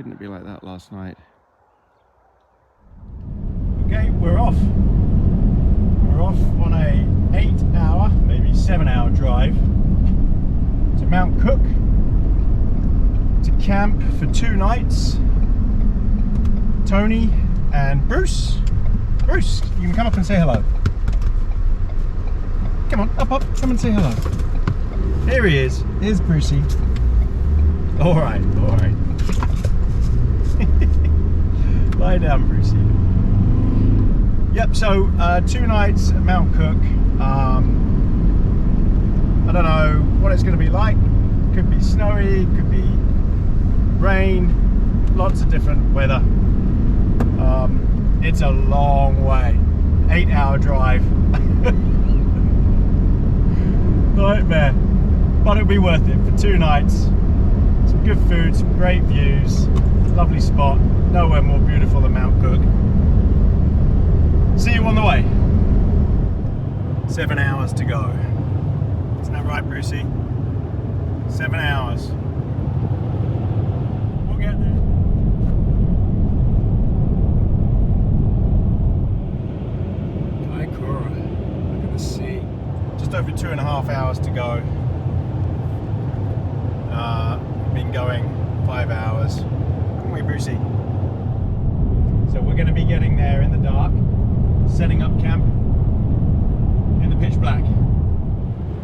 couldn't it be like that last night? Okay, we're off. We're off on a 8-hour, maybe 7-hour drive to Mount Cook to camp for 2 nights. Tony and Bruce. Bruce, you can come up and say hello. Come on, up, come and say hello. Here he is. Here's Brucey. All right. Lie down, Brucey. Yep, so 2 nights at Mount Cook. I don't know what it's going to be like. Could be snowy, could be rain, lots of different weather. It's a long way, 8-hour drive. Nightmare, but it'll be worth it for 2 nights. Some good food, some great views, lovely spot, nowhere more beautiful than Mount Cook. See you on the way. 7 hours to go. Isn't that right, Brucey? 7 hours. We'll get there. Kaikoura. Look at the sea. Just over 2.5 hours to go. We've been going 5 hours. Haven't we, Brucey? So we're going to be getting there in the dark, setting up camp in the pitch black.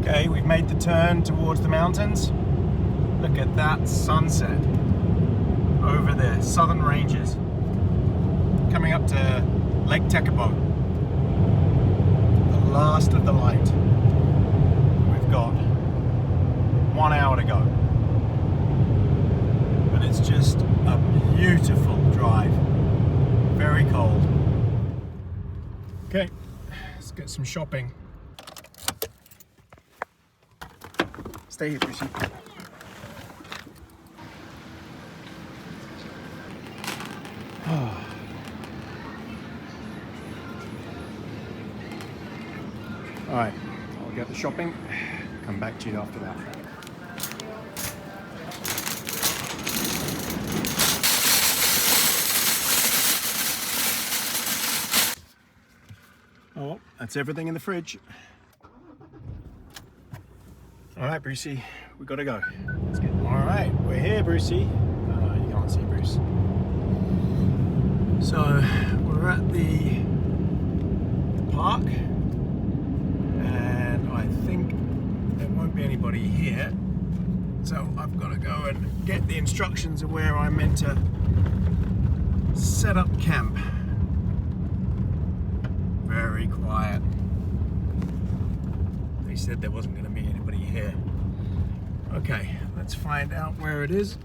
Okay, we've made the turn towards the mountains. Look at that sunset over there, Southern Ranges, coming up to Lake Tekapo. The last of the light. We've got 1 hour to go, but it's just a beautiful drive. Very cold. Okay, let's get some shopping. Stay here, Brucey. Alright, I'll get the shopping, come back to you after that. Oh, that's everything in the fridge. Alright, Brucey, we gotta go. Let's get. Alright, we're here, Brucey. You can't see Bruce. So, we're at the park, and I think there won't be anybody here. So, I've got to go and get the instructions of where I'm meant to set up camp. Very quiet. They said there wasn't going to be anybody here. Okay, let's find out where it is.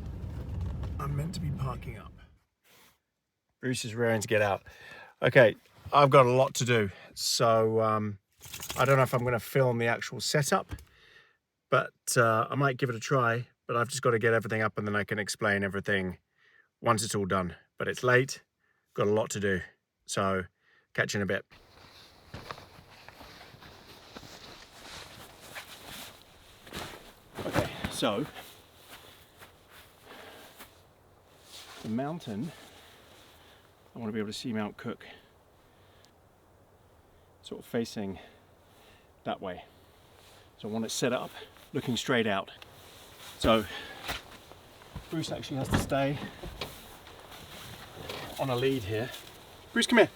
I'm meant to be parking up. Bruce is raring to get out. Okay, I've got a lot to do, so I don't know if I'm going to film the actual setup, but I might give it a try. But I've just got to get everything up, and then I can explain everything once it's all done. But it's late, got a lot to do, so catch you in a bit. Okay, so the mountain, I want to be able to see Mount Cook sort of facing that way. So I want it set up looking straight out. So Bruce actually has to stay on a lead here. Bruce, come here.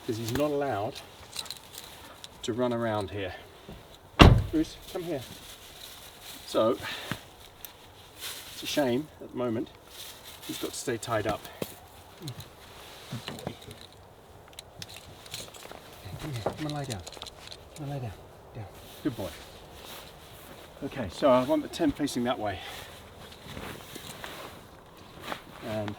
Because he's not allowed to run around here. Bruce, come here. So, it's a shame at the moment. He's got to stay tied up. Good boy. Come here, come and lie down. Come and lie down. Down. Good boy. Okay, so I want the tent facing that way. And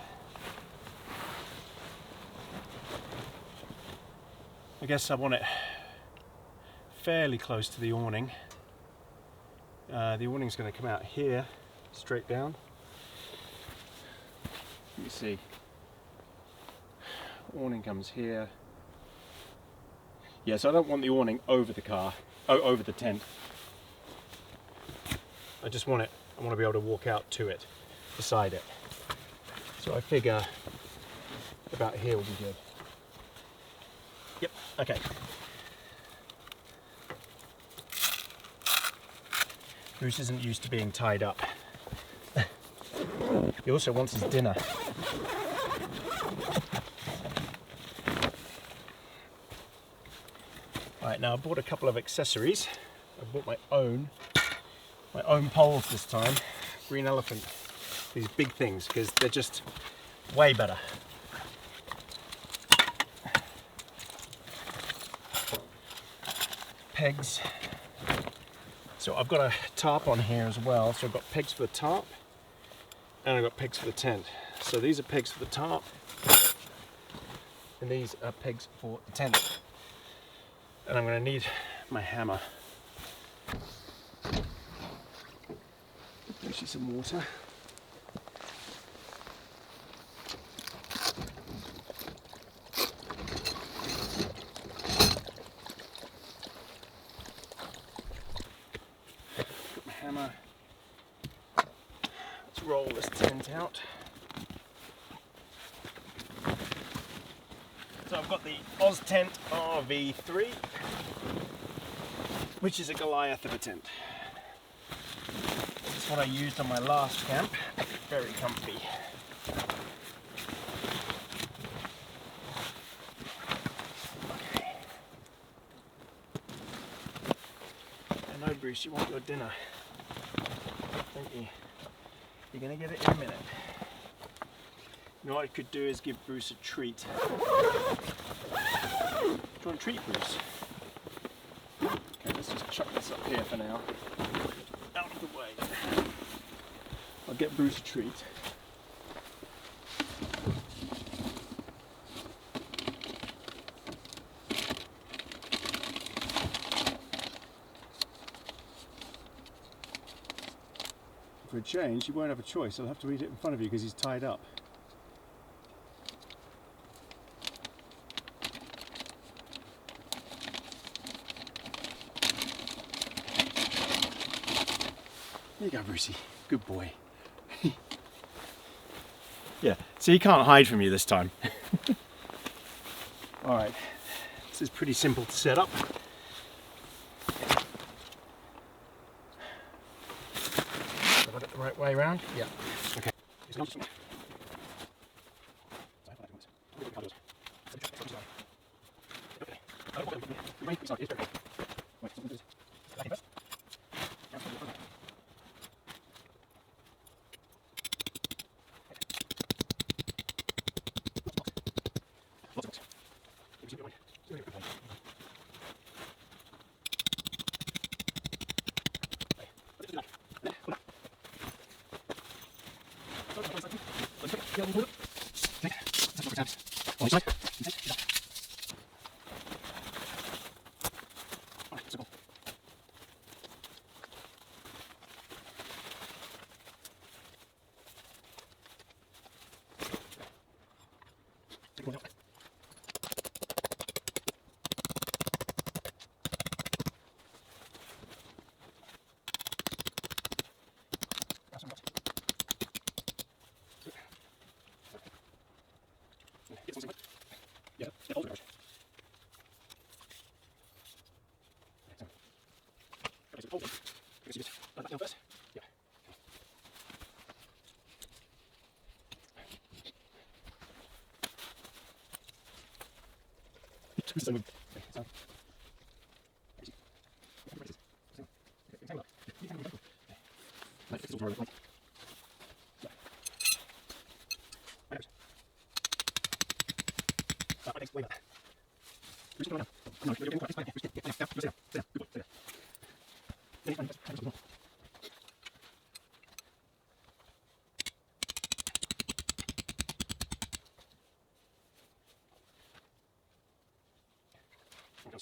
I guess I want it fairly close to the awning. The awning's going to come out here, straight down. Let me see. Awning comes here. Yes, I don't want the awning over the car, over the tent. I just want it. I want to be able to walk out to it. beside it. So I figure about here will be good. Yep, okay. Bruce isn't used to being tied up. He also wants his dinner. Alright, now I bought a couple of accessories. I bought my own poles this time. Green Elephant. These big things, because they're just way better. Pegs. So I've got a tarp on here as well. So I've got pegs for the tarp and I've got pegs for the tent. So these are pegs for the tarp and these are pegs for the tent. And I'm going to need my hammer. Actually some water. Hammer. Let's roll this tent out. So I've got the OZTent RV3, which is a Goliath of a tent. This is what I used on my last camp. Very comfy. Okay. I know, Bruce, you want your dinner. Don't you? You're gonna get it in a minute. You know what I could do is give Bruce a treat. Do you want a treat, Bruce? Okay, let's just chuck this up here for now. Out of the way. I'll get Bruce a treat. For a change, you won't have a choice. I'll have to eat it in front of you because he's tied up. There you go, Brucey. Good boy. Yeah, so he can't hide from you this time. Alright, this is pretty simple to set up. Have I got it the right way around? Yeah. Okay.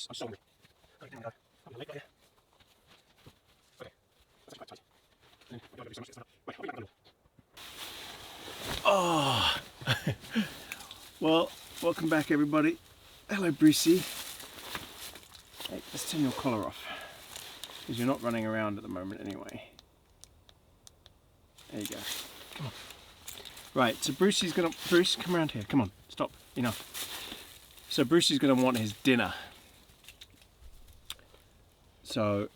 I'm so hungry. Okay, down we go. I'm gonna leg here. Okay, that's quite tight. Then we don't do so much. Wait, I'll be back on the Oh, well, welcome back, everybody. Hello, Brucey. Hey, let's turn your collar off because you're not running around at the moment, anyway. There you go. Come on. Right, so Bruce, come around here. Come on, stop, enough. So Bruce is gonna want his dinner. So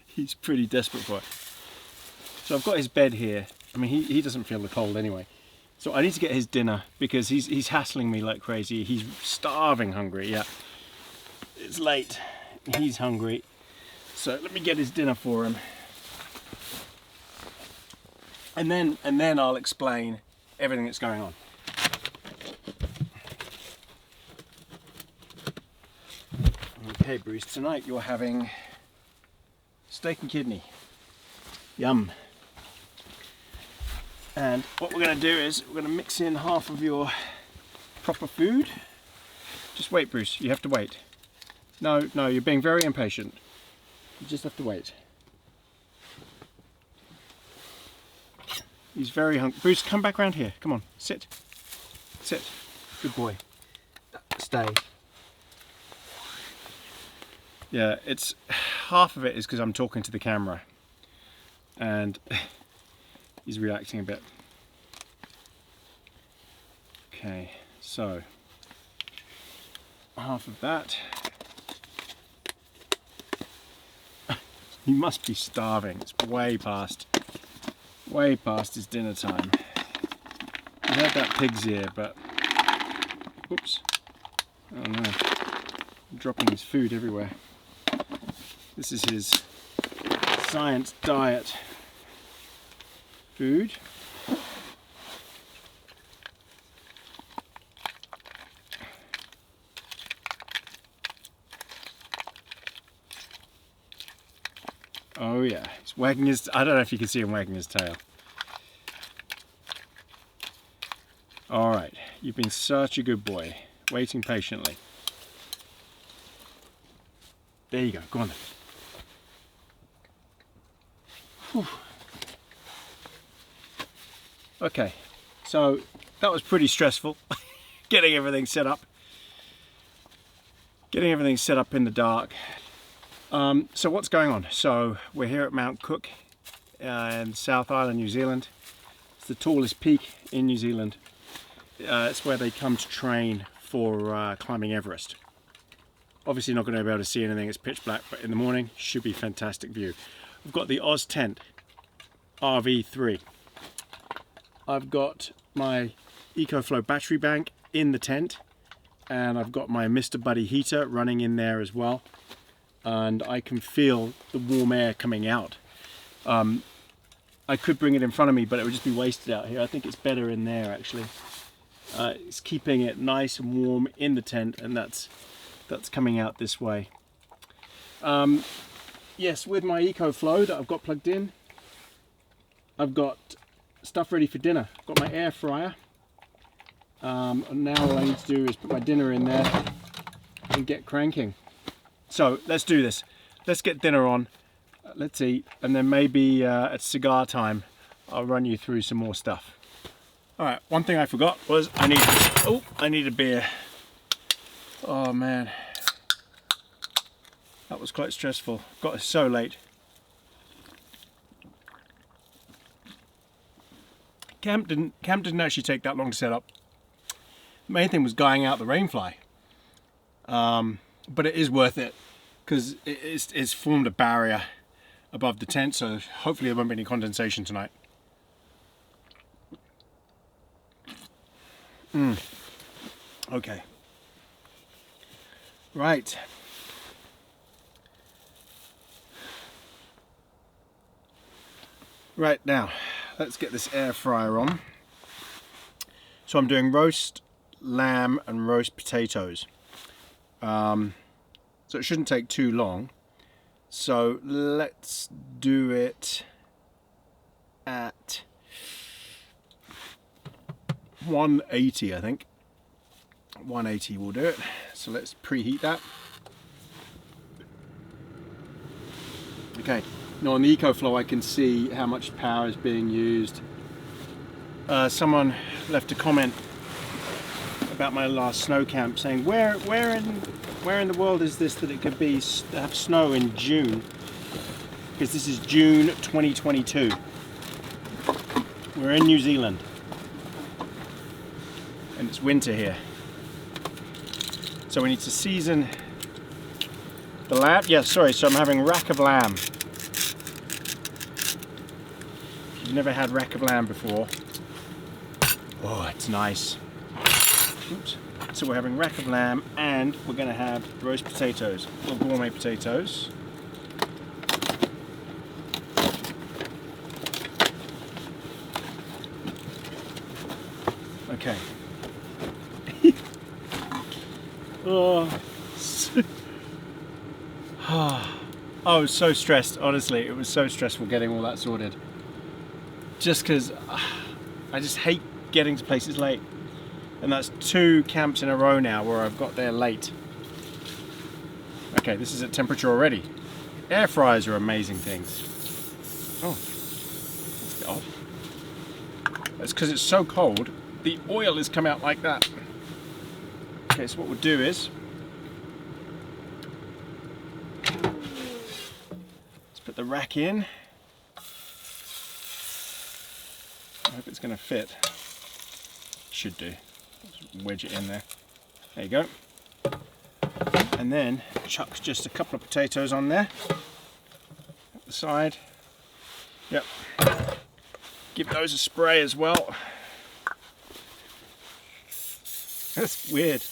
he's pretty desperate for it. So I've got his bed here. I mean, he doesn't feel the cold anyway. So I need to get his dinner because he's hassling me like crazy. He's starving hungry, yeah. It's late, he's hungry. So let me get his dinner for him. And then I'll explain everything that's going on. Okay, Bruce, tonight you're having steak and kidney. Yum. And what we're going to do is we're going to mix in half of your proper food. Just wait, Bruce, you have to wait. No, you're being very impatient. You just have to wait. He's very hungry. Bruce, come back around here. Come on, sit. Sit. Good boy. Stay. Yeah, it's half of it is because I'm talking to the camera. And he's reacting a bit. Okay, so half of that. He must be starving. It's way past his dinner time. He had that pig's ear, but oops. Oh no. I'm dropping his food everywhere. This is his science diet food. Oh yeah, he's wagging his, I don't know if you can see him wagging his tail. Alright, you've been such a good boy, waiting patiently. There you go, go on then. Whew. Okay, so that was pretty stressful, getting everything set up. Getting everything set up in the dark. So what's going on? So we're here at Mount Cook in South Island, New Zealand. It's the tallest peak in New Zealand. It's where they come to train for climbing Everest. Obviously not going to be able to see anything, it's pitch black, but in the morning should be fantastic view. We've got the OZTent RV3. I've got my EcoFlow battery bank in the tent, and I've got my Mr. Buddy heater running in there as well. And I can feel the warm air coming out. I could bring it in front of me, but it would just be wasted out here. I think it's better in there actually. It's keeping it nice and warm in the tent, and that's coming out this way. Yes, with my EcoFlow that I've got plugged in, I've got stuff ready for dinner. I've got my air fryer. And now all I need to do is put my dinner in there and get cranking. So let's do this. Let's get dinner on. Let's eat, and then maybe at cigar time I'll run you through some more stuff. All right, one thing I forgot was I need a beer. Oh man, that was quite stressful. Got it so late. Camp didn't actually take that long to set up. The main thing was guying out the rainfly. But it is worth it because it's formed a barrier above the tent, so hopefully there won't be any condensation tonight. Okay. Right. Right, now let's get this air fryer on. So I'm doing roast lamb and roast potatoes. So it shouldn't take too long. So let's do it at 180, I think. 180 will do it. So let's preheat that. Okay, now on the EcoFlow I can see how much power is being used. Someone left a comment about my last snow camp saying where in the world is this that it could be have snow in June? because this is June 2022. We're in New Zealand and it's winter here. So we need to season the lamb. Yeah, sorry, so I'm having rack of lamb. If you've never had rack of lamb before, oh, it's nice. Oops. So we're having rack of lamb and we're going to have roast potatoes, or gourmet potatoes. Okay. Oh, I was so stressed, honestly. It was so stressful getting all that sorted. Just because I just hate getting to places late. And that's 2 camps in a row now where I've got there late. Okay, this is at temperature already. Air fryers are amazing things. Oh, that's odd. That's because it's so cold, the oil has come out like that. Okay, so what we'll do is, let's put the rack in. I hope it's going to fit. Should do. Just wedge it in there. There you go. And then chuck just a couple of potatoes on there. At the side. Yep. Give those a spray as well. That's weird.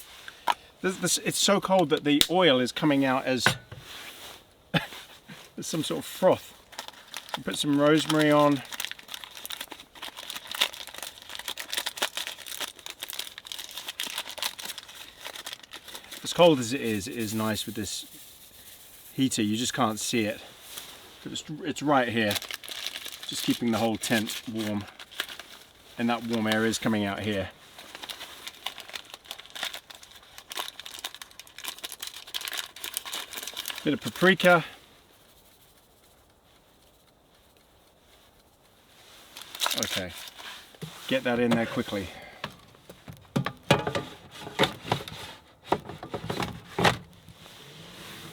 It's so cold that the oil is coming out as some sort of froth. Put some rosemary on. As cold as it is nice with this heater. You just can't see it. But it's right here, just keeping the whole tent warm. And that warm air is coming out here. Bit of paprika. Okay, get that in there quickly.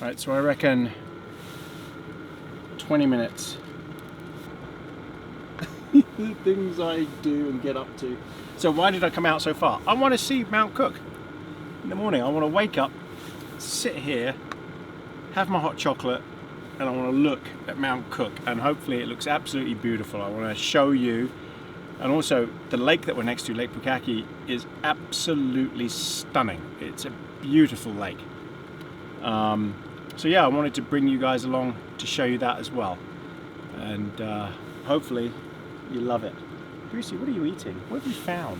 Right, so I reckon 20 minutes. The things I do and get up to. So why did I come out so far? I want to see Mount Cook in the morning. I want to wake up, sit here, have my hot chocolate, and I want to look at Mount Cook, and hopefully it looks absolutely beautiful. I want to show you, and also the lake that we're next to, Lake Pukaki, is absolutely stunning. It's a beautiful lake. So yeah, I wanted to bring you guys along to show you that as well, and hopefully you love it. Brucey, what are you eating? What have you found?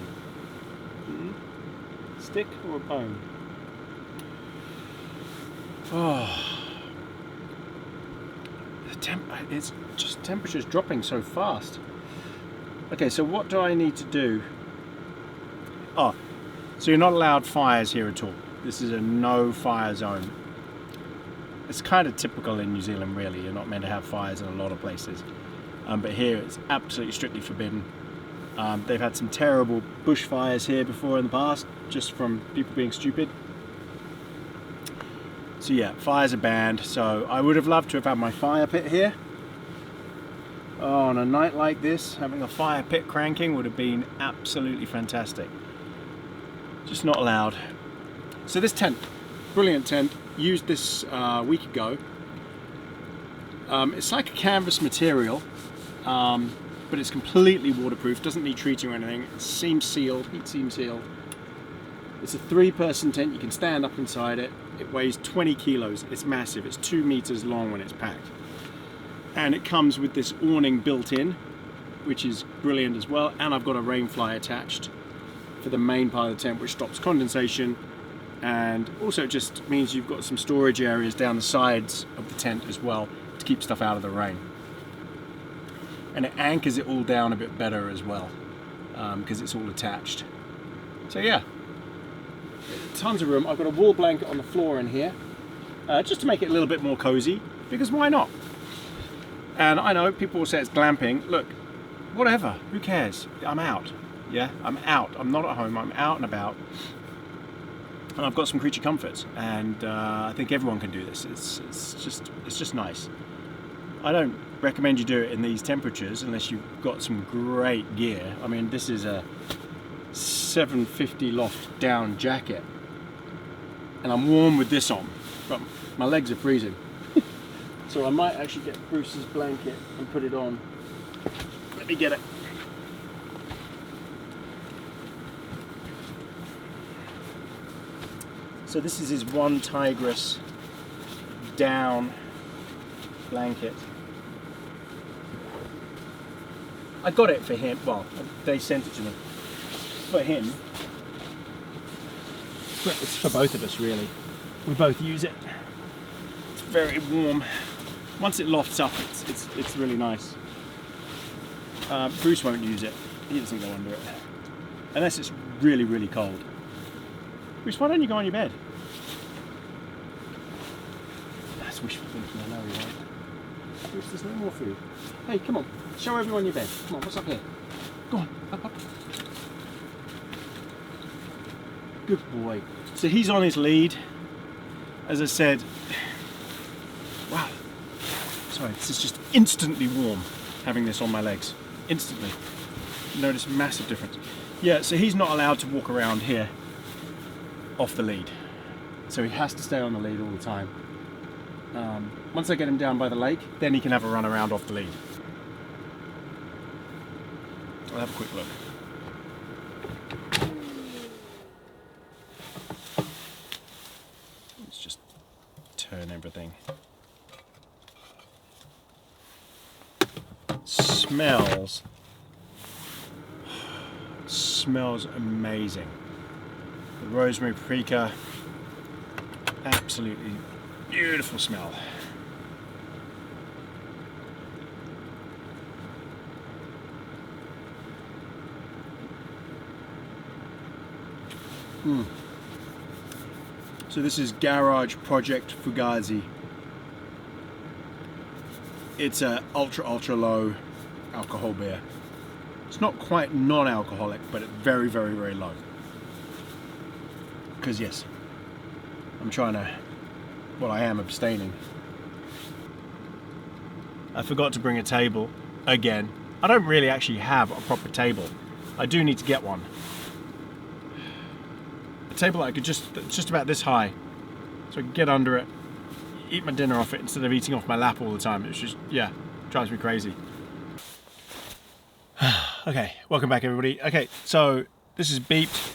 Stick or a bone? Oh. It's just temperature's dropping so fast. Okay, so what do I need to do? Oh, so you're not allowed fires here at all. This is a no fire zone. It's kind of typical in New Zealand, really. You're not meant to have fires in a lot of places. But here it's absolutely strictly forbidden. They've had some terrible bushfires here before in the past, just from people being stupid. So yeah, fires are banned. So I would have loved to have had my fire pit here. Oh, on a night like this, having a fire pit cranking would have been absolutely fantastic. Just not allowed. So this tent, brilliant tent, used this a week ago. It's like a canvas material, but it's completely waterproof, doesn't need treating or anything. It's seam sealed, heat seam sealed. It's a 3-person tent, you can stand up inside it. It weighs 20 kilos, it's massive, it's 2 meters long when it's packed. And it comes with this awning built in, which is brilliant as well. And I've got a rain fly attached for the main part of the tent, which stops condensation. And also just means you've got some storage areas down the sides of the tent as well to keep stuff out of the rain. And it anchors it all down a bit better as well, because it's all attached. So yeah, tons of room. I've got a wool blanket on the floor in here, just to make it a little bit more cozy, because why not? And I know people will say it's glamping. Look, whatever, who cares? I'm out. Yeah, I'm out. I'm not at home, I'm out and about. And I've got some creature comforts, and I think everyone can do this. It's just nice. I don't recommend you do it in these temperatures unless you've got some great gear. I mean, this is a 750 loft down jacket and I'm warm with this on, but my legs are freezing. So I might actually get Bruce's blanket and put it on. Let me get it. So this is his one tigress down blanket. I got it for him, well, they sent it to me. For him. It's for both of us really. We both use it. It's very warm. Once it lofts up, it's really nice. Bruce won't use it. He doesn't go under it. Unless it's really, really cold. Bruce, why don't you go on your bed? That's wishful thinking, I know you won't. Bruce, there's no more food. Hey, come on. Show everyone your bed. Come on, what's up here? Go on, up. Good boy. So he's on his lead. As I said, wow. Sorry, this is just instantly warm having this on my legs. Instantly. Notice a massive difference. Yeah, so he's not allowed to walk around here off the lead. So he has to stay on the lead all the time. Once I get him down by the lake, then he can have a run around off the lead. I'll have a quick look. Let's just turn everything. Smells amazing. The rosemary paprika, absolutely beautiful smell. So this is Garage Project Fugazi. It's a ultra low alcohol beer. It's not quite non-alcoholic, but it's very, very, very low. Because yes, I'm trying to, well, I am abstaining. I forgot to bring a table again. I don't really actually have a proper table. I do need to get one. A table that I could just about this high, so I can get under it, eat my dinner off it instead of eating off my lap all the time. It's just, yeah, drives me crazy. Okay, welcome back everybody. Okay, so this is beeped.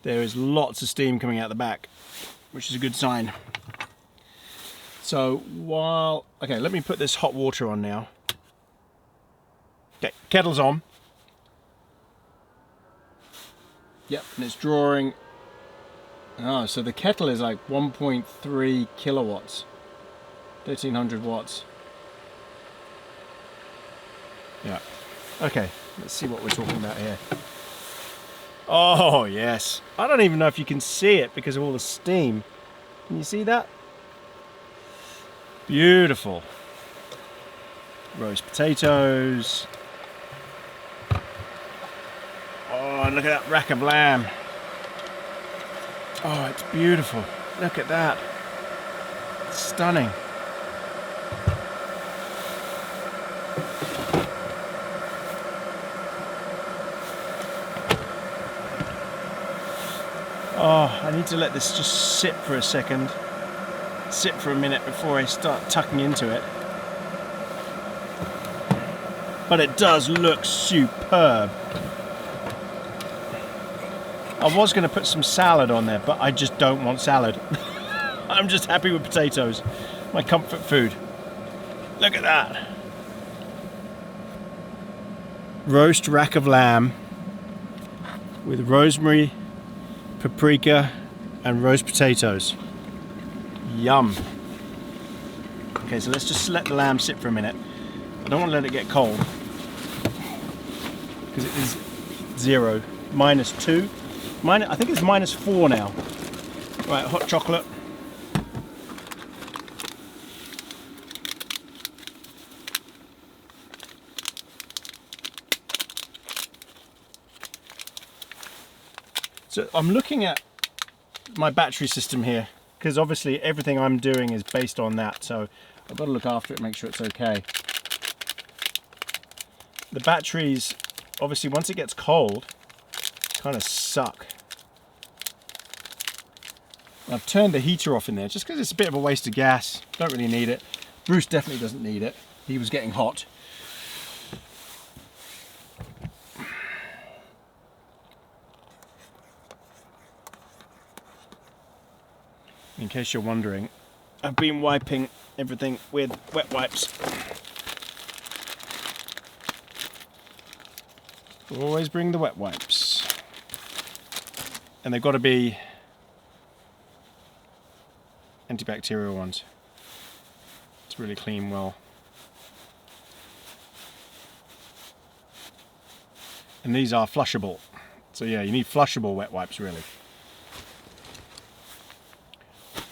There is lots of steam coming out the back, which is a good sign. So okay, let me put this hot water on now. Okay, kettle's on. Yep, and it's drawing. Oh, so the kettle is like 1.3 kilowatts, 1300 watts. Yeah. Okay, let's see what we're talking about here. Oh, yes. I don't even know if you can see it because of all the steam. Can you see that? Beautiful. Roast potatoes. Oh, and look at that rack of lamb. Oh, it's beautiful. Look at that. It's stunning. Oh, I need to let this just sit for a second. Sit for a minute before I start tucking into it. But it does look superb. I was going to put some salad on there, but I just don't want salad. I'm just happy with potatoes. My comfort food. Look at that. Roast rack of lamb with rosemary, paprika and roast potatoes. Yum. Okay, so let's just let the lamb sit for a minute. I don't want to let it get cold because it is -2. I think it's -4 now. Right, hot chocolate. So I'm looking at my battery system here because obviously everything I'm doing is based on that. So I've got to look after it, make sure it's okay. The batteries, obviously once it gets cold, kind of suck. I've turned the heater off in there just because it's a bit of a waste of gas. Don't really need it. Bruce definitely doesn't need it. He was getting hot. In case you're wondering, I've been wiping everything with wet wipes. Always bring the wet wipes. And they've got to be antibacterial ones. It's really clean well. And these are flushable. So yeah, you need flushable wet wipes really.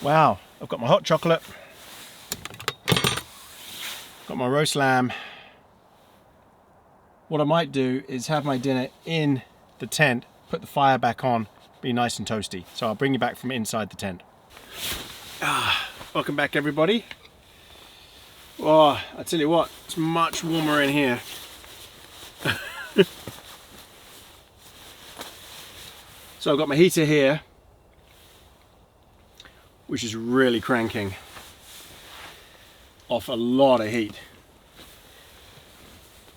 Wow, I've got my hot chocolate. Got my roast lamb. What I might do is have my dinner in the tent, put the fire back on, be nice and toasty. So I'll bring you back from inside the tent. Welcome back everybody. Oh, I tell you what, it's much warmer in here. So I've got my heater here, which is really cranking off a lot of heat.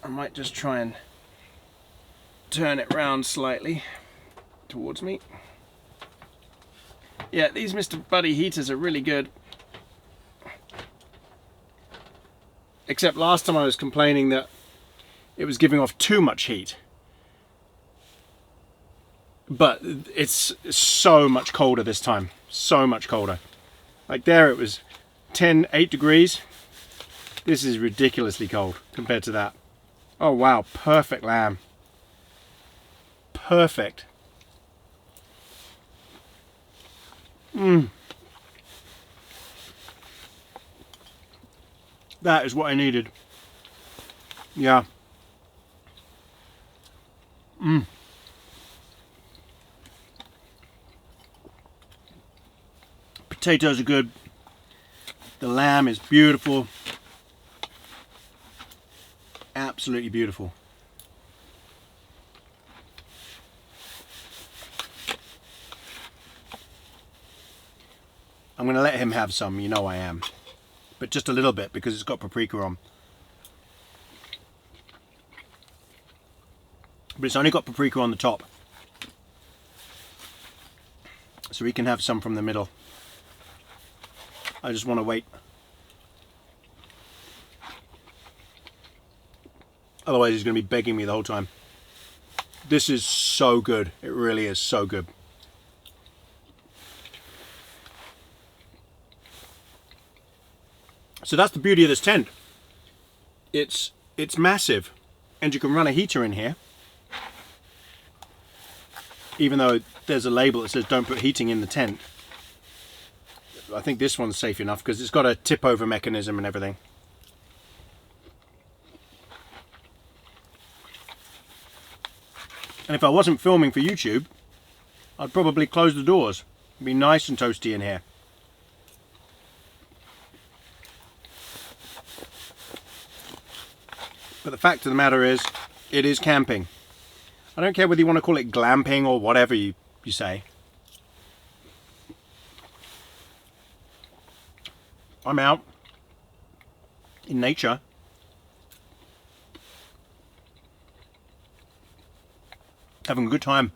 I might just try and turn it round slightly towards me. Yeah, these Mr. Buddy heaters are really good. Except last time I was complaining that it was giving off too much heat. But it's so much colder this time. So much colder. Like there it was 8 degrees. This is ridiculously cold compared to that. Oh wow, perfect lamb. Perfect. That is what I needed. Yeah. Potatoes are good. The lamb is beautiful. Absolutely beautiful. I'm going to let him have some, you know I am. But just a little bit because it's got paprika on. But it's only got paprika on the top. So he can have some from the middle. I just want to wait. Otherwise he's going to be begging me the whole time. This is so good. It really is so good. So that's the beauty of this tent. It's massive, and you can run a heater in here. Even though there's a label that says don't put heating in the tent. I think this one's safe enough because it's got a tip over mechanism and everything. And if I wasn't filming for YouTube, I'd probably close the doors. It'd be nice and toasty in here. But the fact of the matter is, it is camping. I don't care whether you want to call it glamping or whatever you say. I'm out in nature. Having a good time.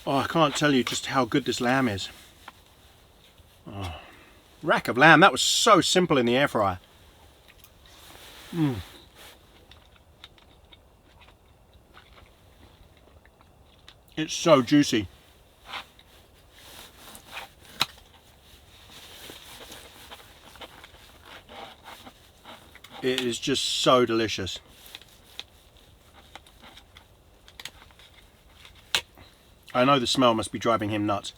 Oh, I can't tell you just how good this lamb is. Oh. Rack of lamb, that was so simple in the air fryer. It's so juicy. It is just so delicious. I know the smell must be driving him nuts.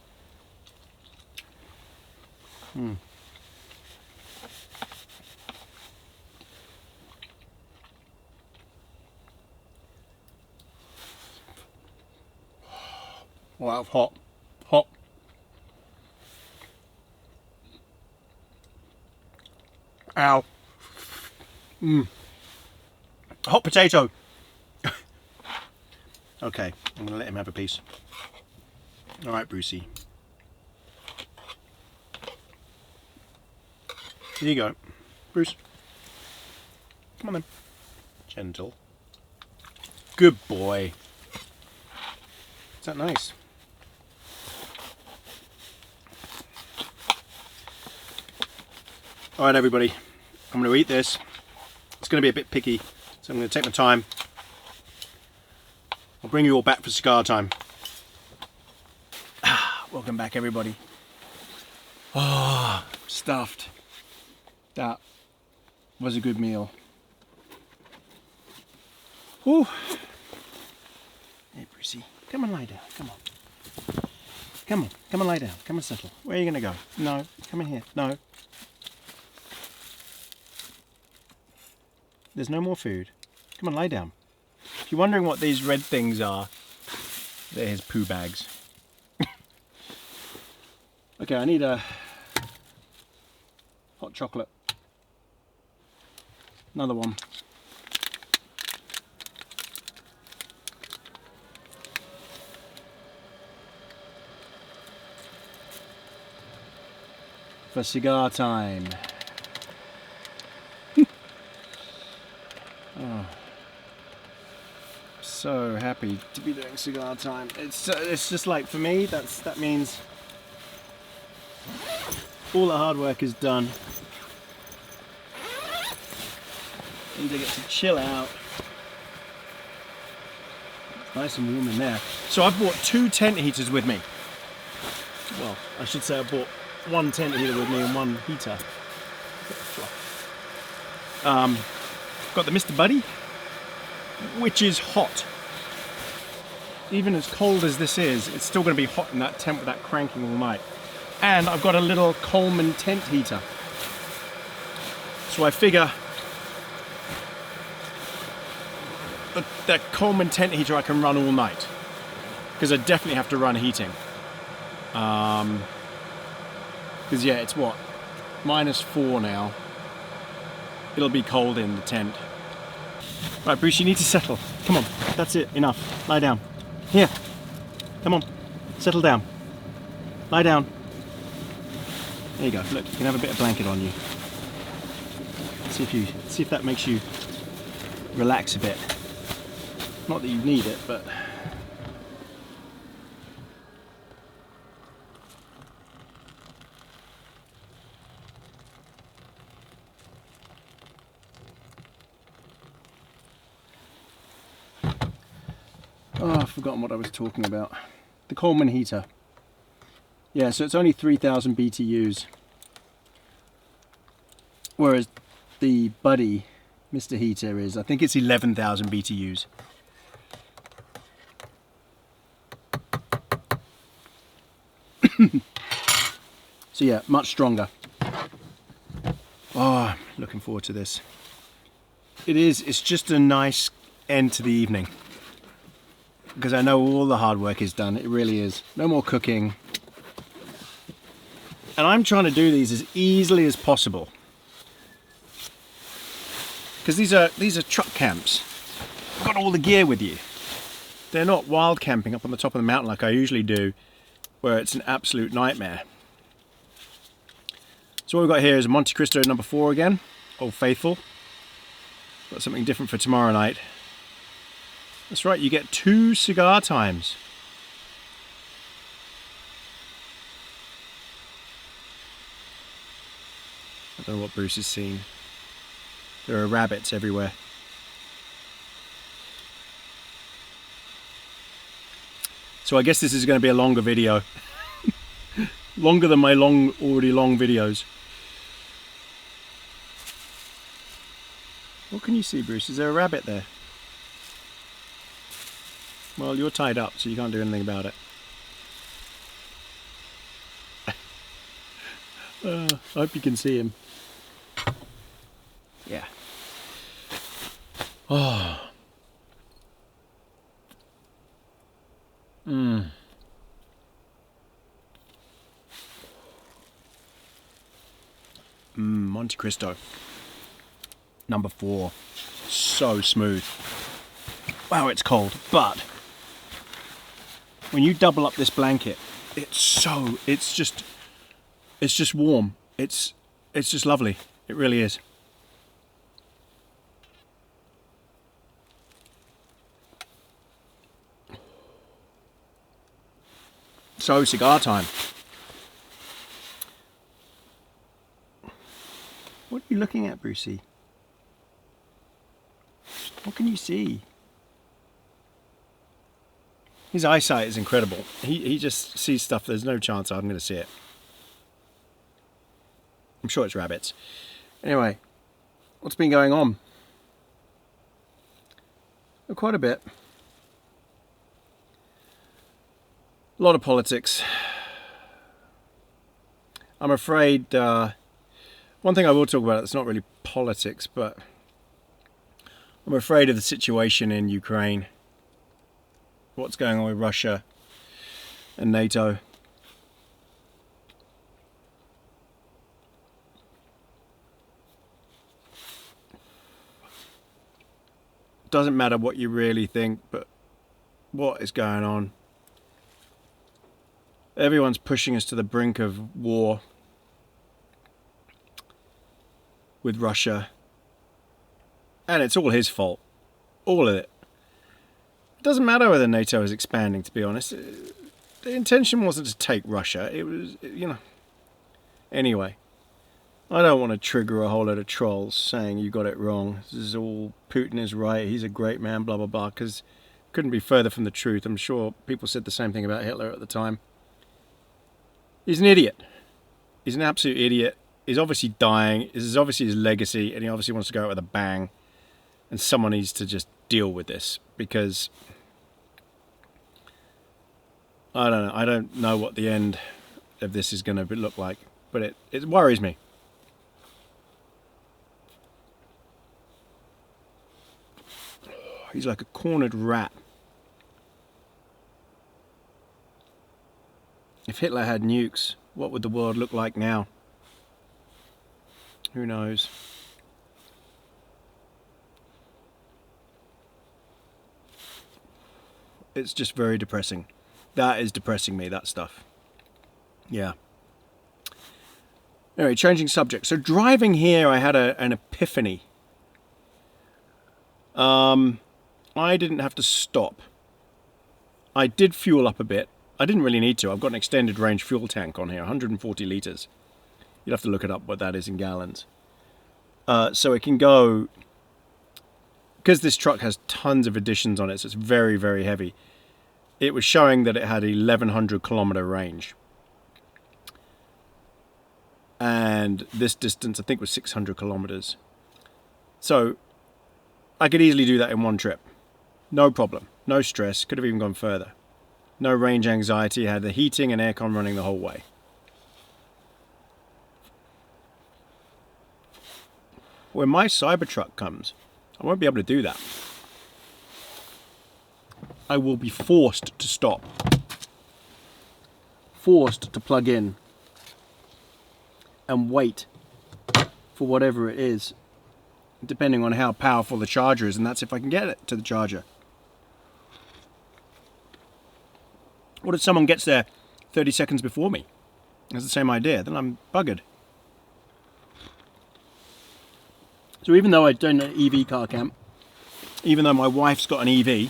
Wow, hot, hot. Ow. Hot potato. Okay, I'm gonna let him have a piece. All right, Brucey. Here you go, Bruce. Come on then. Gentle. Good boy. Is that nice? All right, everybody. I'm going to eat this. It's going to be a bit picky, so I'm going to take my time. I'll bring you all back for cigar time. Welcome back, everybody. Oh, stuffed. That was a good meal. Whew. Hey, Brucey, come and lie down. Come on. Come and lie down. Come and settle. Where are you going to go? No, come in here. No. There's no more food. Come on, lie down. If you're wondering what these red things are, they're his poo bags. Okay, I need a hot chocolate. Another one. For cigar time. Oh, so happy to be doing cigar time. It's just like, for me, that means all the hard work is done. And I get to chill out. It's nice and warm in there. So I've brought 2 tent heaters with me. Well, I should say I brought 1 tent heater with me and 1 heater. Got the Mr. Buddy, which is hot. Even as cold as this is, it's still going to be hot in that tent with that cranking all night. And I've got a little Coleman tent heater. So I figure that Coleman tent heater I can run all night, because I definitely have to run heating. Because yeah, it's what? -4 now. It'll be cold in the tent. Right, Bruce, you need to settle. Come on, that's it, enough. Lie down. Here, come on, settle down. Lie down. There you go, look, you can have a bit of blanket on you. See if that makes you relax a bit. Not that you need it, but... Oh, I've forgotten what I was talking about. The Coleman heater. Yeah, so it's only 3,000 BTUs. Whereas the Buddy Mr. Heater is, I think it's 11,000 BTUs. So yeah, much stronger. Oh, I'm looking forward to this. It's just a nice end to the evening. Because I know all the hard work is done, it really is. No more cooking. And I'm trying to do these as easily as possible. Because these are truck camps. You've got all the gear with you. They're not wild camping up on the top of the mountain like I usually do, where it's an absolute nightmare. So what we've got here is Monte Cristo number 4 again, Old Faithful. Got something different for tomorrow night. That's right, you get 2 cigar times. I don't know what Bruce has seen. There are rabbits everywhere. So I guess this is going to be a longer video. Longer than my already long videos. What can you see, Bruce? Is there a rabbit there? Well, you're tied up, so you can't do anything about it. I hope you can see him. Yeah. Oh. Monte Cristo. Number 4. So smooth. Wow, it's cold, but when you double up this blanket, it's just warm. It's just lovely. It really is. So, cigar time. What are you looking at, Brucey? What can you see? His eyesight is incredible. He just sees stuff there's no chance I'm going to see it. I'm sure it's rabbits. Anyway, what's been going on? Oh, quite a bit. A lot of politics. I'm afraid, one thing I will talk about, it's not really politics, but I'm afraid of the situation in Ukraine. What's going on with Russia and NATO. Doesn't matter what you really think, but what is going on? Everyone's pushing us to the brink of war with Russia. And it's all his fault. All of it. It doesn't matter whether NATO is expanding, to be honest. The intention wasn't to take Russia. It was, you know. Anyway, I don't want to trigger a whole lot of trolls saying you got it wrong. This is all, Putin is right, he's a great man, blah, blah, blah. Because it couldn't be further from the truth. I'm sure people said the same thing about Hitler at the time. He's an idiot. He's an absolute idiot. He's obviously dying. This is obviously his legacy, and he obviously wants to go out with a bang. And someone needs to just deal with this, because I don't know. I don't know what the end of this is going to look like, but it worries me. He's like a cornered rat. If Hitler had nukes, what would the world look like now? Who knows? It's just very depressing. That is depressing me, that stuff. Yeah. Anyway, changing subject. So driving here, I had an epiphany. I didn't have to stop. I did fuel up a bit. I didn't really need to. I've got an extended range fuel tank on here, 140 litres. You'd have to look it up what that is in gallons. So it can go, because this truck has tons of additions on it, so it's very, very heavy. It was showing that it had 1,100 kilometre range. And this distance, I think, was 600 kilometres. So I could easily do that in one trip. No problem. No stress. Could have even gone further. No range anxiety. Had the heating and aircon running the whole way. When my Cybertruck comes, I won't be able to do that. I will be forced to stop. Forced to plug in and wait for whatever it is, depending on how powerful the charger is, and that's if I can get it to the charger. What if someone gets there 30 seconds before me? It's the same idea. Then I'm buggered. So even though I don't know EV car camp, even though my wife's got an EV,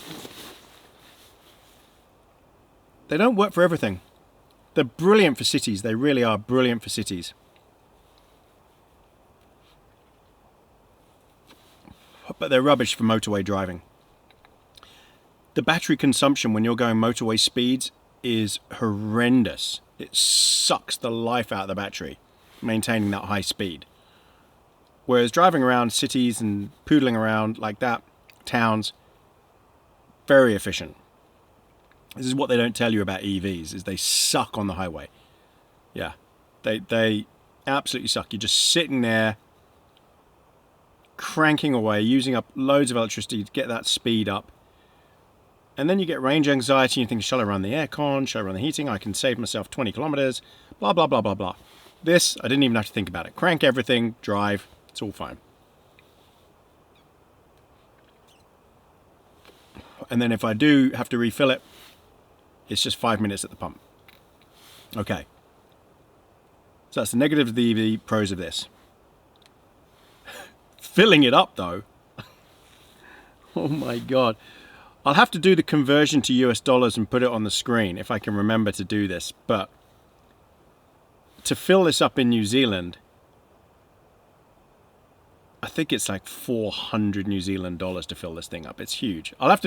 they don't work for everything. They're brilliant for cities. They really are brilliant for cities. But they're rubbish for motorway driving. The battery consumption when you're going motorway speeds is horrendous. It sucks the life out of the battery, maintaining that high speed. Whereas driving around cities and poodling around like that, towns, very efficient. This is what they don't tell you about EVs, is they suck on the highway. Yeah, they absolutely suck. You're just sitting there, cranking away, using up loads of electricity to get that speed up. And then you get range anxiety, and you think, shall I run the aircon? Shall I run the heating? I can save myself 20 kilometers, blah, blah, blah, blah, blah. This, I didn't even have to think about it. Crank everything, drive, it's all fine. And then if I do have to refill it, it's just 5 minutes at the pump. Okay. So that's the negative of the EV, pros of this. Filling it up though. Oh my God. I'll have to do the conversion to US dollars and put it on the screen if I can remember to do this. But to fill this up in New Zealand, I think it's like 400 New Zealand dollars to fill this thing up. It's huge. I'll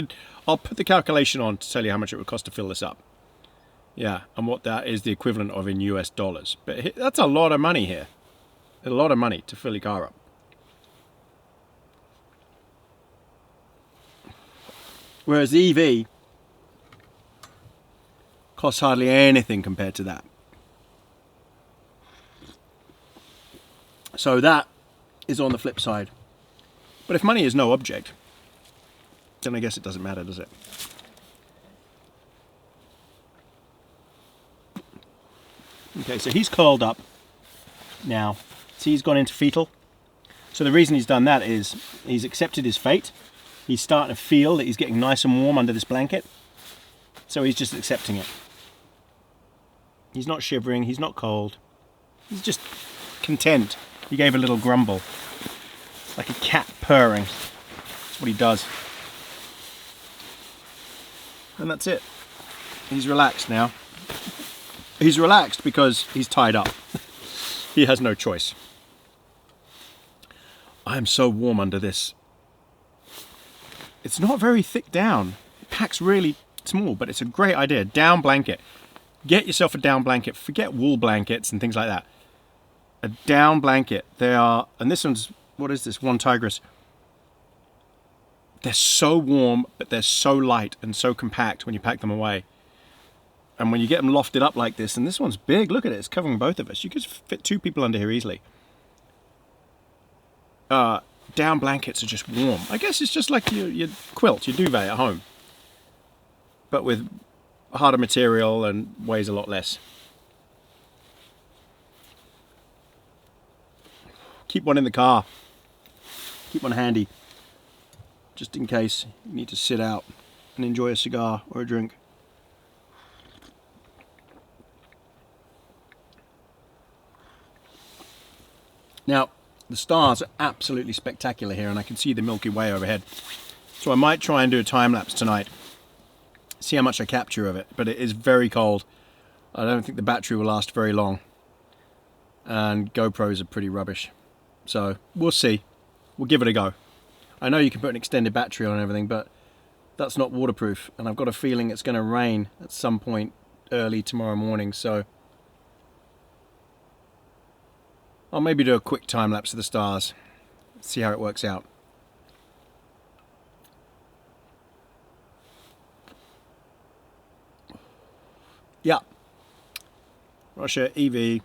put the calculation on to tell you how much it would cost to fill this up. Yeah, and what that is the equivalent of in US dollars. But that's a lot of money here. A lot of money to fill your car up. Whereas the EV costs hardly anything compared to that. So that is on the flip side. But if money is no object, then I guess it doesn't matter, does it? Okay, so he's curled up now. See, he's gone into fetal. So the reason he's done that is he's accepted his fate. He's starting to feel that he's getting nice and warm under this blanket. So he's just accepting it. He's not shivering, he's not cold. He's just content. He gave a little grumble. Like a cat purring. That's what he does. And that's it. He's relaxed now. He's relaxed because he's tied up. He has no choice. I am so warm under this. It's not very thick down. It packs really small, but it's a great idea. Down blanket. Get yourself a down blanket. Forget wool blankets and things like that. A down blanket. They are, and this one's, what is this? One Tigress. They're so warm, but they're so light and so compact when you pack them away. And when you get them lofted up like this, and this one's big, look at it, it's covering both of us. You could fit 2 people under here easily. Down blankets are just warm. I guess it's just like your quilt, your duvet at home. But with harder material and weighs a lot less. Keep one in the car. Keep one handy. Just in case you need to sit out and enjoy a cigar or a drink. Now, the stars are absolutely spectacular here, and I can see the Milky Way overhead. So I might try and do a time lapse tonight. See how much I capture of it, but it is very cold. I don't think the battery will last very long. And GoPros are pretty rubbish. So we'll see. We'll give it a go. I know you can put an extended battery on and everything, but that's not waterproof. And I've got a feeling it's going to rain at some point early tomorrow morning, so I'll maybe do a quick time lapse of the stars, see how it works out. Yeah, Russia, EV,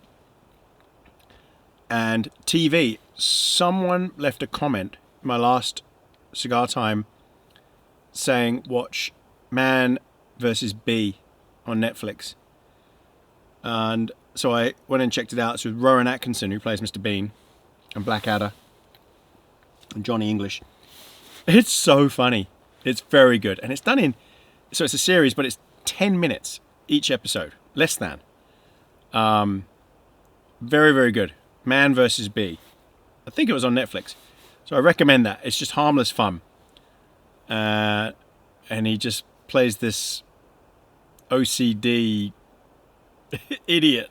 and TV. Someone left a comment in my last cigar time saying watch Man vs. Bee on Netflix. And so I went and checked it out. It's with Rowan Atkinson, who plays Mr. Bean, and Blackadder, and Johnny English. It's so funny. It's very good. And it's done in, so it's a series, but it's 10 minutes each episode. Less than. Very, very good. Man vs. Bee. I think it was on Netflix. So I recommend that. It's just harmless fun. And he just plays this OCD idiot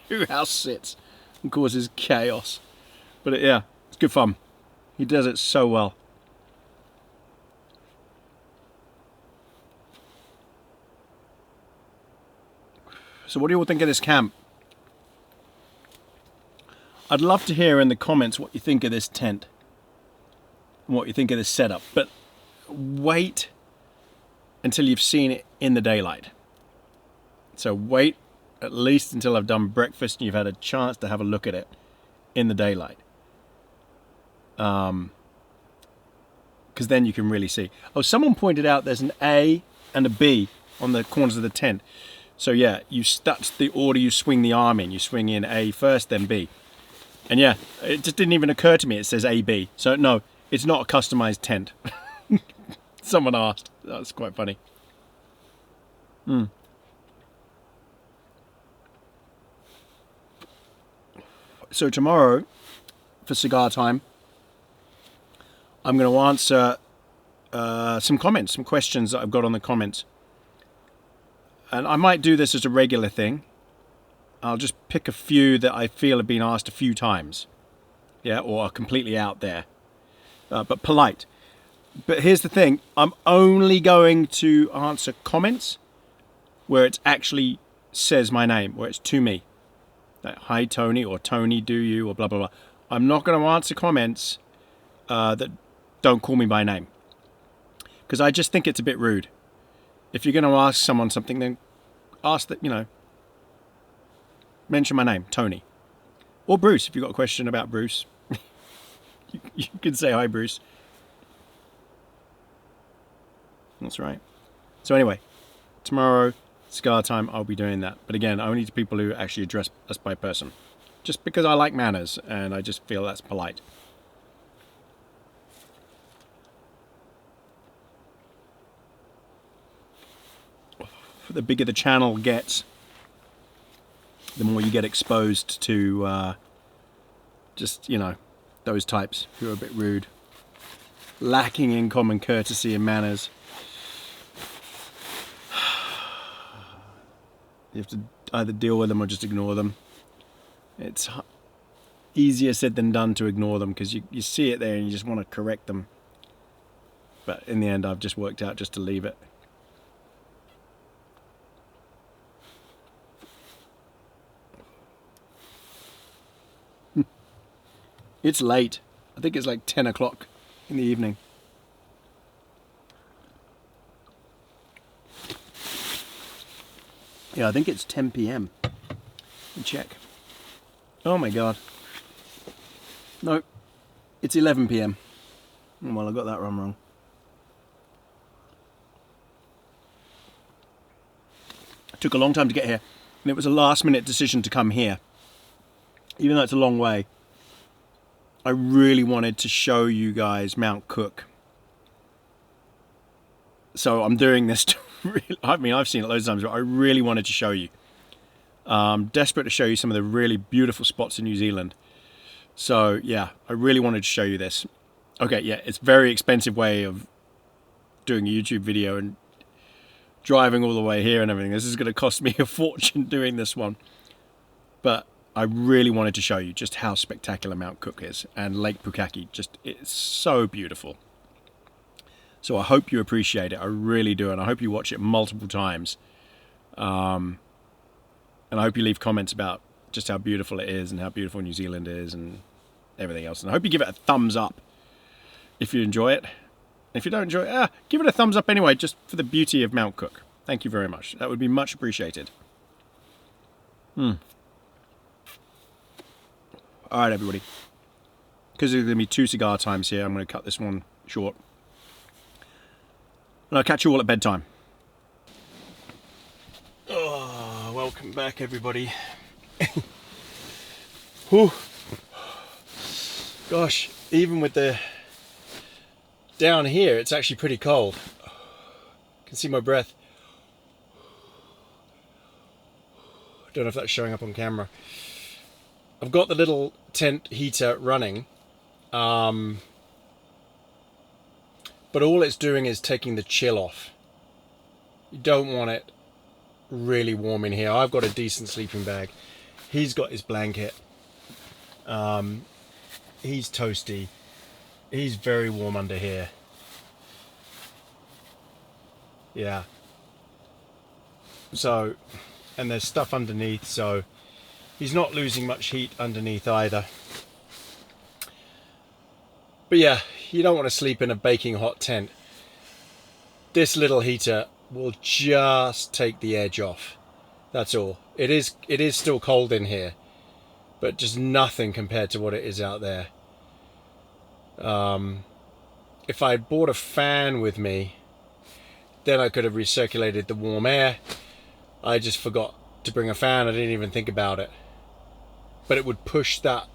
who house sits and causes chaos. But yeah, it's good fun. He does it so well. So what do you all think of this camp? I'd love to hear in the comments what you think of this tent and what you think of this setup, but wait until you've seen it in the daylight. So wait at least until I've done breakfast and you've had a chance to have a look at it in the daylight. Because then you can really see. Oh, someone pointed out there's an A and a B on the corners of the tent. So yeah, that's the order you swing the arm in. You swing in A first, then B. And yeah, it just didn't even occur to me it says AB. So no, it's not a customized tent. Someone asked. That's quite funny. So tomorrow, for cigar time, I'm going to answer some comments, some questions that I've got on the comments. And I might do this as a regular thing. I'll just pick a few that I feel have been asked a few times. Yeah, or are completely out there. But polite. But here's the thing. I'm only going to answer comments where it actually says my name, where it's to me. Like, hi Tony, or Tony, do you, or blah, blah, blah. I'm not going to answer comments that don't call me by name. Because I just think it's a bit rude. If you're going to ask someone something, then ask that, mention my name, Tony. Or Bruce, if you've got a question about Bruce. you can say hi, Bruce. That's right. So anyway, tomorrow, cigar time, I'll be doing that. But again, only to people who actually address us by person. Just because I like manners, and I just feel that's polite. The bigger the channel gets, the more you get exposed to just, those types who are a bit rude, lacking in common courtesy and manners. You have to either deal with them or just ignore them. It's easier said than done to ignore them, because you see it there and you just want to correct them. But in the end, I've just worked out just to leave it. It's late. I think it's like 10 o'clock in the evening. Yeah, I think it's 10 p.m. Let me check. Oh my god. No, it's 11 p.m. Well, I got that wrong. It took a long time to get here, and it was a last minute decision to come here. Even though it's a long way, I really wanted to show you guys Mount Cook. So I'm doing this to really, I've seen it loads of times, but I really wanted to show you. Desperate to show you some of the really beautiful spots in New Zealand. So yeah, I really wanted to show you this. Okay, yeah, it's a very expensive way of doing a YouTube video and driving all the way here and everything. This is going to cost me a fortune doing this one. But I really wanted to show you just how spectacular Mount Cook is, and Lake Pukaki. It's so beautiful. So I hope you appreciate it. I really do, and I hope you watch it multiple times. And I hope you leave comments about just how beautiful it is and how beautiful New Zealand is and everything else. And I hope you give it a thumbs up if you enjoy it. If you don't enjoy it, give it a thumbs up anyway, just for the beauty of Mount Cook. Thank you very much. That would be much appreciated. Alright, everybody. Because there's going to be 2 cigar times here, I'm going to cut this one short. And I'll catch you all at bedtime. Oh, welcome back, everybody. Whew. Gosh, even with the down here, it's actually pretty cold. I can see my breath. I don't know if that's showing up on camera. I've got the little tent heater running, but all it's doing is taking the chill off. You don't want it really warm in here. I've got a decent sleeping bag. He's got his blanket. He's toasty. He's very warm under here. Yeah. So, and there's stuff underneath, so he's not losing much heat underneath either. But yeah, you don't want to sleep in a baking hot tent. This little heater will just take the edge off. That's all. It is still cold in here, but just nothing compared to what it is out there. If I had bought a fan with me, then I could have recirculated the warm air. I just forgot to bring a fan. I didn't even think about it. But it would push that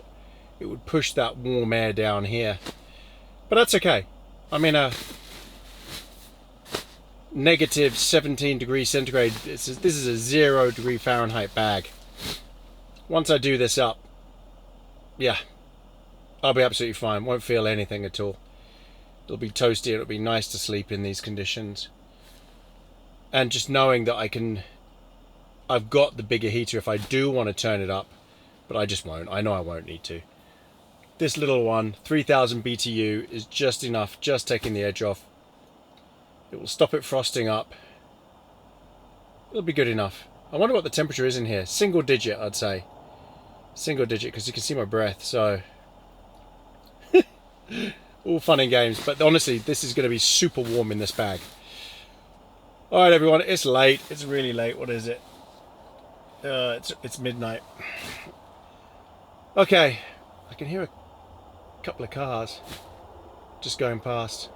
warm air down here. But that's okay. I'm in a negative 17 degrees centigrade. This is a 0 degree Fahrenheit bag. Once I do this up, yeah, I'll be absolutely fine. Won't feel anything at all. It'll be toasty. It'll be nice to sleep in these conditions. And just knowing that I've got the bigger heater if I do want to turn it up, but I just won't. I know I won't need to. This little one, 3000 BTU, is just enough, just taking the edge off. It will stop it frosting up. It'll be good enough. I wonder what the temperature is in here. Single digit, I'd say. Single digit, because you can see my breath, so... all fun and games, but honestly, this is going to be super warm in this bag. Alright everyone, it's late. It's really late. What is it? It's midnight. Okay, I can hear a couple of cars just going past.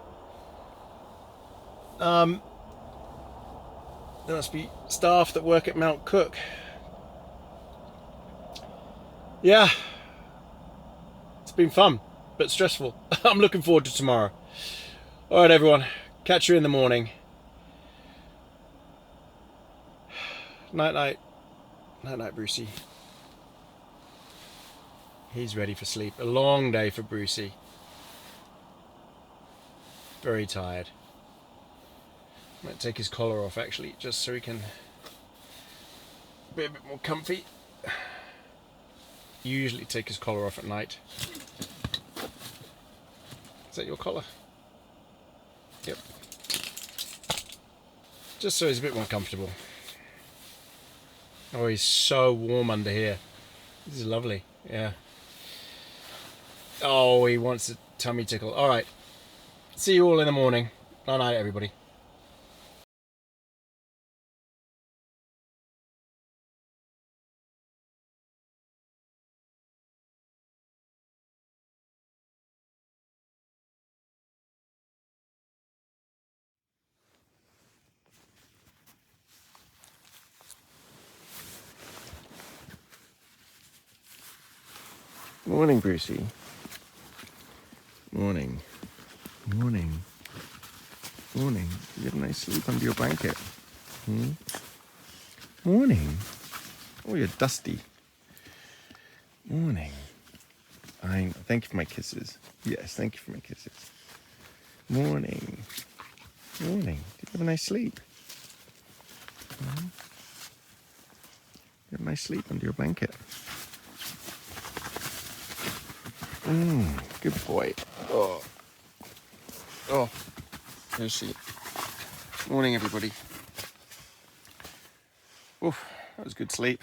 There must be staff that work at Mount Cook. Yeah, it's been fun, but stressful. I'm looking forward to tomorrow. All right, everyone, catch you in the morning. Night, night. Night, night, Brucey. He's ready for sleep. A long day for Brucey. Very tired. Might take his collar off, actually, just so he can be a bit more comfy. Usually take his collar off at night. Is that your collar? Yep. Just so he's a bit more comfortable. Oh, he's so warm under here. This is lovely, yeah. Oh, he wants a tummy tickle. All right. See you all in the morning. Night night, everybody. Morning, Brucey. Morning. Morning. Morning. You get a nice sleep under your blanket. Morning. Oh, you're dusty. Morning. Thank you for my kisses. Yes, thank you for my kisses. Morning. Morning. Did you have a nice sleep? You have a nice sleep under your blanket. Good boy. Oh. There's she. Morning, everybody. Oof, that was good sleep.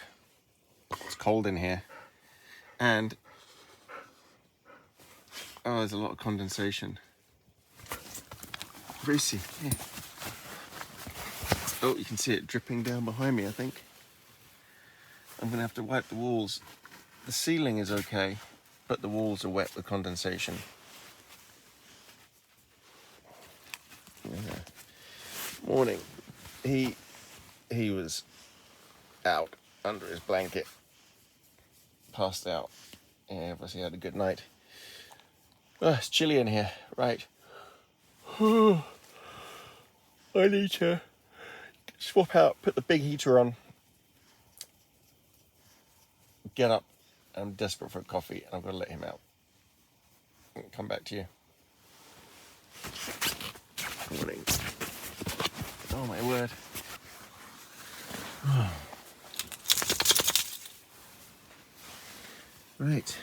It's cold in here. And there's a lot of condensation. Brucey, here. Oh, you can see it dripping down behind me, I think. I'm gonna have to wipe the walls. The ceiling is okay, but the walls are wet with condensation. Yeah. Morning. He was out under his blanket, passed out. Yeah, obviously had a good night. Oh, it's chilly in here, right? I need to swap out, put the big heater on, get up. I'm desperate for a coffee and I've got to let him out. I'll come back to you. Morning. Oh my word. Right.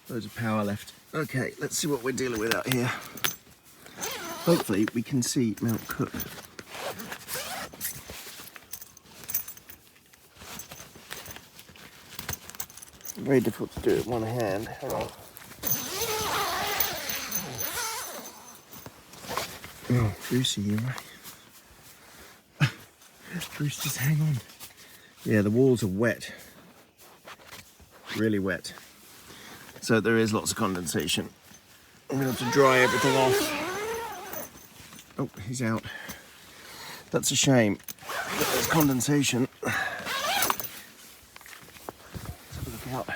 Loads of power left. Okay, let's see what we're dealing with out here. Hopefully we can see Mount Cook. Very difficult to do it with one hand. Hang on. Oh, Brucey, you're right. Bruce, just hang on. Yeah, the walls are wet. Really wet. So there is lots of condensation. I'm gonna have to dry everything off. Oh, he's out. That's a shame. There's condensation. Let's have a look out.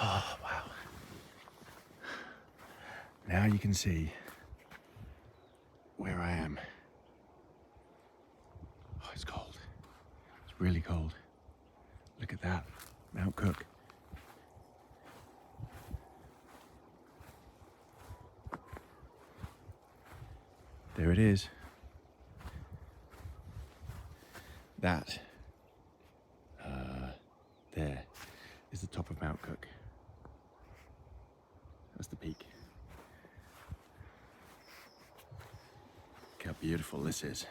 Oh, wow. Now you can see where I am. Oh, it's cold. It's really cold. Look at that, Mount Cook. There it is. That, there is the top of Mount Cook. That's the peak. Look how beautiful this is.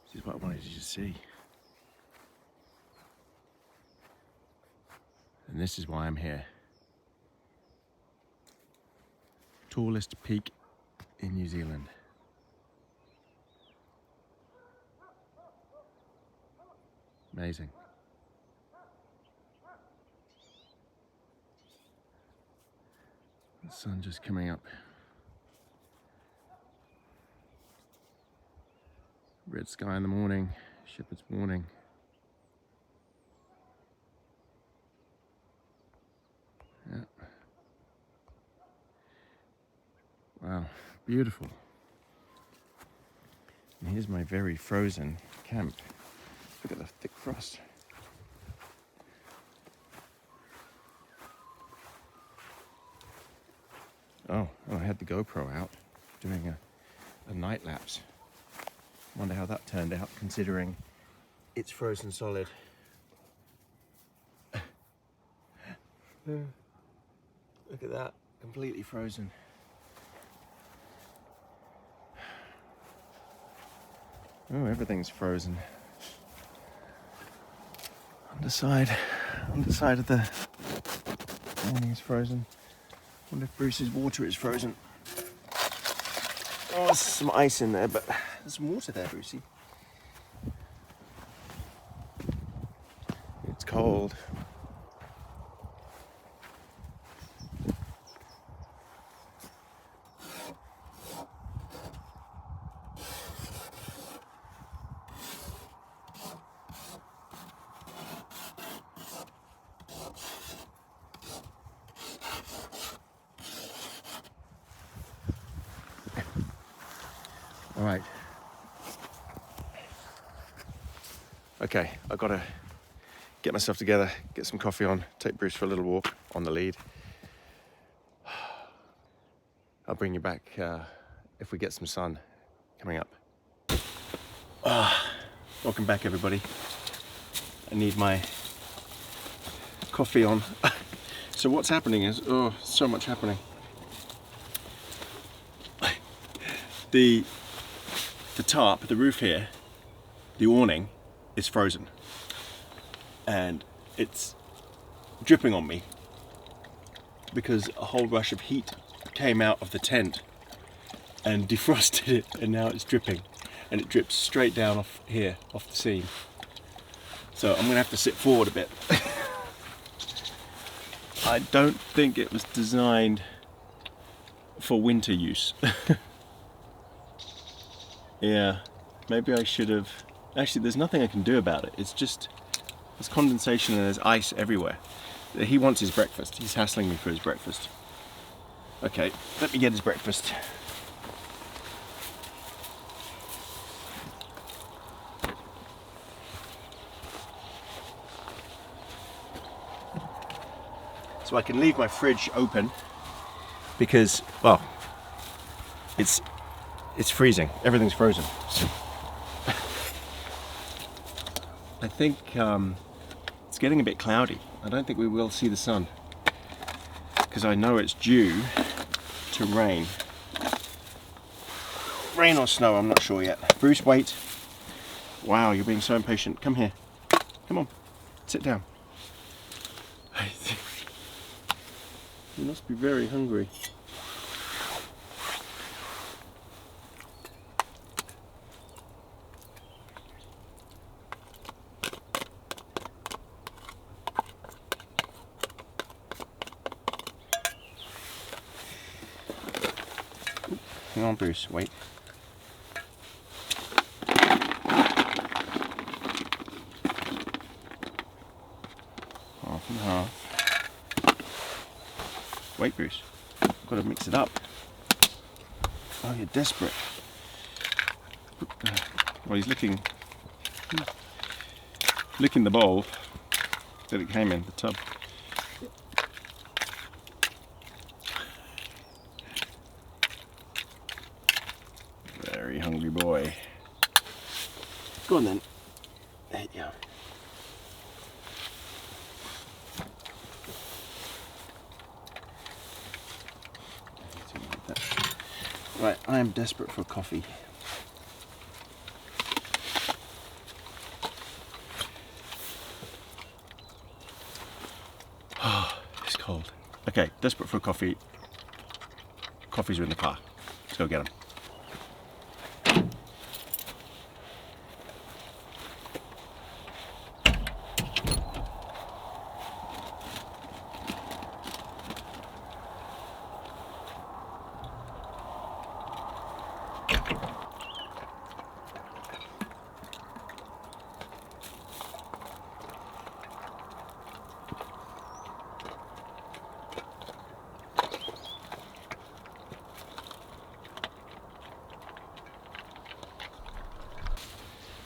This is what I wanted you to see. And this is why I'm here. Tallest peak in New Zealand. Amazing. The sun just coming up. Red sky in the morning, shepherd's warning. Yeah. Wow, beautiful. And here's my very frozen camp. Look at the thick frost. Oh, I had the GoPro out doing a night lapse. Wonder how that turned out considering it's frozen solid. Look at that, completely frozen. Oh, everything's frozen. Underside of the awning is frozen. Wonder if Bruce's water is frozen. Oh, there's some ice in there, but there's some water there, Brucey. It's cold. All right. Okay, I've got to get myself together, get some coffee on, take Bruce for a little walk on the lead. I'll bring you back if we get some sun coming up. Welcome back, everybody. I need my coffee on. So what's happening is, oh, so much happening. The tarp, the roof here, the awning is frozen and it's dripping on me because a whole rush of heat came out of the tent and defrosted it, and now it's dripping and it drips straight down off here, off the seam. So I'm gonna have to sit forward a bit. I don't think it was designed for winter use. Yeah, maybe I should have. Actually, there's nothing I can do about it. It's just, there's condensation and there's ice everywhere. He wants his breakfast. He's hassling me for his breakfast. Okay, let me get his breakfast. So I can leave my fridge open because, well, it's freezing. Everything's frozen. I think it's getting a bit cloudy. I don't think we will see the sun because I know it's due to rain. Rain or snow, I'm not sure yet. Bruce, wait. Wow, you're being so impatient. Come here. Come on. Sit down. You must be very hungry. Hang on, Bruce, wait. No. Wait, Bruce. I've got to mix it up. Oh, you're desperate. Well, he's licking the bowl that it came in, the tub. Very hungry boy. Go on then. There you go. Right, I am desperate for a coffee. Oh, it's cold. Okay, desperate for a coffee. Coffees are in the car. Let's go get them.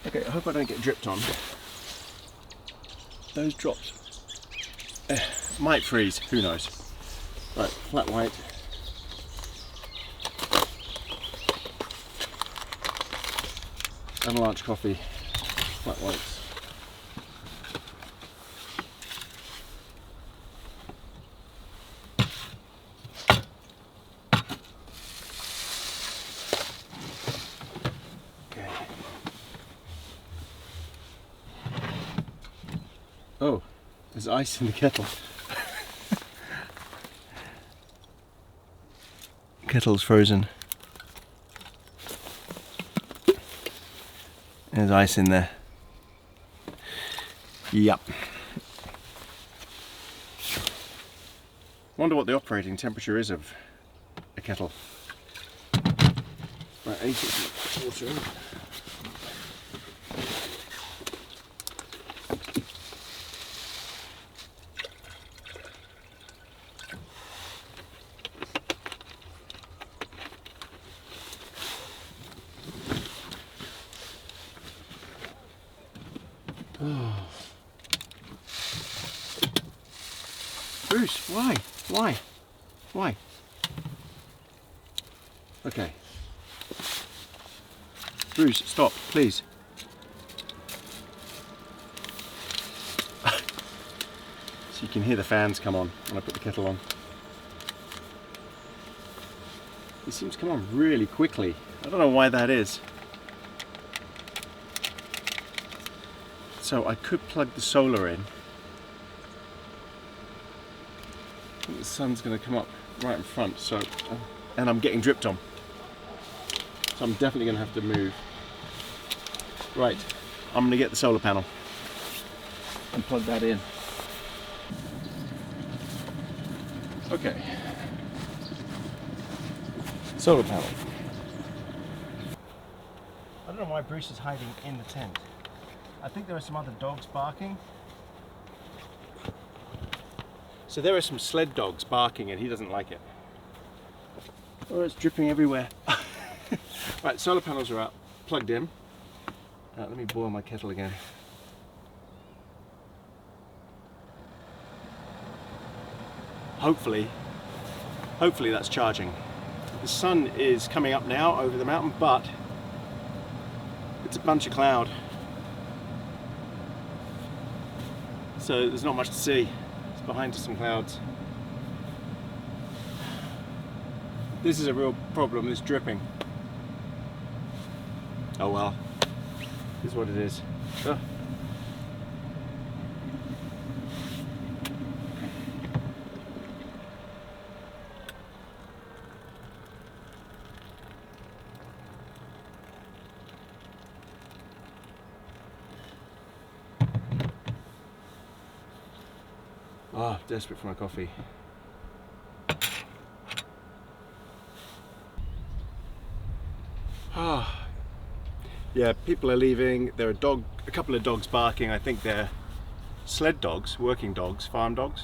Okay, I hope I don't get dripped on. Those drops might freeze, who knows. Right, flat white. Avalanche coffee, flat whites. Oh, there's ice in the kettle. Kettle's frozen. There's ice in there. Yep. Wonder what the operating temperature is of a kettle. Right, I need to put water in. Oh. Bruce, why? Why? Why? Okay. Bruce, stop, please. So you can hear the fans come on when I put the kettle on. It seems to come on really quickly. I don't know why that is. So I could plug the solar in. I think the sun's going to come up right in front, so and I'm getting dripped on. So I'm definitely going to have to move. Right, I'm going to get the solar panel and plug that in. Okay. Solar panel. I don't know why Bruce is hiding in the tent. I think there are some other dogs barking. So there are some sled dogs barking and he doesn't like it. Oh, it's dripping everywhere. Right, solar panels are up, plugged in. Let me boil my kettle again. Hopefully that's charging. The sun is coming up now over the mountain, but it's a bunch of cloud. So there's not much to see. It's behind some clouds. This is a real problem, this dripping. Oh well, this is what it is. Oh. Oh, desperate for my coffee. Ah, yeah, people are leaving. There are a couple of dogs barking. I think they're sled dogs, working dogs, farm dogs.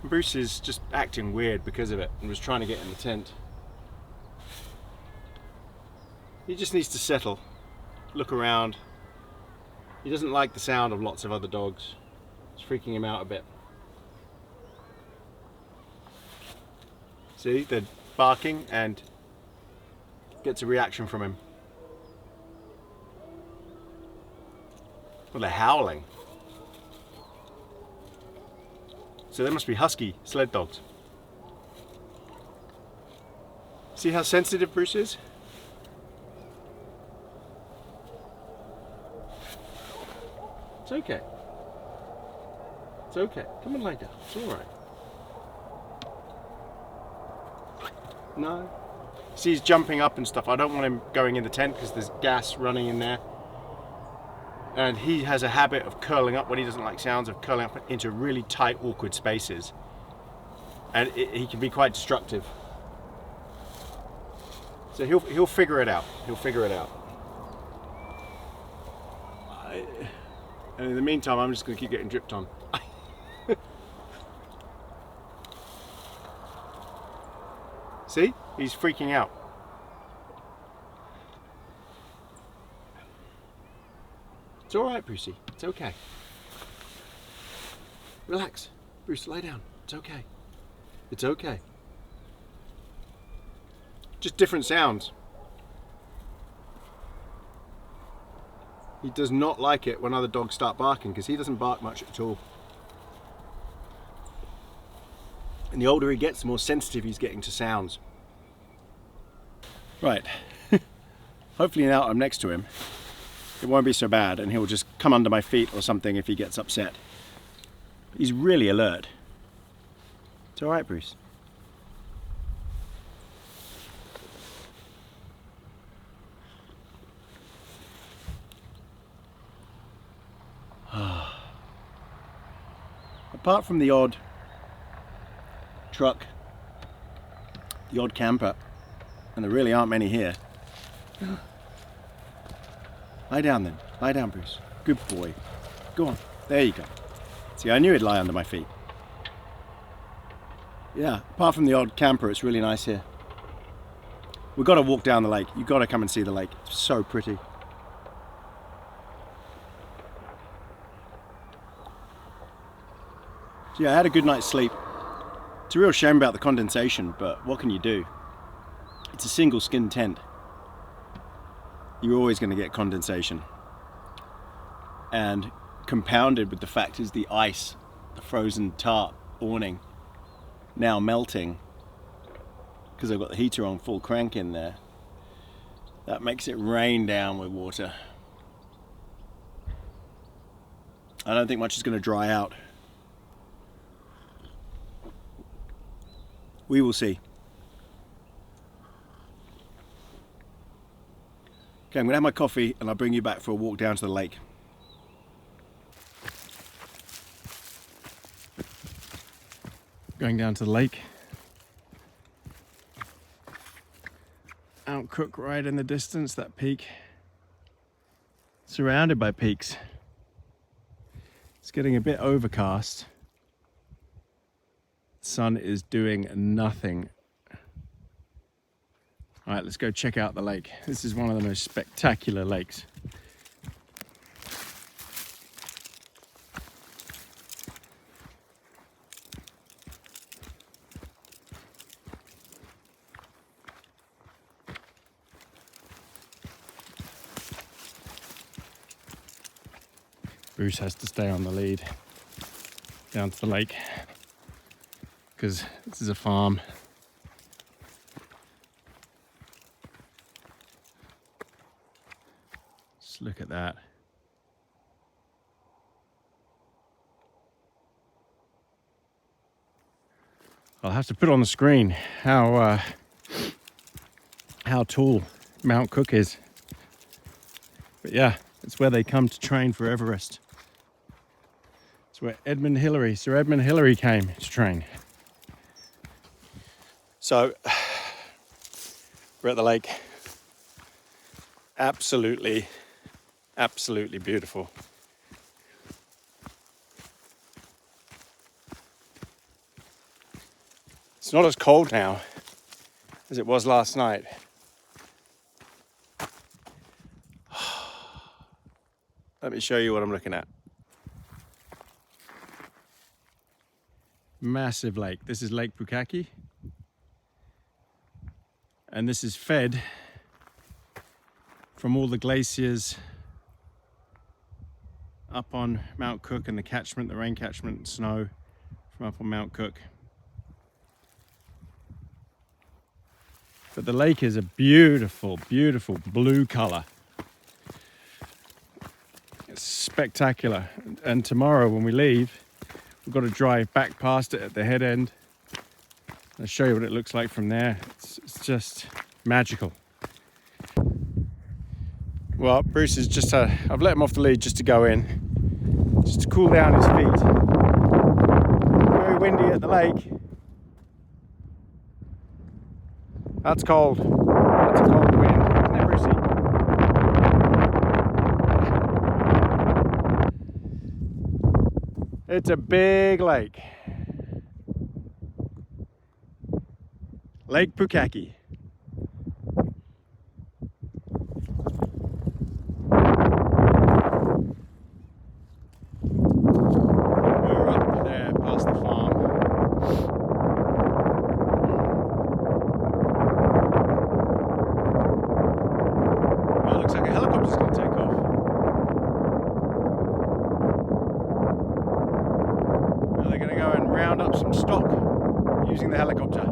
And Bruce is just acting weird because of it and was trying to get in the tent. He just needs to settle, look around. He doesn't like the sound of lots of other dogs. It's freaking him out a bit. See, they're barking and gets a reaction from him. Well, they're howling. So they must be husky sled dogs. See how sensitive Bruce is? It's okay. It's okay. Come and lie down. It's all right. No. See, he's jumping up and stuff. I don't want him going in the tent because there's gas running in there. And he has a habit of curling up when he doesn't like sounds, of curling up into really tight, awkward spaces. And he can be quite destructive. So he'll figure it out. He'll figure it out. And in the meantime, I'm just going to keep getting dripped on. See? He's freaking out. It's all right, Brucey. It's okay. Relax. Bruce, lie down. It's okay. It's okay. Just different sounds. He does not like it when other dogs start barking because he doesn't bark much at all. And the older he gets, the more sensitive he's getting to sounds. Right. Hopefully now I'm next to him, it won't be so bad and he'll just come under my feet or something if he gets upset. He's really alert. It's all right, Bruce. Apart from the odd truck, the odd camper, and there really aren't many here. Lie down then. Lie down, Bruce. Good boy. Go on. There you go. See, I knew he'd lie under my feet. Yeah, apart from the odd camper, it's really nice here. We've got to walk down the lake. You've got to come and see the lake. It's so pretty. So yeah, I had a good night's sleep. It's a real shame about the condensation, but what can you do? It's a single skin tent. You're always going to get condensation. And compounded with the fact is the ice, the frozen tarp awning, now melting, because I've got the heater on full crank in there. That makes it rain down with water. I don't think much is going to dry out. We will see. Okay, I'm going to have my coffee and I'll bring you back for a walk down to the lake. Going down to the lake. Out Cook right in the distance, that peak. Surrounded by peaks. It's getting a bit overcast. The sun is doing nothing. All right, let's go check out the lake. This is one of the most spectacular lakes. Bruce has to stay on the lead down to the lake because this is a farm. Just look at that. I'll have to put on the screen how tall Mount Cook is. But yeah, it's where they come to train for Everest. It's where Sir Edmund Hillary came to train. So, we're at the lake. Absolutely, absolutely beautiful. It's not as cold now as it was last night. Let me show you what I'm looking at. Massive lake. This is Lake Pukaki. And this is fed from all the glaciers up on Mount Cook and the catchment, the rain catchment, snow from up on Mount Cook. But the lake is a beautiful, beautiful blue color. It's spectacular. And tomorrow when we leave, we've got to drive back past it at the head end. I'll show you what it looks like from there. It's just magical. Well, Bruce is just, I've let him off the lead just to go in, just to cool down his feet. Very windy at the lake. That's cold. That's a cold wind. Isn't it, Brucey? It's a big lake. Lake Pukaki. We're up there past the farm. Well, it looks like a helicopter's going to take off. Now they're going to go and round up some stock using the helicopter.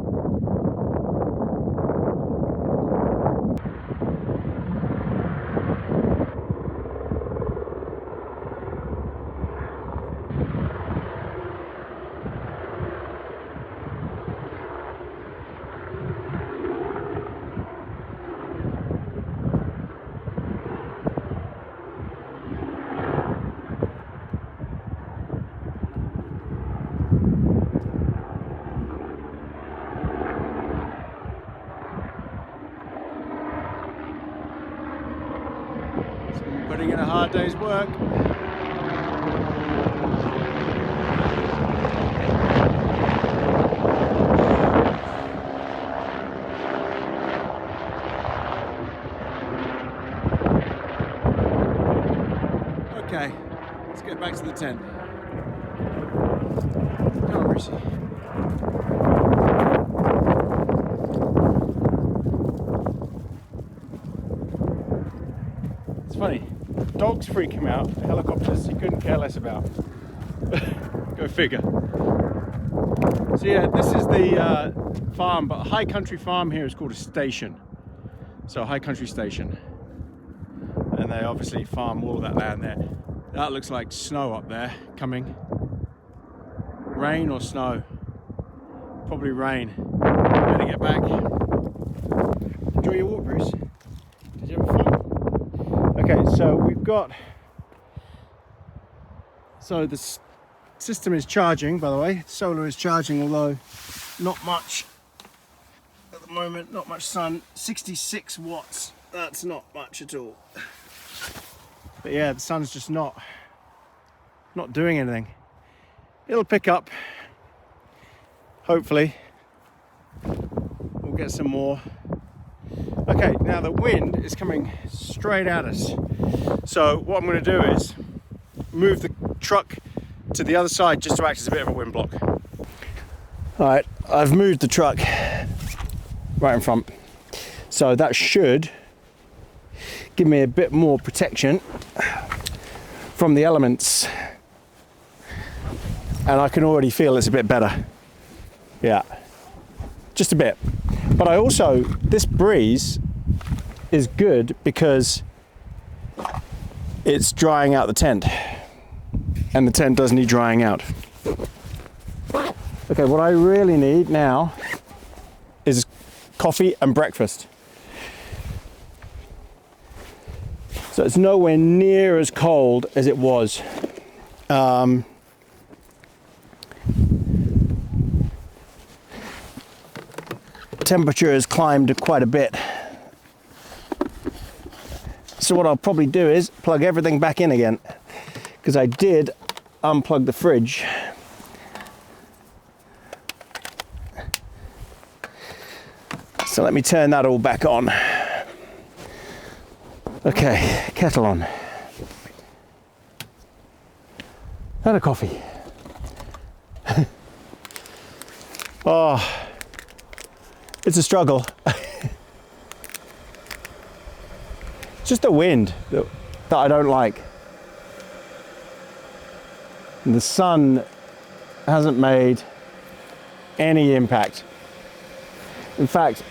Putting in a hard day's work. Okay, let's get back to the tent. Come on, Brucey. It's funny. Dogs freak him out. Helicopters he couldn't care less about. Go figure. So yeah, this is the farm, but a high country farm here is called a station. So a high country station. And they obviously farm all of that land there. That looks like snow up there coming. Rain or snow? Probably rain. Better get back. Enjoy your walk, Bruce. Did you have fun? Okay, so we've got, so the system is charging, by the way. Solar is charging, although not much at the moment, not much sun. 66 watts, that's not much at all. But yeah, the sun's just not doing anything. It'll pick up, hopefully. We'll get some more. Okay, now the wind is coming straight at us. So what I'm going to do is move the truck to the other side just to act as a bit of a wind block. All right, I've moved the truck right in front. So that should give me a bit more protection from the elements. And I can already feel it's a bit better. Yeah, just a bit. But I also, this breeze is good because it's drying out the tent. And the tent does need drying out. Okay, what I really need now is coffee and breakfast. So it's nowhere near as cold as it was. Temperature has climbed quite a bit. So what I'll probably do is plug everything back in again, because I did unplug the fridge. So let me turn that all back on. Okay, kettle on. And a coffee. Oh, it's a struggle. It's just the wind that I don't like. And the sun hasn't made any impact. In fact,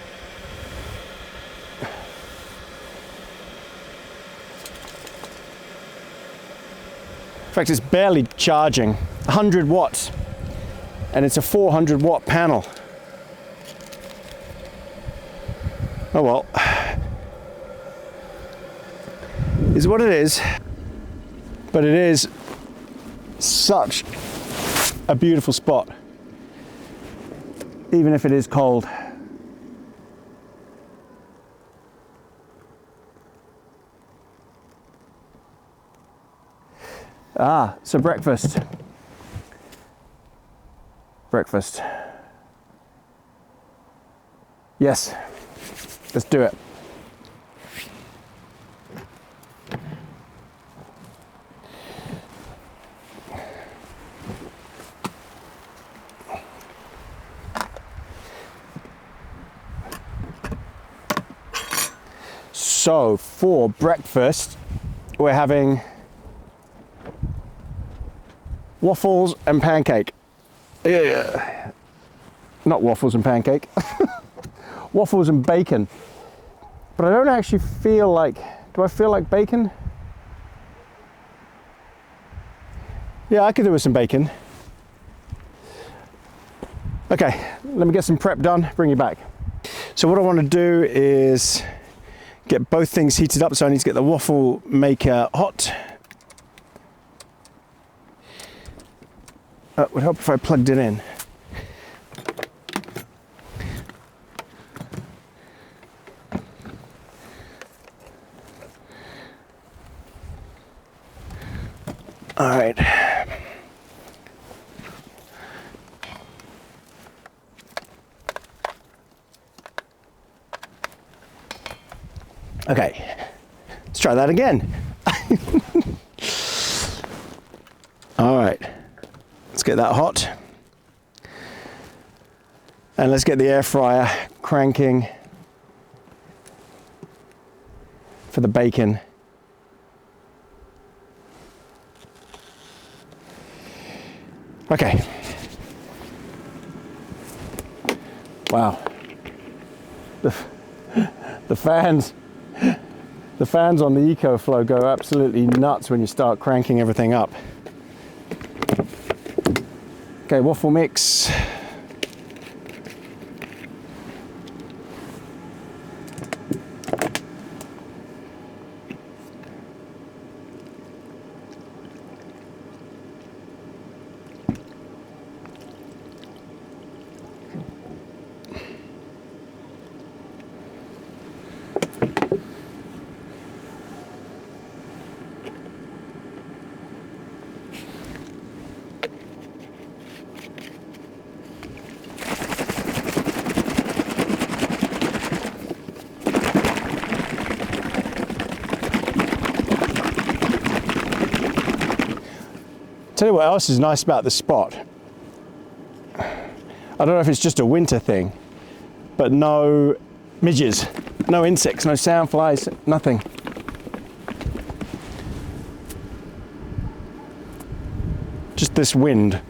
it's barely charging. 100 watts, and it's a 400 watt panel. Oh well, is what it is, but it is such a beautiful spot, even if it is cold. So breakfast. Yes, let's do it. So for breakfast, we're having waffles and pancake. Yeah. Not waffles and pancake. Waffles and bacon. But I don't actually feel like, do I feel like bacon? Yeah, I could do with some bacon. Okay, let me get some prep done, bring you back. So what I want to do is get both things heated up, so I need to get the waffle maker hot. It would help if I plugged it in. All right. Okay, let's try that again. All right, let's get that hot. And let's get the air fryer cranking for the bacon. Okay. Wow. The fans on the EcoFlow go absolutely nuts when you start cranking everything up. Okay, waffle mix. Tell you what else is nice about this spot. I don't know if it's just a winter thing, but no midges, no insects, no sandflies, nothing. Just this wind.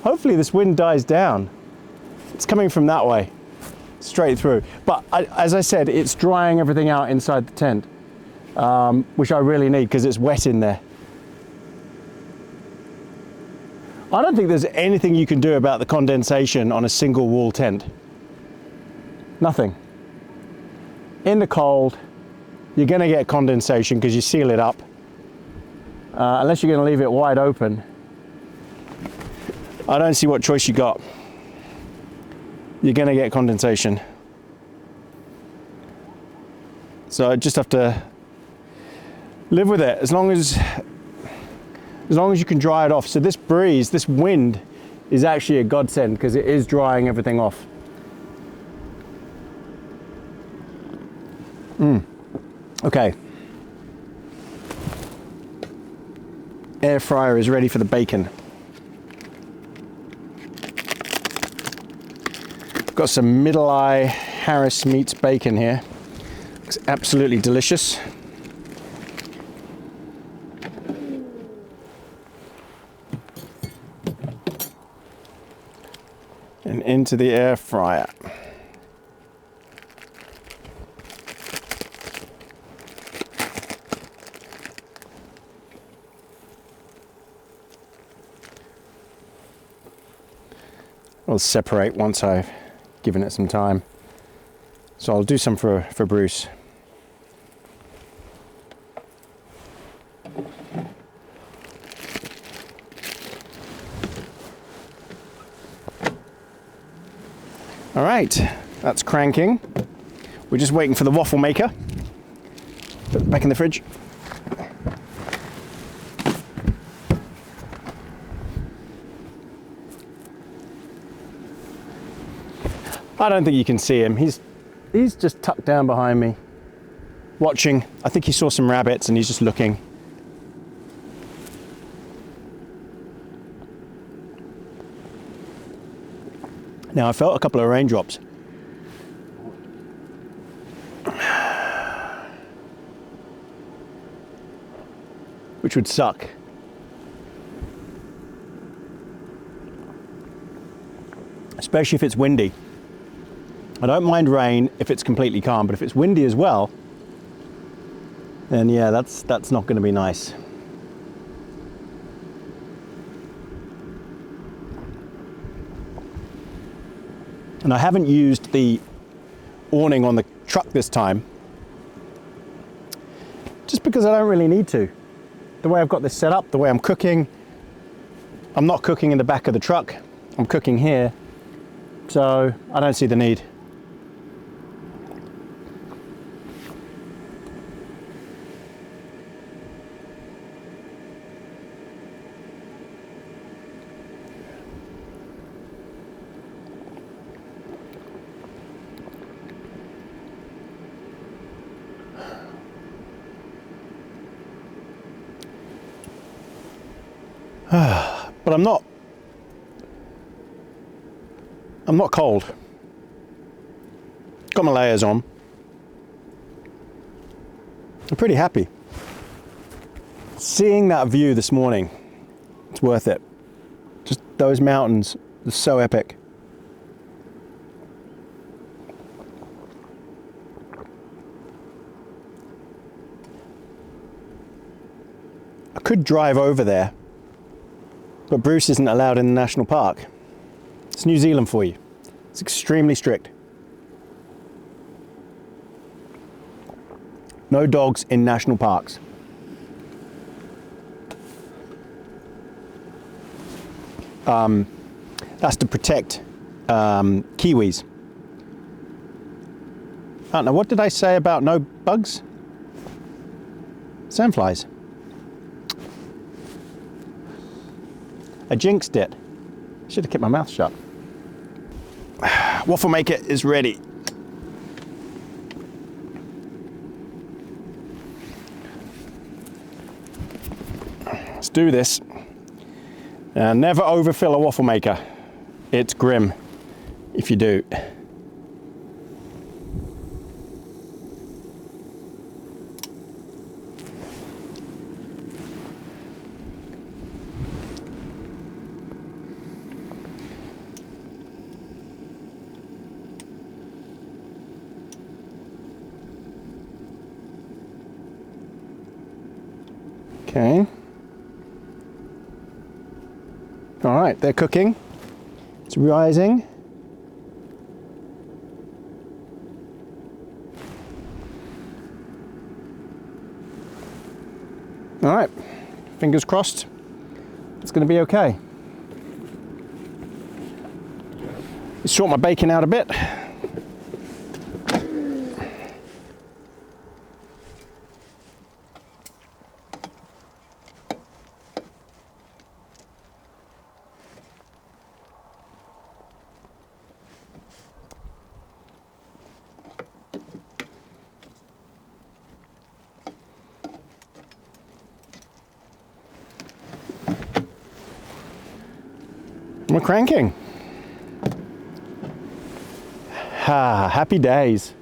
Hopefully this wind dies down. It's coming from that way, straight through. But as I said, it's drying everything out inside the tent, which I really need because it's wet in there. I don't think there's anything you can do about the condensation on a single wall tent. Nothing. In the cold, you're going to get condensation because you seal it up. Unless you're going to leave it wide open. I don't see what choice you got. You're going to get condensation. So I just have to live with it as long as you can dry it off. So this breeze, this wind is actually a godsend because it is drying everything off. Okay. Air fryer is ready for the bacon. Got some Middle Eye Harris Meats bacon here. Looks absolutely delicious. And into the air fryer. It'll separate once I've given it some time. So I'll do some for Bruce. All right, that's cranking. We're just waiting for the waffle maker. Put it back in the fridge. I don't think you can see him. He's just tucked down behind me, watching. I think he saw some rabbits and he's just looking. Now I felt a couple of raindrops. Which would suck. Especially if it's windy. I don't mind rain if it's completely calm, but if it's windy as well, then yeah, that's not going to be nice. And I haven't used the awning on the truck this time, just because I don't really need to. The way I've got this set up, the way I'm cooking, I'm not cooking in the back of the truck, I'm cooking here, so I don't see the need. But I'm not cold. Got my layers on. I'm pretty happy. Seeing that view this morning, it's worth it. Just those mountains are so epic. I could drive over there, but Bruce isn't allowed in the national park. It's New Zealand for you. It's extremely strict. No dogs in national parks. That's to protect kiwis. I don't know, what did I say about no bugs? Sandflies. I jinxed it. Should have kept my mouth shut. Waffle maker is ready. Let's do this. Never overfill a waffle maker. It's grim if you do. Okay. All right, they're cooking. It's rising. All right, fingers crossed. It's going to be okay. Sort my bacon out a bit. We're cranking. Ah, happy days.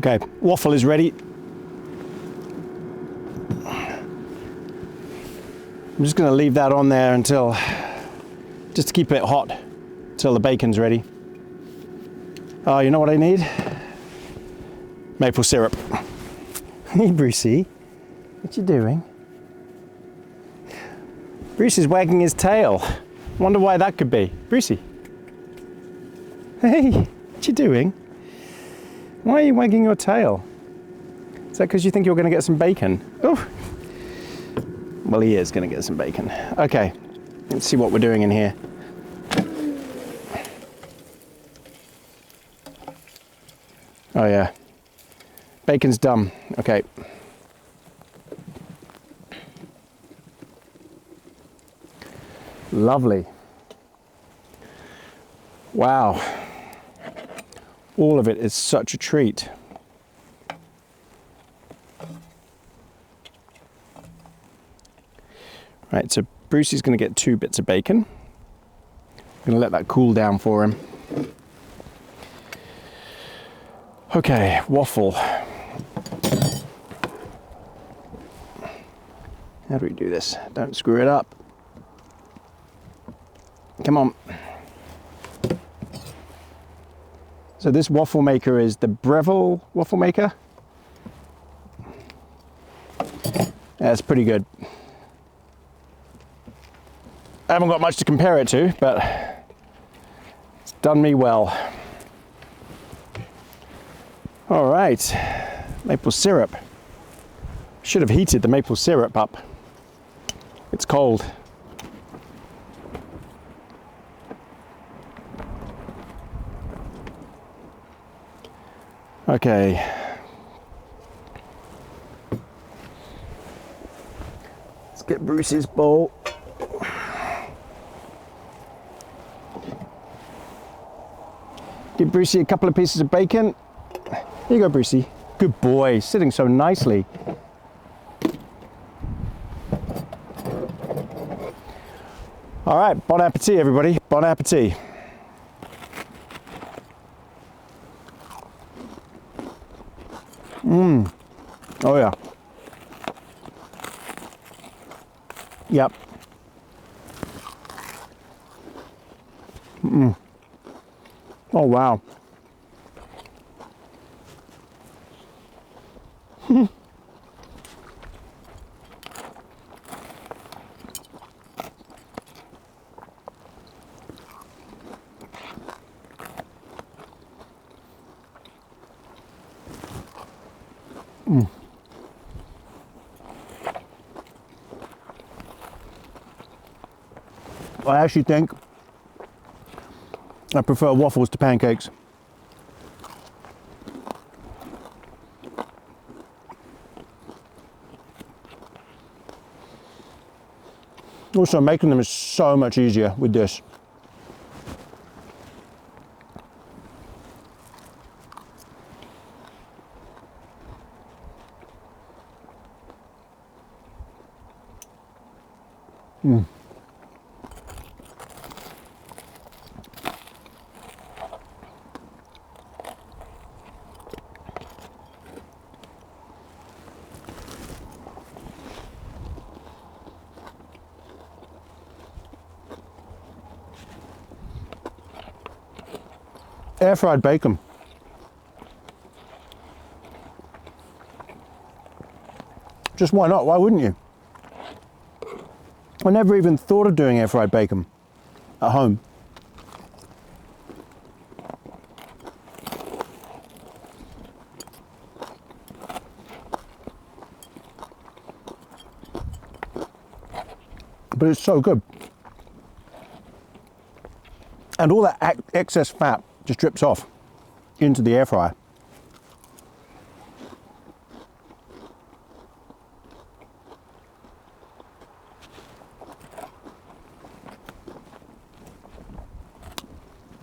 Okay, waffle is ready. I'm just going to leave that on there until, just to keep it hot, till the bacon's ready. Oh, you know what I need? Maple syrup. Hey, Brucey, what you doing? Bruce is wagging his tail. Wonder why that could be. Brucey. Hey, what you doing? Why are you wagging your tail? Is that because you think you're going to get some bacon? Oh. Well, he is going to get some bacon. Okay, let's see what we're doing in here. Oh yeah, bacon's done. Okay. Lovely. Wow. All of it is such a treat. Right, so Brucey's going to get 2 bits of bacon. I'm going to let that cool down for him. Okay, waffle. How do we do this? Don't screw it up. Come on. So this waffle maker is the Breville waffle maker. Yeah, it's pretty good. I haven't got much to compare it to, but it's done me well. All right, maple syrup. Should have heated the maple syrup up. It's cold. Okay. Let's get Bruce's bowl. Give Brucey a couple of pieces of bacon. Here you go, Brucey. Good boy, sitting so nicely. All right, bon appetit, everybody. Bon appetit. Oh yeah. Yep. Oh wow. I actually think I prefer waffles to pancakes. Also, making them is so much easier with this. Air fried bacon. Just why not? Why wouldn't you? I never even thought of doing air fried bacon at home. but it's so good. And all that excess fat just drips off into the air fryer.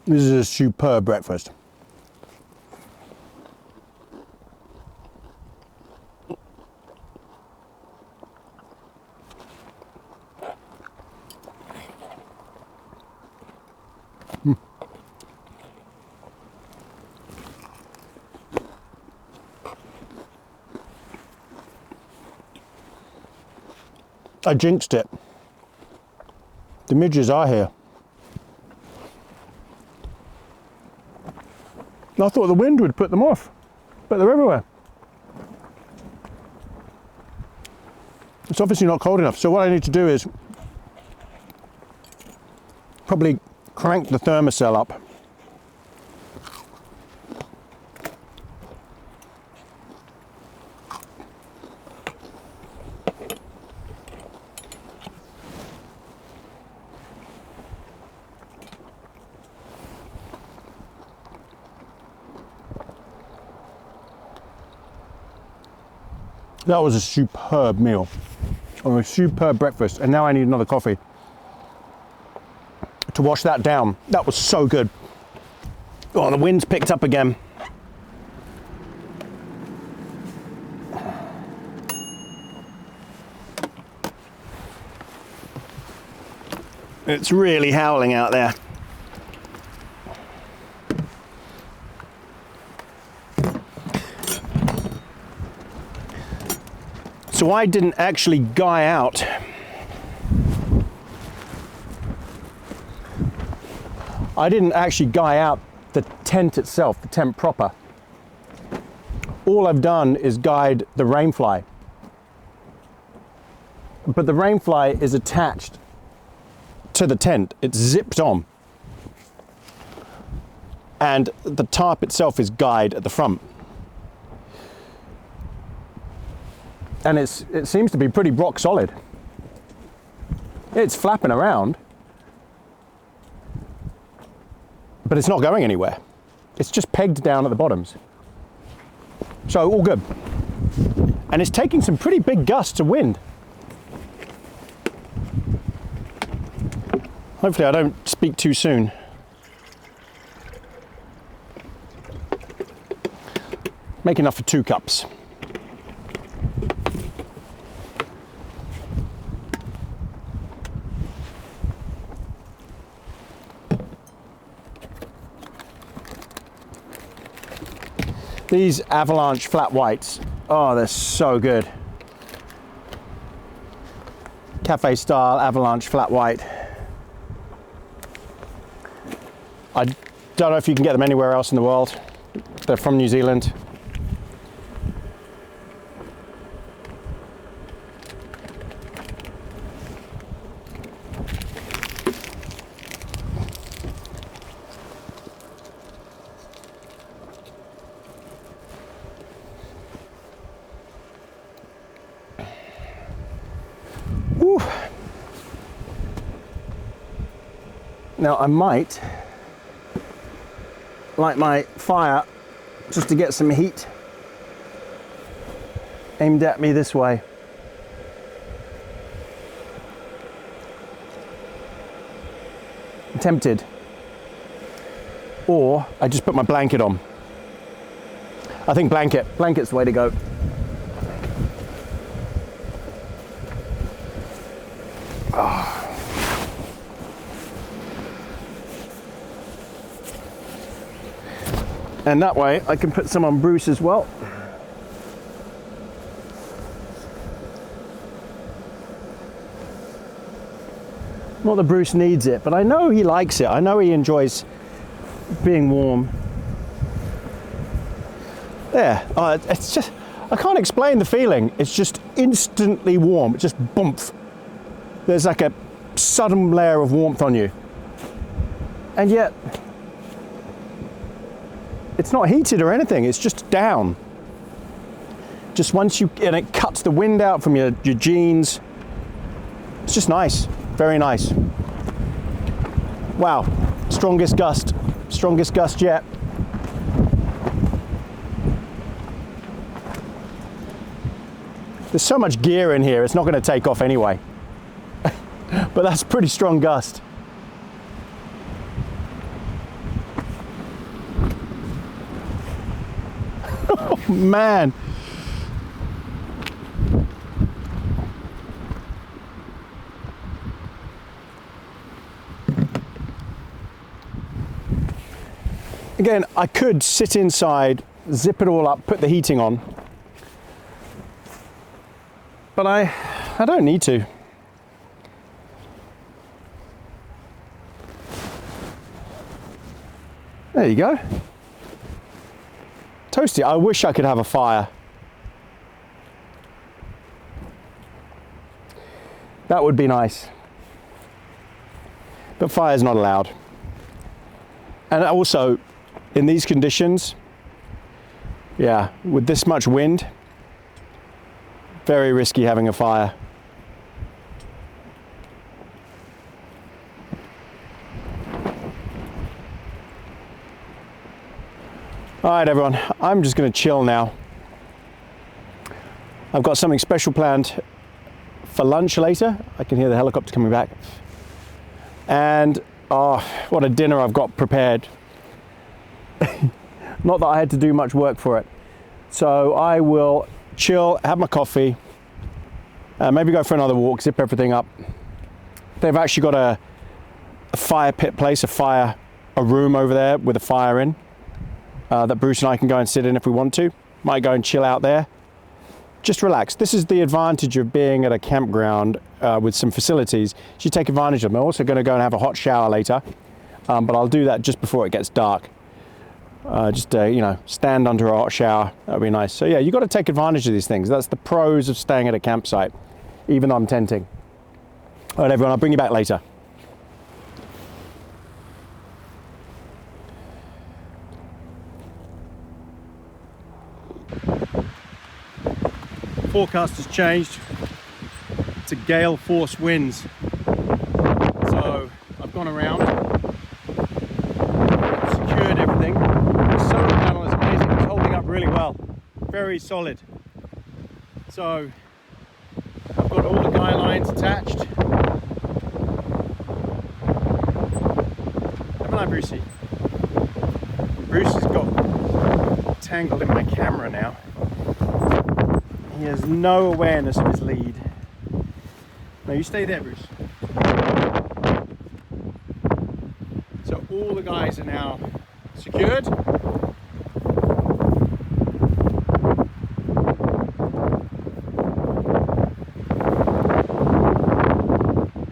This is a superb breakfast. I jinxed it. The midges are here. I thought the wind would put them off, but they're everywhere. It's obviously not cold enough. So what I need to do is probably crank the thermocell up. That was a superb meal, or a superb breakfast, and now I need another coffee to wash that down. That was so good. Oh, the wind's picked up again. It's really howling out there. So I didn't actually guy out. I didn't actually guy out the tent itself, the tent proper. All I've done is guide the rainfly. But the rainfly is attached to the tent. It's zipped on. And the tarp itself is guyed at the front. And it seems to be pretty rock solid. It's flapping around, but it's not going anywhere. It's just pegged down at the bottoms. So all good. And it's taking some pretty big gusts of wind. Hopefully I don't speak too soon. Make enough for 2 cups. These Avalanche flat whites, oh, they're so good. Cafe style Avalanche flat white. I don't know if you can get them anywhere else in the world. They're from New Zealand. Now I might light my fire just to get some heat aimed at me this way. I'm tempted. Or I just put my blanket on. I think blanket's the way to go. Oh. And that way I can put some on Bruce as well. Not that Bruce needs it, but I know he likes it. I know he enjoys being warm. There, it's just, I can't explain the feeling. It's just instantly warm, just boomf. There's like a sudden layer of warmth on you. And yet, it's not heated or anything, it's just down. Just once and it cuts the wind out from your jeans. It's just nice. Very nice. Wow, strongest gust yet. There's so much gear in here, it's not going to take off anyway. But that's a pretty strong gust. Oh man. Again, I could sit inside, zip it all up, put the heating on, but I don't need to. There you go. Toasty. I wish I could have a fire. That would be nice. But fire's not allowed. And also, in these conditions, yeah, with this much wind, very risky having a fire. All right, everyone, I'm just going to chill now. I've got something special planned for lunch later. I can hear the helicopter coming back. And oh, what a dinner I've got prepared. Not that I had to do much work for it. So I will chill, have my coffee, maybe go for another walk, zip everything up. They've actually got a fire pit place, a room over there with a fire in. That Bruce and I can go and sit in if we want to. Might go and chill out there. Just relax. This is the advantage of being at a campground with some facilities. You take advantage of them. I'm also going to go and have a hot shower later, but I'll do that just before it gets dark. You know, stand under a hot shower. That'd be nice. So yeah, you got to take advantage of these things. That's the pros of staying at a campsite, even though I'm tenting. All right, everyone, I'll bring you back later. Forecast has changed to gale force winds. So I've gone around, secured everything. The solar panel is amazing, it's holding up really well, very solid. So I've got all the guy lines attached. Haven't I, Brucey? Bruce has got tangled in my camera now. He has no awareness of his lead. No, you stay there, Bruce. So all the guys are now secured.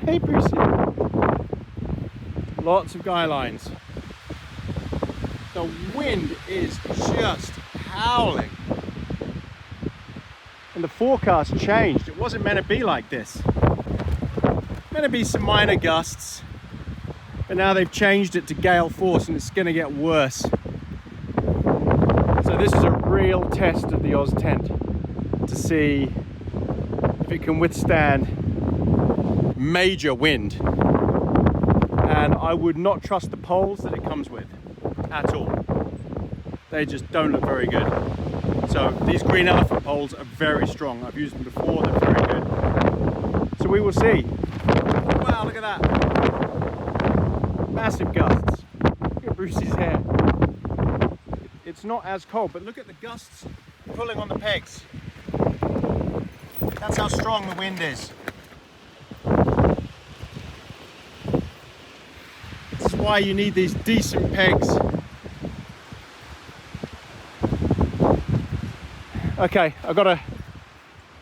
Hey, Brucey. Lots of guy lines. The wind is just howling. And the forecast changed. It wasn't meant to be like this. Meant to be some minor gusts, but now they've changed it to gale force and it's going to get worse. So this is a real test of the OZTent to see if it can withstand major wind. And I would not trust the poles that it comes with at all. They just don't look very good. So these green elephant poles are very strong. I've used them before, they're very good. So we will see. Wow, look at that. Massive gusts. Look at Bruce's hair. It's not as cold, but look at the gusts pulling on the pegs. That's how strong the wind is. This is why you need these decent pegs. Okay, I've got to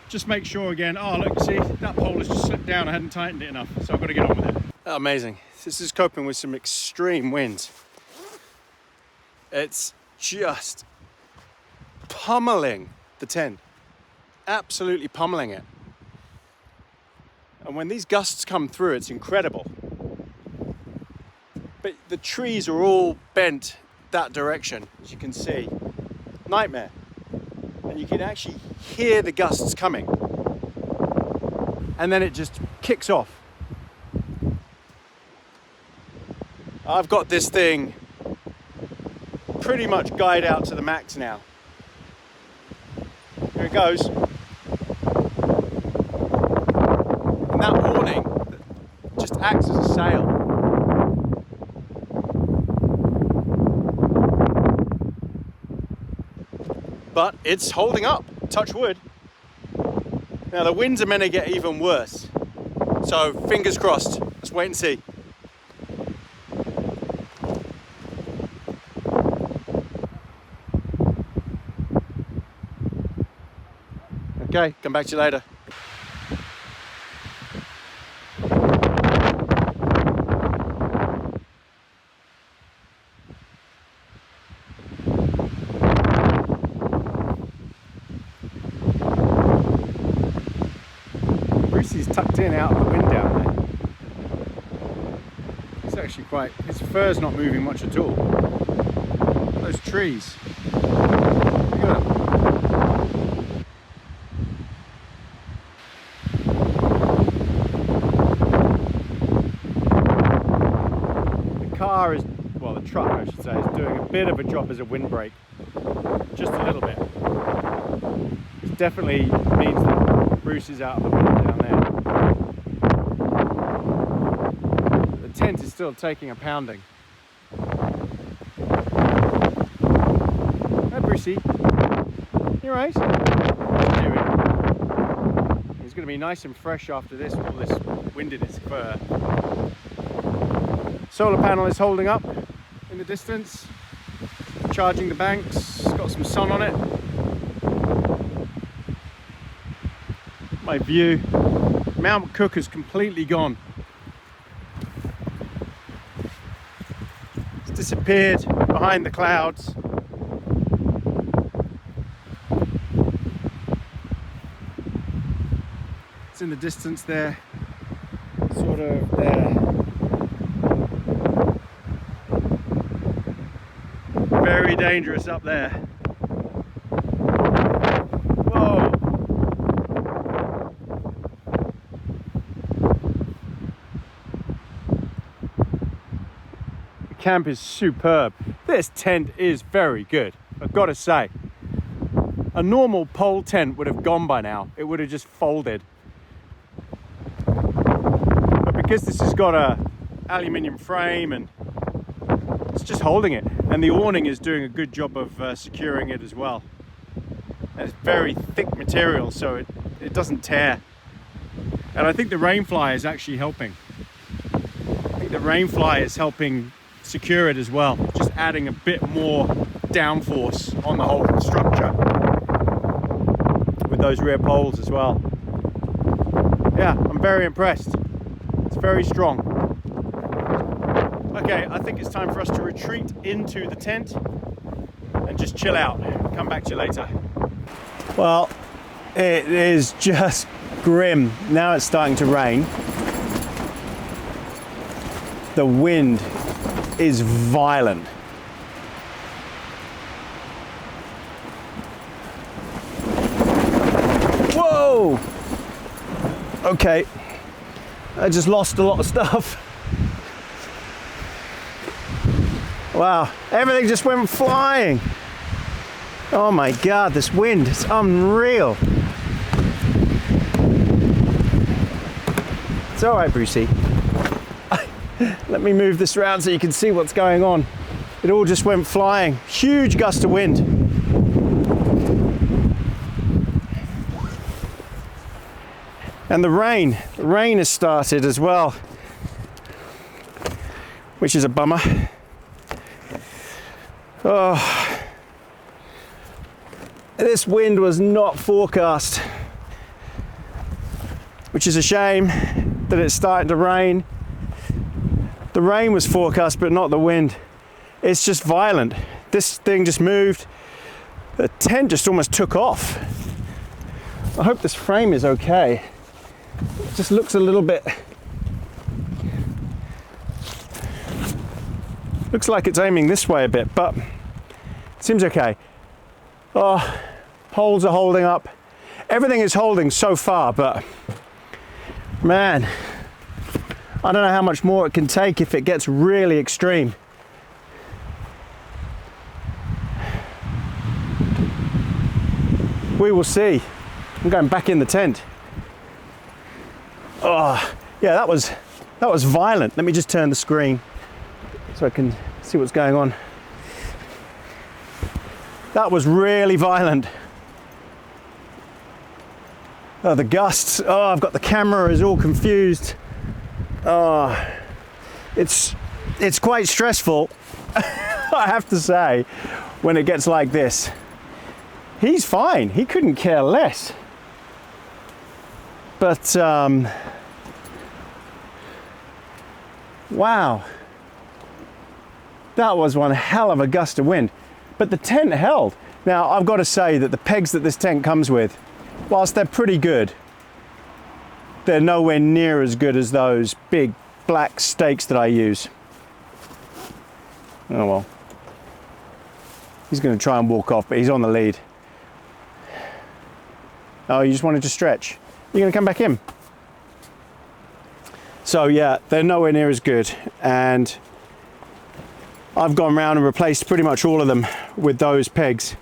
just make sure again. Oh, look, see, that pole has just slipped down. I hadn't tightened it enough, so I've got to get on with it. Amazing. This is coping with some extreme winds. It's just pummeling the tent. Absolutely pummeling it. And when these gusts come through, it's incredible. But the trees are all bent that direction, as you can see. Nightmare. And you can actually hear the gusts coming. And then it just kicks off. I've got this thing pretty much guyed out to the max now. Here it goes. And that awning just acts as a sail. But it's holding up, touch wood. Now the winds are meant to get even worse. So fingers crossed, let's wait and see. Okay, come back to you later. Brucey's tucked in out of the wind down there. It's actually quite, his fur's not moving much at all. Those trees. Look at them. Car is, well, the truck I should say, is doing a bit of a job as a windbreak, just a little bit. It definitely means that Bruce is out of the wind down there. The tent is still taking a pounding. Hi Brucey, you right? What's he doing? He's going to be nice and fresh after this, all this wind in his fur. Solar panel is holding up in the distance, charging the banks, it's got some sun on it. My view, Mount Cook is completely gone. It's disappeared behind the clouds. It's in the distance there, sort of there. Very dangerous up there. Whoa. The camp is superb. This tent is very good, I've got to say. A normal pole tent would have gone by now. It would have just folded. But because this has got a aluminium frame and it's just holding it, and the awning is doing a good job of securing it as well. And it's very thick material, so it doesn't tear. And I think the rainfly is actually helping. I think the rainfly is helping secure it as well, just adding a bit more downforce on the whole structure with those rear poles as well. Yeah, I'm very impressed. It's very strong. Okay, I think it's time for us to retreat into the tent and just chill out. Come back to you later. Well, it is just grim. Now it's starting to rain. The wind is violent. Whoa! Okay, I just lost a lot of stuff. Wow, everything just went flying. Oh my God, this wind, it's unreal. It's all right, Brucey. Let me move this around so you can see what's going on. It all just went flying. Huge gust of wind. And the rain has started as well, which is a bummer. Oh, this wind was not forecast, which is a shame that it's starting to rain. The rain was forecast, but not the wind. It's just violent. This thing just moved. The tent just almost took off. I hope this frame is okay. It just looks a little bit, looks like it's aiming this way a bit, but it seems okay. Oh, poles are holding up. Everything is holding so far, but man, I don't know how much more it can take if it gets really extreme. We will see. I'm going back in the tent. Oh, yeah, that was violent. Let me just turn the screen so I can see what's going on. That was really violent. Oh, the gusts. Oh, I've got the camera is all confused. Oh, it's quite stressful, I have to say, when it gets like this. He's fine. He couldn't care less. But, wow. That was one hell of a gust of wind. But the tent held. Now, I've got to say that the pegs that this tent comes with, whilst they're pretty good, they're nowhere near as good as those big black stakes that I use. Oh well. He's going to try and walk off, but he's on the lead. Oh, you just wanted to stretch. You're going to come back in. So yeah, they're nowhere near as good. And I've gone round and replaced pretty much all of them with those pegs,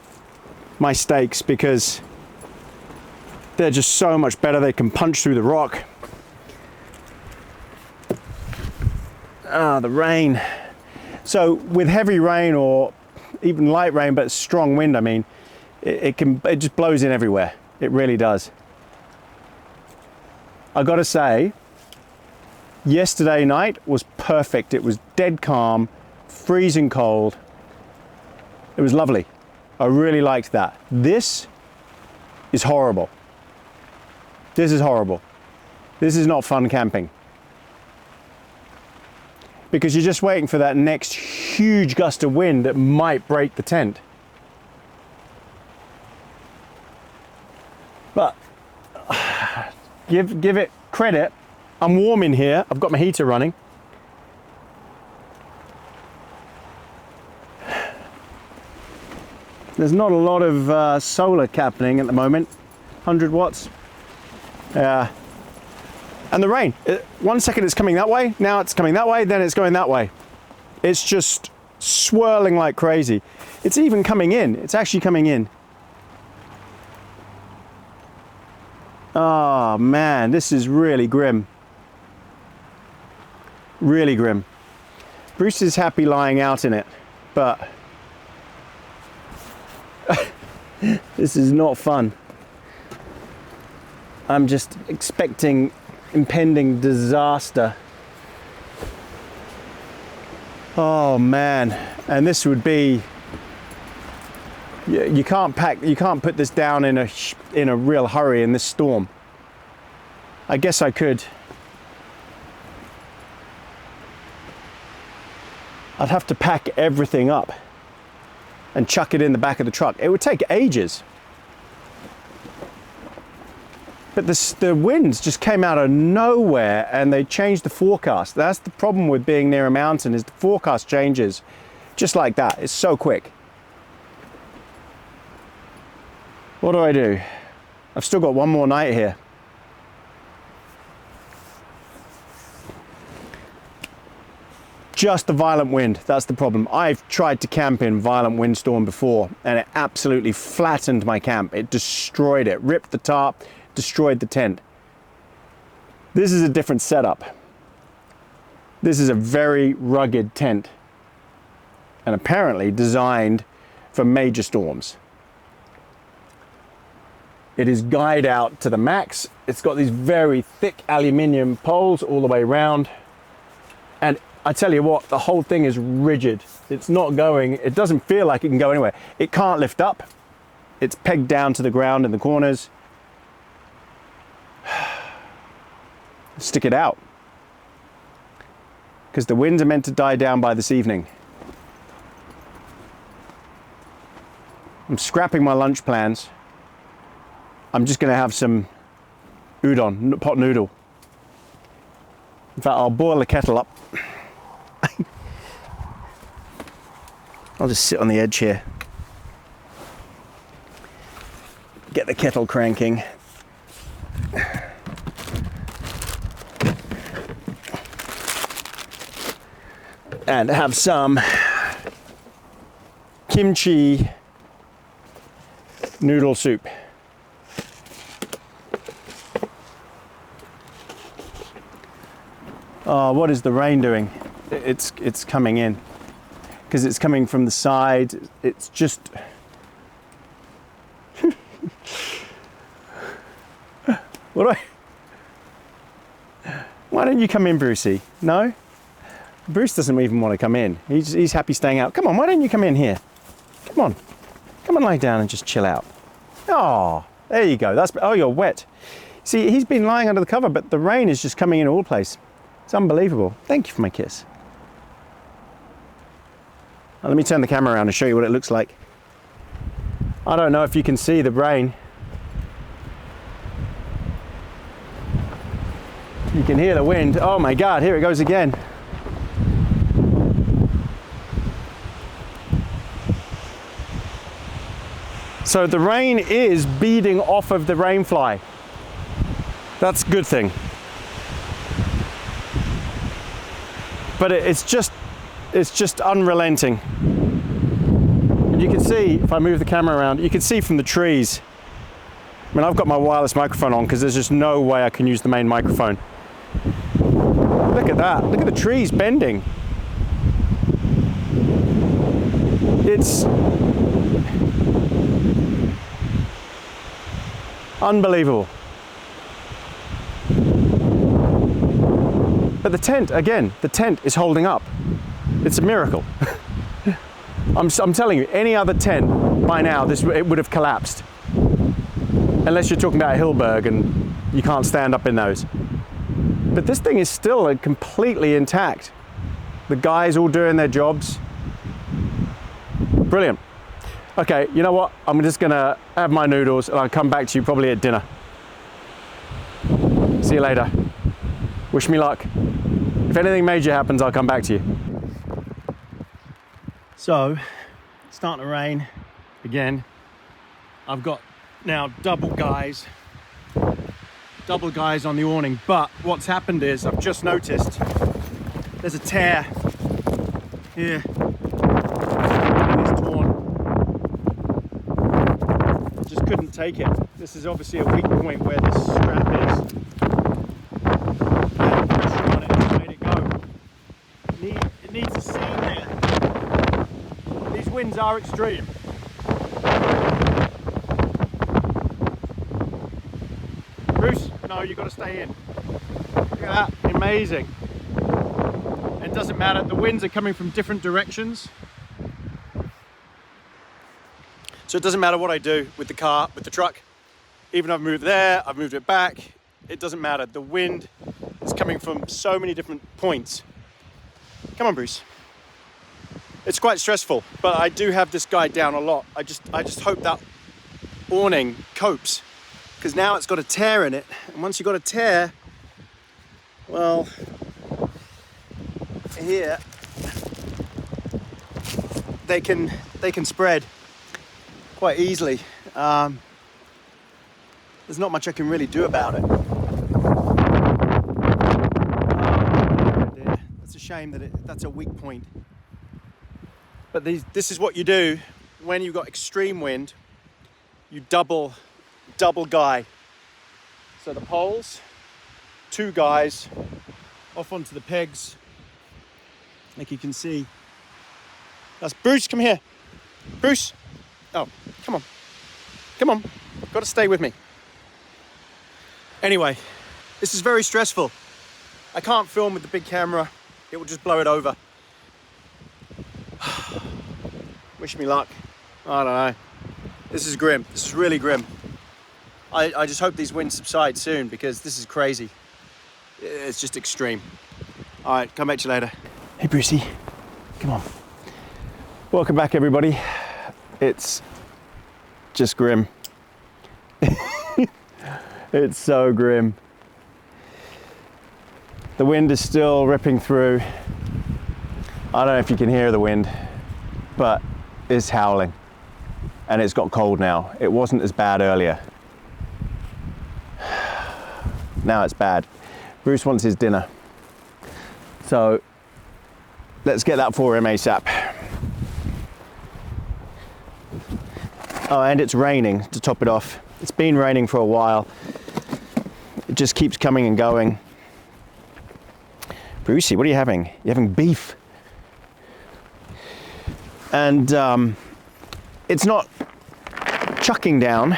my stakes, because they're just so much better. They can punch through the rock. Ah, the rain. So with heavy rain or even light rain, but strong wind, I mean, it just blows in everywhere. It really does. I got to say, yesterday night was perfect. It was dead calm, freezing cold. It was lovely. I really liked that. This is horrible. This is horrible. This is not fun camping. Because you're just waiting for that next huge gust of wind that might break the tent. But give it credit. I'm warm in here. I've got my heater running. There's not a lot of solar happening at the moment. 100 watts. And the rain. 1 second it's coming that way, now it's coming that way, then it's going that way. It's just swirling like crazy. It's even coming in. It's actually coming in. Oh man, this is really grim. Really grim. Bruce is happy lying out in it, but this is not fun. I'm just expecting impending disaster. Oh man, and this would be, you can't put this down in a real hurry in this storm. I guess I could. I'd have to pack everything up and chuck it in the back of the truck. It would take ages. But the winds just came out of nowhere and they changed the forecast. That's the problem with being near a mountain, is the forecast changes just like that. It's so quick. What do I do? I've still got one more night here. Just the violent wind, that's the problem. I've tried to camp in violent windstorm before and it absolutely flattened my camp. It destroyed it, ripped the tarp, destroyed the tent. This is a different setup. This is a very rugged tent and apparently designed for major storms. It is guyed out to the max. It's got these very thick aluminium poles all the way around. And I tell you what, the whole thing is rigid. It's not going, it doesn't feel like it can go anywhere. It can't lift up. It's pegged down to the ground in the corners. Stick it out. Because the winds are meant to die down by this evening. I'm scrapping my lunch plans. I'm just going to have some udon, pot noodle. In fact, I'll boil the kettle up. I'll just sit on the edge here. Get the kettle cranking. and have some kimchi noodle soup. Oh, what is the rain doing? It's coming in because it's coming from the side. It's just why don't you come in, Brucey? No? Bruce doesn't even want to come in. He's happy staying out. Come on, why don't you come in here? Come on. Come and lie down and just chill out. Oh, there you go. Oh, you're wet. See, he's been lying under the cover, but the rain is just coming in all place. It's unbelievable. Thank you for my kiss. Now, let me turn the camera around and show you what it looks like. I don't know if you can see the rain. You can hear the wind. Oh my God, here it goes again. So the rain is beading off of the rainfly. That's a good thing. But it's just unrelenting. And you can see, if I move the camera around, you can see from the trees. I mean, I've got my wireless microphone on because there's just no way I can use the main microphone. Look at that. Look at the trees bending. It's unbelievable. But the tent, again, the tent is holding up. It's a miracle. I'm telling you, any other tent by now, it would have collapsed. Unless you're talking about Hilberg and you can't stand up in those. But this thing is still completely intact. The guys all doing their jobs. Brilliant. Okay, you know what? I'm just gonna have my noodles and I'll come back to you probably at dinner. See you later. Wish me luck. If anything major happens, I'll come back to you. So, it's starting to rain again. I've got now double guys on the awning, but what's happened is I've just noticed there's a tear here. It's torn. I just couldn't take it. This is obviously a weak point where this strap is. And pressure on it and made it go. It needs a seam there. These winds are extreme. Bruce, no, you've got to stay in. Look at that, amazing. It doesn't matter, the winds are coming from different directions. So it doesn't matter what I do with the car, with the truck. Even if I've moved there, I've moved it back, it doesn't matter. The wind is coming from so many different points. Come on, Bruce. It's quite stressful, but I do have this guy down a lot. I just hope that awning copes, because now it's got a tear in it, and once you've got a tear, well, here they can spread quite easily. There's not much I can really do about it. That's a shame that that's a weak point. But this is what you do when you've got extreme wind. You double guy. So the poles, 2 guys off onto the pegs. Like you can see. That's Bruce, come here. Bruce. Oh, come on. Come on. Got to stay with me. Anyway, this is very stressful. I can't film with the big camera. It will just blow it over. Wish me luck. I don't know. This is grim. This is really grim. I just hope these winds subside soon because this is crazy. It's just extreme. All right, come back to you later. Hey, Brucey. Come on. Welcome back, everybody. It's just grim. It's so grim. The wind is still ripping through. I don't know if you can hear the wind, but it's howling. And it's got cold now. It wasn't as bad earlier. Now it's bad. Bruce wants his dinner. So let's get that for him ASAP. Oh, and it's raining to top it off. It's been raining for a while. It just keeps coming and going. Brucey, what are you having? You're having beef. And it's not chucking down.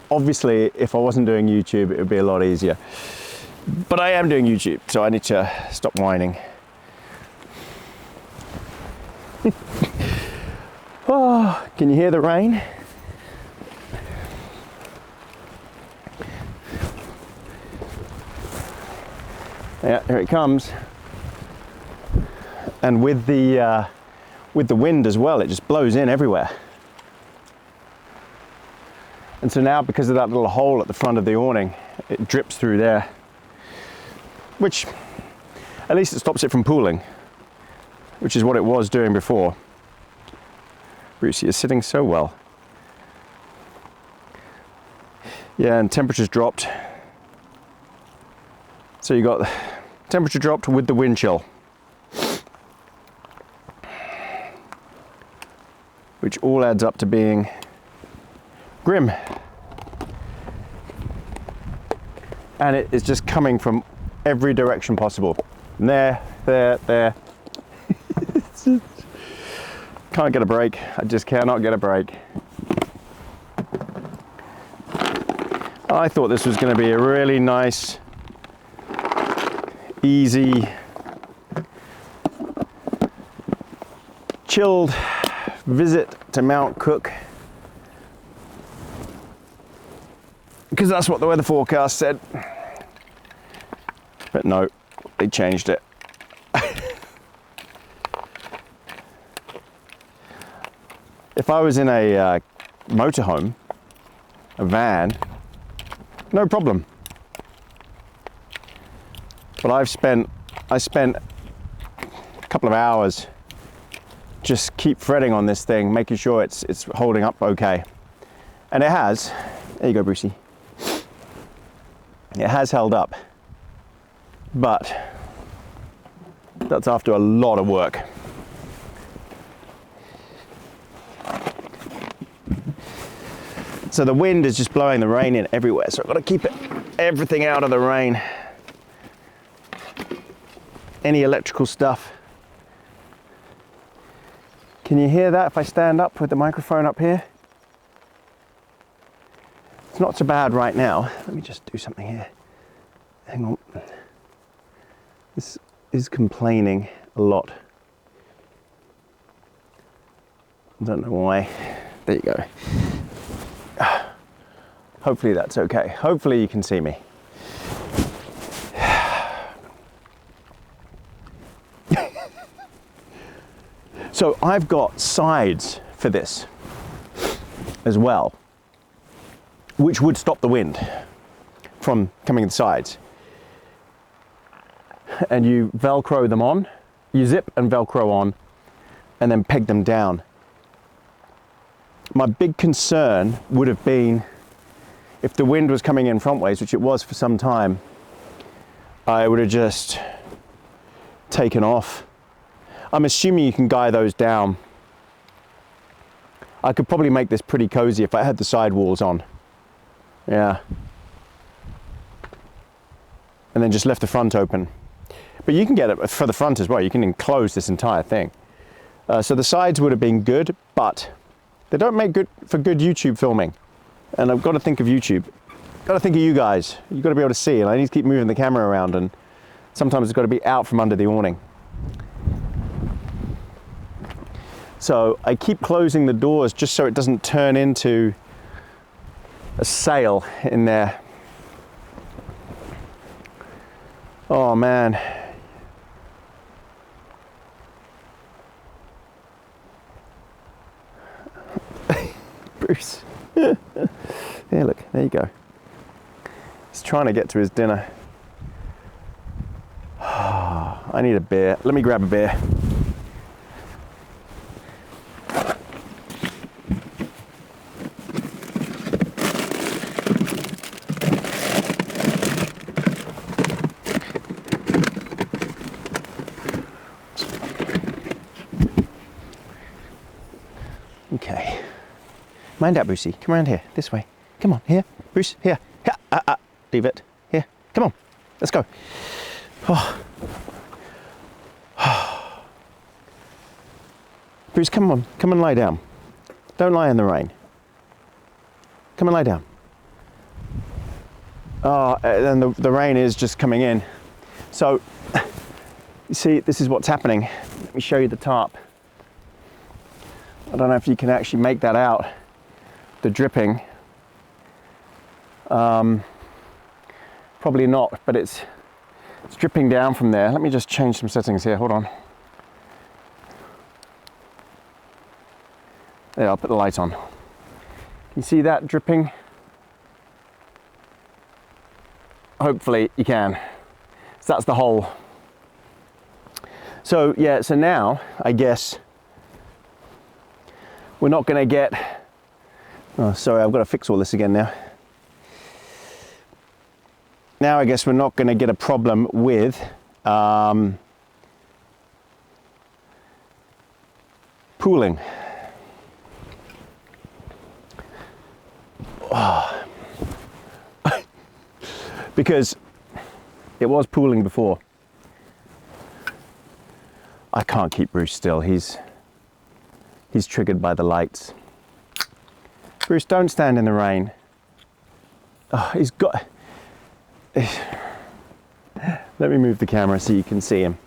Obviously, if I wasn't doing YouTube, it would be a lot easier. But I am doing YouTube, so I need to stop whining. Oh, can you hear the rain? Yeah, here it comes. And with the wind as well, it just blows in everywhere. And so now, because of that little hole at the front of the awning, it drips through there, which at least it stops it from pooling, which is what it was doing before. Brucey is sitting so well. Yeah, and temperature's dropped. So you got the temperature dropped with the wind chill, which all adds up to being grim. And it is just coming from every direction possible. There. Can't get a break. I just cannot get a break. I thought this was going to be a really nice, easy, chilled visit to Mount Cook, because that's what the weather forecast said. But no, they changed it. If I was in a motorhome, a van, no problem. But I spent a couple of hours just keep fretting on this thing, making sure it's holding up okay. And it has. There you go, Brucey. It has held up. But that's after a lot of work. So the wind is just blowing the rain in everywhere. So I've got to keep everything out of the rain. Any electrical stuff. Can you hear that if I stand up with the microphone up here? It's not so bad right now. Let me just do something here. Hang on. This is complaining a lot. I don't know why. There you go. Hopefully that's okay. Hopefully you can see me. So I've got sides for this as well, which would stop the wind from coming in the sides. And you Velcro them on, you zip and Velcro on, and then peg them down. My big concern would have been if the wind was coming in frontways, which it was for some time, I would have just taken off. I'm assuming you can guy those down. I could probably make this pretty cozy if I had the sidewalls on. Yeah. And then just left the front open. But you can get it for the front as well. You can enclose this entire thing. So the sides would have been good, but they don't make good for good YouTube filming. And I've got to think of YouTube. Got to think of you guys. You've got to be able to see, and I need to keep moving the camera around, and sometimes it's got to be out from under the awning. So I keep closing the doors just so it doesn't turn into a sail in there. Oh man. Bruce. Yeah, look, there you go. He's trying to get to his dinner. I need a beer. Let me grab a beer. Mind out, Brucey. Come around here, this way. Come on, here. Bruce, here. Here. Leave it. Here. Come on. Let's go. Oh. Bruce, come on. Come and lie down. Don't lie in the rain. Come and lie down. Oh, and the rain is just coming in. So, you see, this is what's happening. Let me show you the tarp. I don't know if you can actually make that out. The dripping. Probably not, but it's dripping down from there. Let me just change some settings here. Hold on. There, I'll put the light on. Can you see that dripping? Hopefully you can. So that's the hole. So yeah, so now I guess we're not going to get, oh sorry, I've got to fix all this again now. Now I guess we're not going to get a problem with pooling. Oh. Because it was pooling before. I can't keep Bruce still. He's triggered by the lights. Bruce, don't stand in the rain. Oh, he's got... Let me move the camera so you can see him.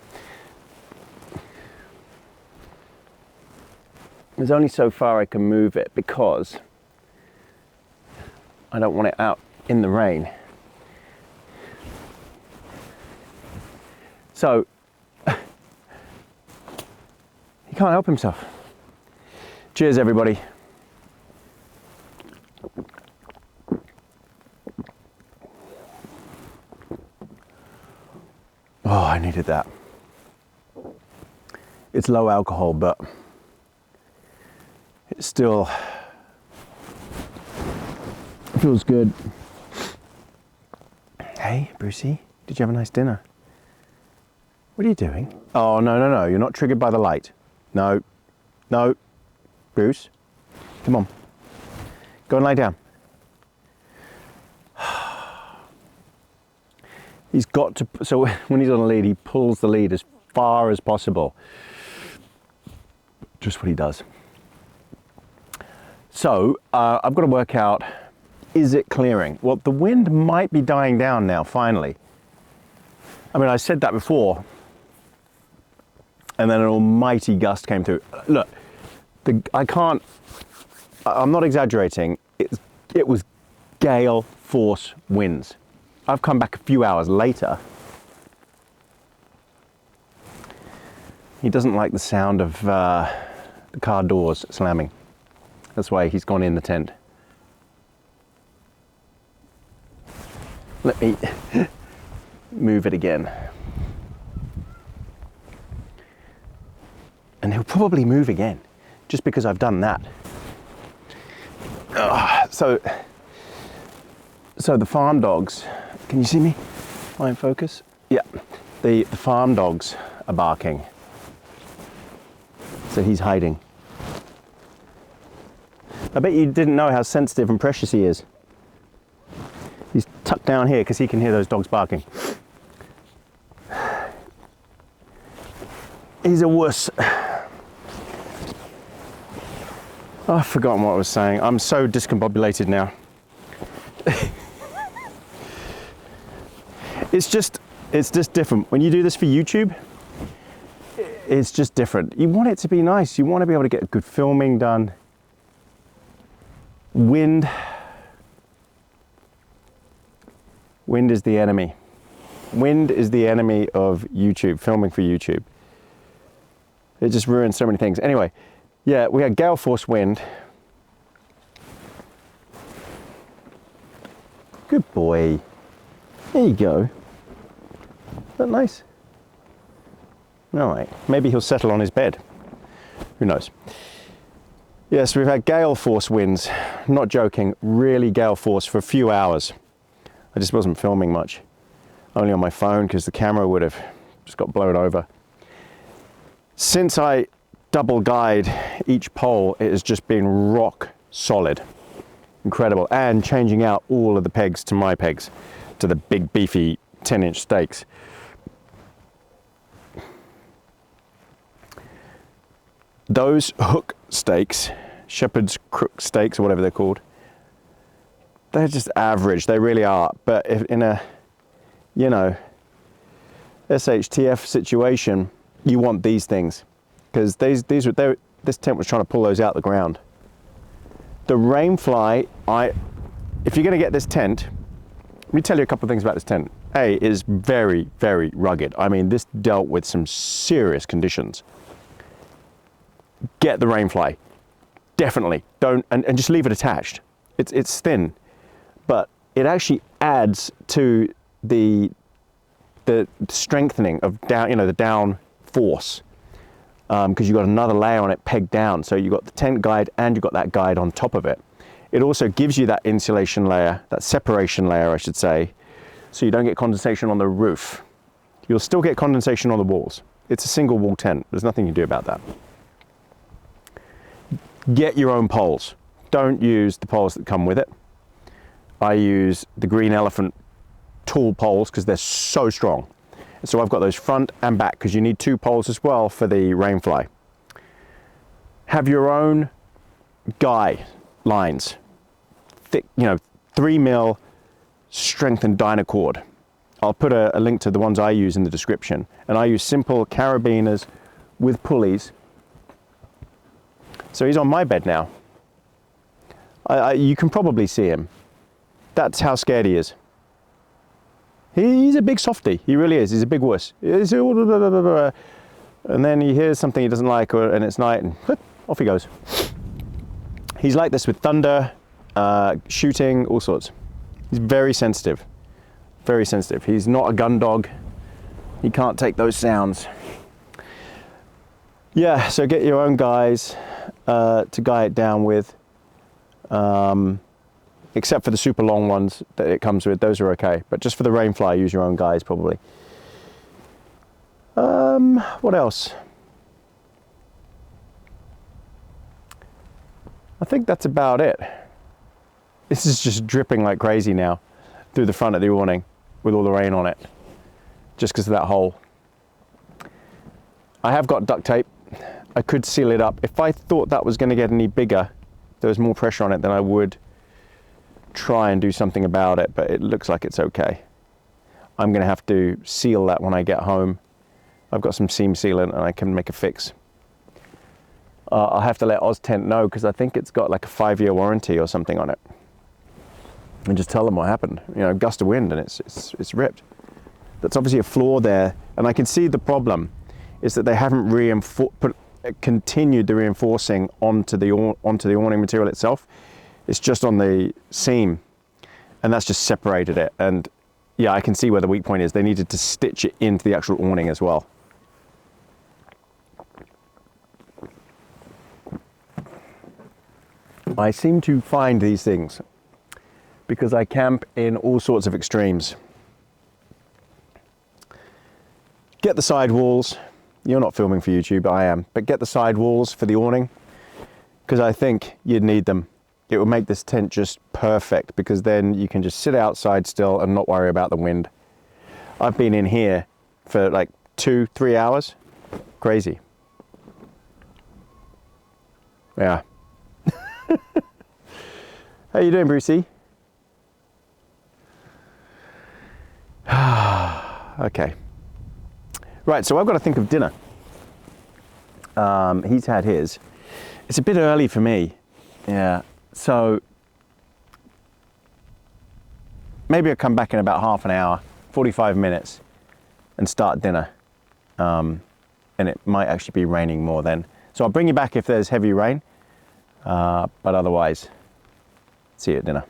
There's only so far I can move it because I don't want it out in the rain. So, he can't help himself. Cheers, everybody. Oh, I needed that. It's low alcohol, but it still feels good. Hey, Brucey, did you have a nice dinner? What are you doing? Oh, no, you're not triggered by the light. No, Bruce, come on. Go and lie down. He's got to, so when he's on a lead, he pulls the lead as far as possible. Just what he does. So, I've got to work out, is it clearing? Well, the wind might be dying down now, finally. I mean, I said that before, and then an almighty gust came through. Look, I'm not exaggerating, it was gale force winds. I've come back a few hours later. He doesn't like the sound of the car doors slamming. That's why he's gone in the tent. Let me move it again. And he'll probably move again, just because I've done that. So the farm dogs, can you see me? Am I in focus? Yeah, the farm dogs are barking. So he's hiding. I bet you didn't know how sensitive and precious he is. He's tucked down here because he can hear those dogs barking. He's a wuss. Oh, I've forgotten what I was saying. I'm so discombobulated now. It's just different. When you do this for YouTube, it's just different. You want it to be nice. You want to be able to get good filming done. Wind is the enemy. Wind is the enemy of YouTube, filming for YouTube. It just ruins so many things. Anyway, yeah, we had gale force wind. Good boy. There you go. Isn't that nice? All right, maybe he'll settle on his bed. Who knows? Yes, we've had gale force winds. I'm not joking, really gale force for a few hours. I just wasn't filming much. Only on my phone because the camera would have just got blown over. Since I double guide each pole, it has just been rock solid, incredible. And changing out all of the pegs to my pegs, to the big beefy 10-inch stakes. Those hook stakes, shepherd's crook stakes or whatever they're called, they're just average, they really are. But if in a, you know, SHTF situation, you want these things, because this tent was trying to pull those out the ground. The Rainfly, if you're going to get this tent, let me tell you a couple of things about this tent. A, it is very, very rugged. I mean, this dealt with some serious conditions. Get the Rainfly, definitely. Don't, and just leave it attached. It's thin, but it actually adds to the strengthening of down, you know, the down force, because you've got another layer on it pegged down. So you've got the tent guide and you've got that guide on top of it. It also gives you that insulation layer, that separation layer, I should say, so you don't get condensation on the roof. You'll still get condensation on the walls. It's a single wall tent. There's nothing you can do about that. Get your own poles. Don't use the poles that come with it. I use the Green Elephant tall poles because they're so strong. So I've got those front and back, because you need 2 poles as well for the Rainfly. Have your own guy lines, thick, you know, 3mm strengthened Dynacord. I'll put a link to the ones I use in the description. And I use simple carabiners with pulleys. So he's on my bed now. You can probably see him. That's how scared he is. He's a big softy. He really is. He's a big wuss. And then he hears something he doesn't like, and it's night, and off he goes. He's like this with thunder, shooting, all sorts. He's very sensitive. Very sensitive. He's not a gun dog. He can't take those sounds. Yeah, so get your own guys to guy it down with. Except for the super long ones that it comes with, those are okay. But just for the Rainfly, use your own guys probably. What else? I think that's about it. This is just dripping like crazy now through the front of the awning with all the rain on it, just because of that hole. I have got duct tape. I could seal it up. If I thought that was going to get any bigger, there was more pressure on it, then I would try and do something about it, but it looks like it's okay. I'm going to have to seal that when I get home. I've got some seam sealant and I can make a fix. I'll have to let OZTent know, because I think it's got like a 5-year warranty or something on it, and just tell them what happened. You know, gust of wind and it's ripped. That's obviously a flaw there, and I can see the problem is that they haven't continued the reinforcing onto the awning material itself. It's just on the seam, and that's just separated it. And yeah, I can see where the weak point is. They needed to stitch it into the actual awning as well. I seem to find these things because I camp in all sorts of extremes. Get the side walls. You're not filming for YouTube, I am, but get the side walls for the awning, because I think you'd need them. It will make this tent just perfect, because then you can just sit outside still and not worry about the wind. I've been in here for like 2-3 hours. Crazy. Yeah. How you doing, Brucey? Okay. Right, so I've got to think of dinner. He's had his. It's a bit early for me. Yeah. So maybe I'll come back in about half an hour, 45 minutes, and start dinner. And it might actually be raining more then. So I'll bring you back if there's heavy rain, but otherwise, see you at dinner.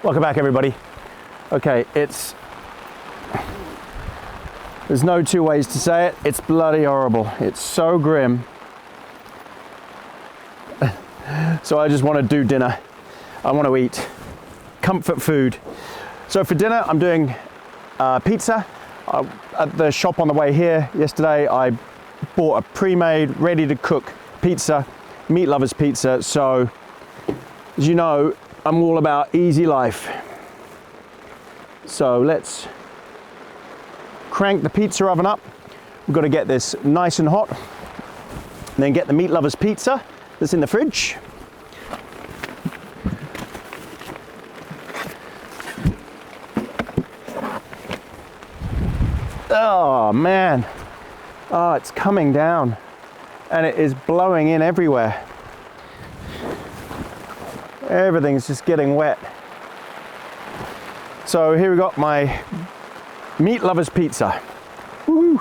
Welcome back, everybody. Okay, there's no two ways to say it. It's bloody horrible. It's so grim. So I just want to do dinner. I want to eat comfort food. So for dinner, I'm doing pizza. At the shop on the way here yesterday, I bought a pre-made, ready to cook pizza, meat lovers pizza. So as you know, I'm all about easy life. So let's crank the pizza oven up. We've got to get this nice and hot. And then get the meat lovers pizza that's in the fridge. Oh man, oh, it's coming down and it is blowing in everywhere. Everything's just getting wet. So here we got my meat lovers pizza. Woo.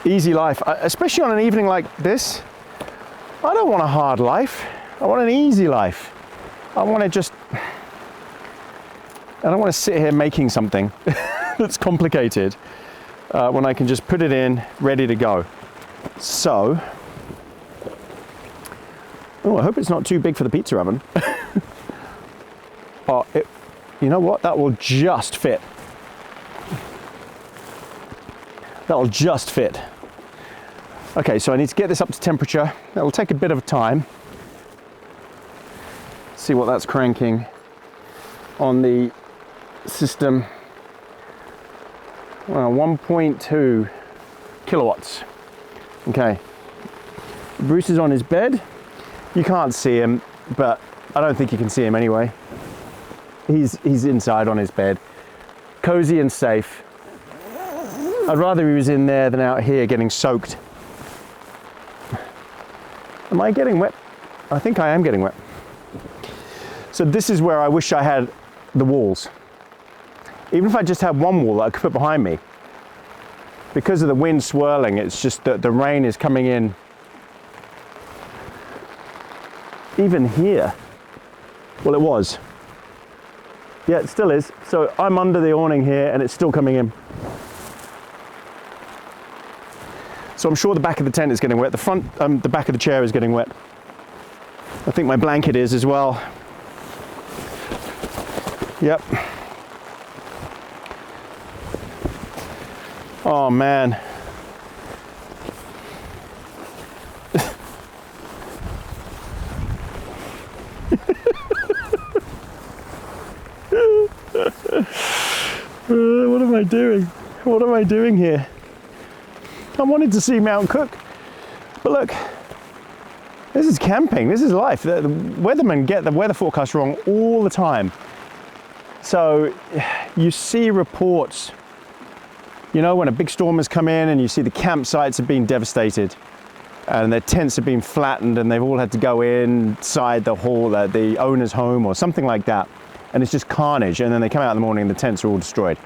Easy life, especially on an evening like this. I don't want a hard life. I want an easy life. I don't want to sit here making something that's complicated when I can just put it in, ready to go. So, oh, I hope it's not too big for the pizza oven. Oh, you know what? That will just fit. That'll just fit. Okay, so I need to get this up to temperature. That'll take a bit of time. See what that's cranking on the system. Well, 1.2 kilowatts. Okay. Bruce is on his bed. You can't see him, but I don't think you can see him anyway. He's inside on his bed, cozy and safe. I'd rather he was in there than out here getting soaked. Am I getting wet? I think I am getting wet. So this is where I wish I had the walls. Even if I just had one wall that I could put behind me. Because of the wind swirling, it's just that the rain is coming in. Even here. Well, it was. Yeah, it still is. So I'm under the awning here and it's still coming in. So I'm sure the back of the tent is getting wet. The back of the chair is getting wet. I think my blanket is as well. Yep. Oh man. What am I doing? What am I doing here? I wanted to see Mount Cook, but look, this is camping, this is life. The weathermen get the weather forecast wrong all the time. So you see reports, you know, when a big storm has come in and you see the campsites have been devastated and their tents have been flattened and they've all had to go inside the hall, the owner's home or something like that. And it's just carnage, and then they come out in the morning and the tents are all destroyed.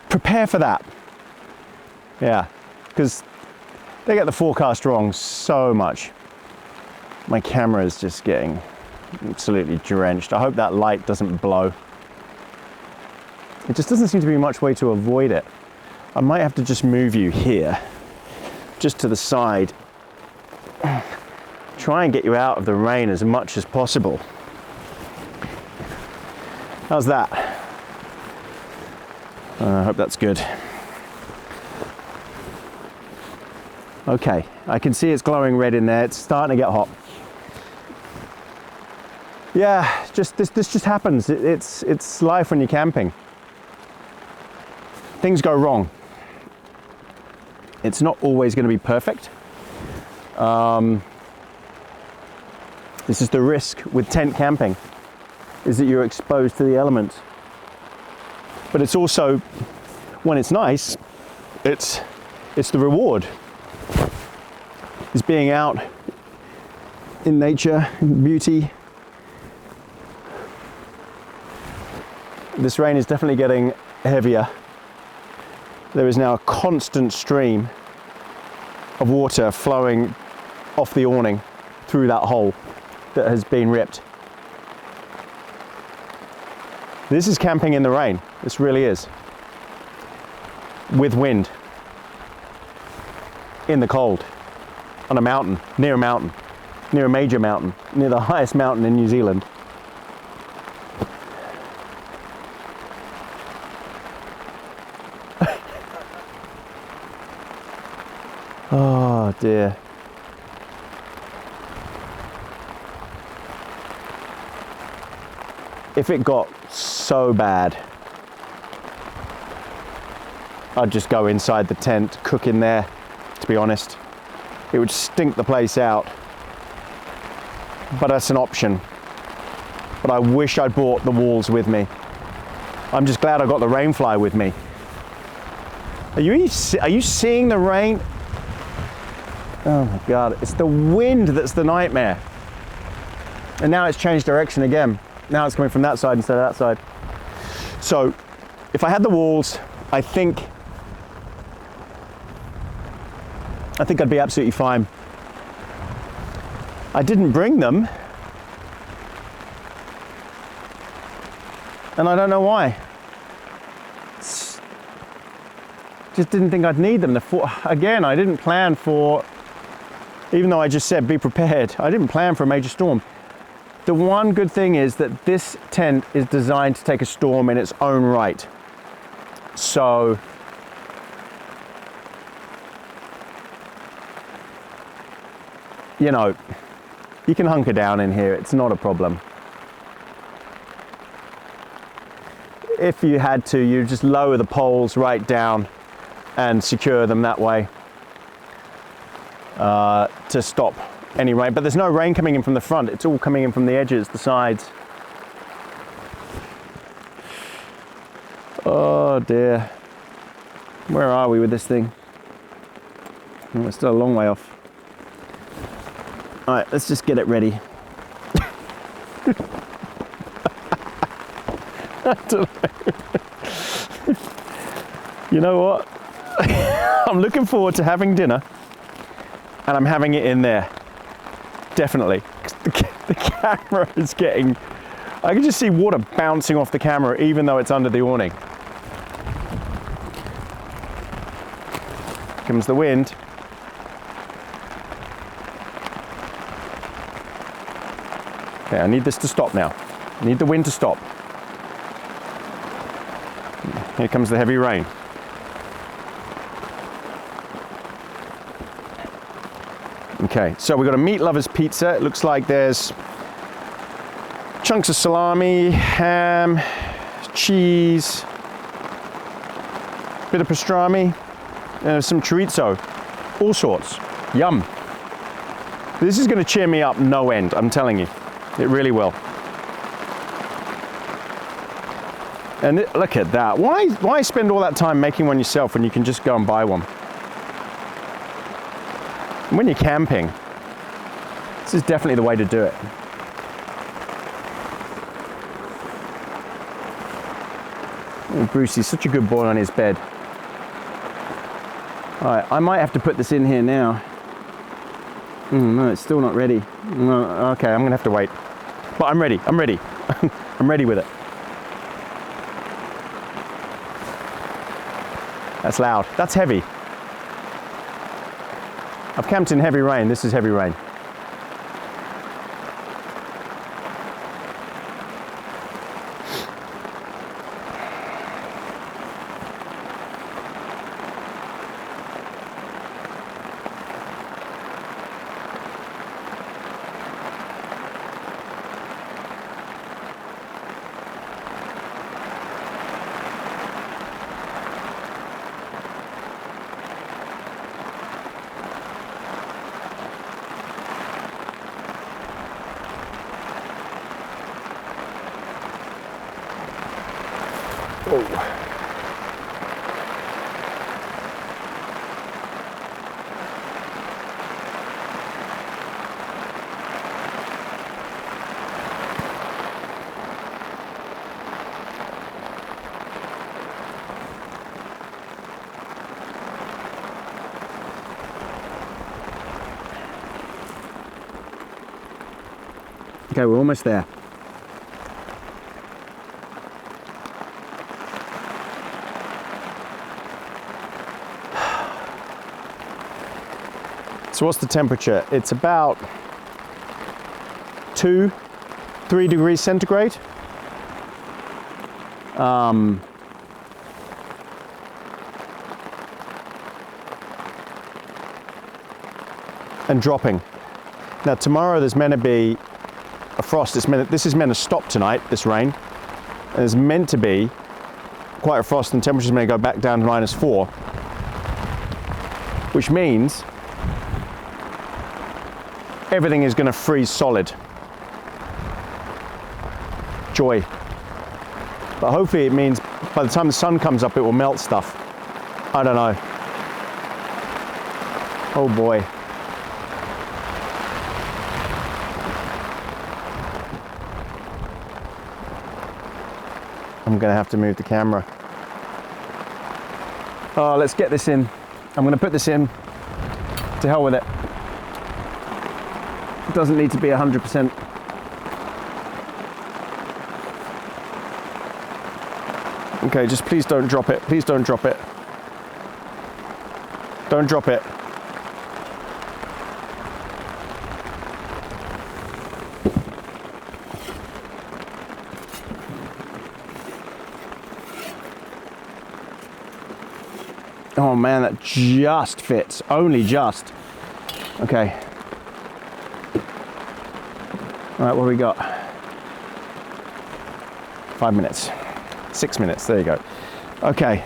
Prepare for that. Yeah, because they get the forecast wrong so much. My camera is just getting absolutely drenched. I hope that light doesn't blow. It just doesn't seem to be much way to avoid it. I might have to just move you here, just to the side. Try and get you out of the rain as much as possible. How's that? I hope that's good. Okay, I can see it's glowing red in there. It's starting to get hot. Yeah, this just happens. It's life when you're camping. Things go wrong. It's not always going to be perfect. This is the risk with tent camping, is that you're exposed to the elements. But it's also, when it's nice, it's the reward. It's being out in nature, in beauty. This rain is definitely getting heavier. There is now a constant stream of water flowing off the awning through that hole that has been ripped. This is camping in the rain. This really is. With wind. In the cold. On a mountain. Near a mountain. Near a major mountain. Near the highest mountain in New Zealand. Oh dear. If it got so bad, I'd just go inside the tent, cook in there, to be honest. It would stink the place out. But that's an option. But I wish I'd brought the walls with me. I'm just glad I got the rainfly with me. Are you seeing the rain? Oh my God, it's the wind that's the nightmare. And now it's changed direction again. Now it's coming from that side instead of that side. So if I had the walls, I think I'd be absolutely fine. I didn't bring them. And I don't know why. Just didn't think I'd need them. Again, I didn't plan for, even though I just said be prepared, I didn't plan for a major storm. The one good thing is that this tent is designed to take a storm in its own right. So, you know, you can hunker down in here, it's not a problem. If you had to, you just lower the poles right down and secure them that way to stop any rain. But there's no rain coming in from the front, it's all coming in from the edges, the sides. Oh dear. Where are we with this thing? Oh, we're still a long way off. All right, let's just get it ready. I don't know. You know what? I'm looking forward to having dinner, and I'm having it in there. Definitely. The camera is getting, I can just see water bouncing off the camera even though it's under the awning. Comes the wind. Okay, I need this to stop now. I need the wind to stop. Here comes the heavy rain. Okay, so we've got a meat lover's pizza. It looks like there's chunks of salami, ham, cheese, bit of pastrami, and some chorizo, all sorts. Yum. This is going to cheer me up no end, I'm telling you. It really will. And look at that. Why spend all that time making one yourself when you can just go and buy one? When you're camping, this is definitely the way to do it. Oh, Brucey's such a good boy on his bed. All right, I might have to put this in here now. No, it's still not ready. No, okay, I'm gonna have to wait. But I'm ready, I'm ready. I'm ready with it. That's loud, that's heavy. I've camped in heavy rain, this is heavy rain. Oh. Okay, we're almost there. So what's the temperature? It's about 2-3 degrees centigrade. And dropping. Now tomorrow there's meant to be a frost. This is meant to stop tonight, this rain. And there's meant to be quite a frost, and temperatures may go back down to -4. Which means everything is going to freeze solid. Joy. But hopefully it means by the time the sun comes up, it will melt stuff. I don't know. Oh boy. I'm going to have to move the camera. Oh, let's get this in. I'm going to put this in. To hell with it. It doesn't need to be 100%. Okay, just please don't drop it. Please don't drop it. Don't drop it. Oh man, that just fits. Only just. Okay. All right, what do we got? 5 minutes. 6 minutes, there you go. Okay.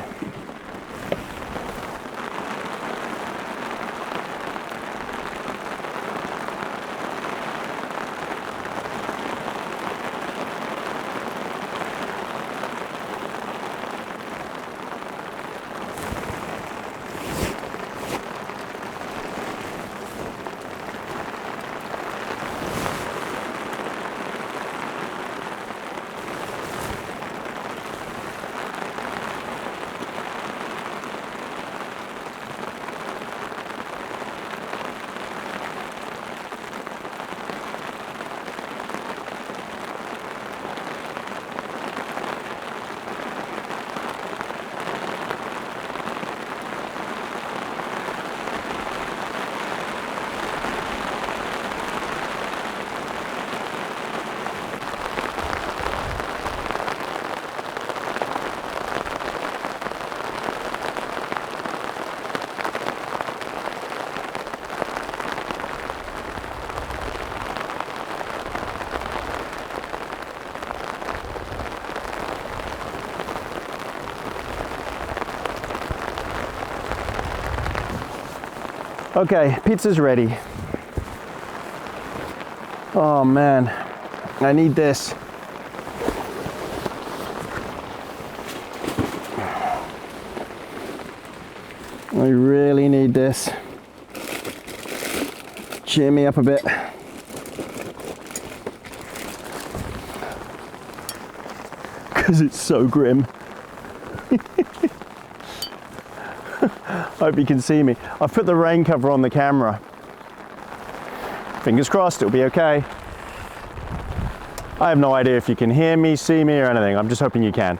Okay, pizza's ready. Oh man, I need this. I really need this. Cheer me up a bit. Because it's so grim. Hope you can see me. I've put the rain cover on the camera. Fingers crossed, it'll be okay. I have no idea if you can hear me, see me, or anything. I'm just hoping you can.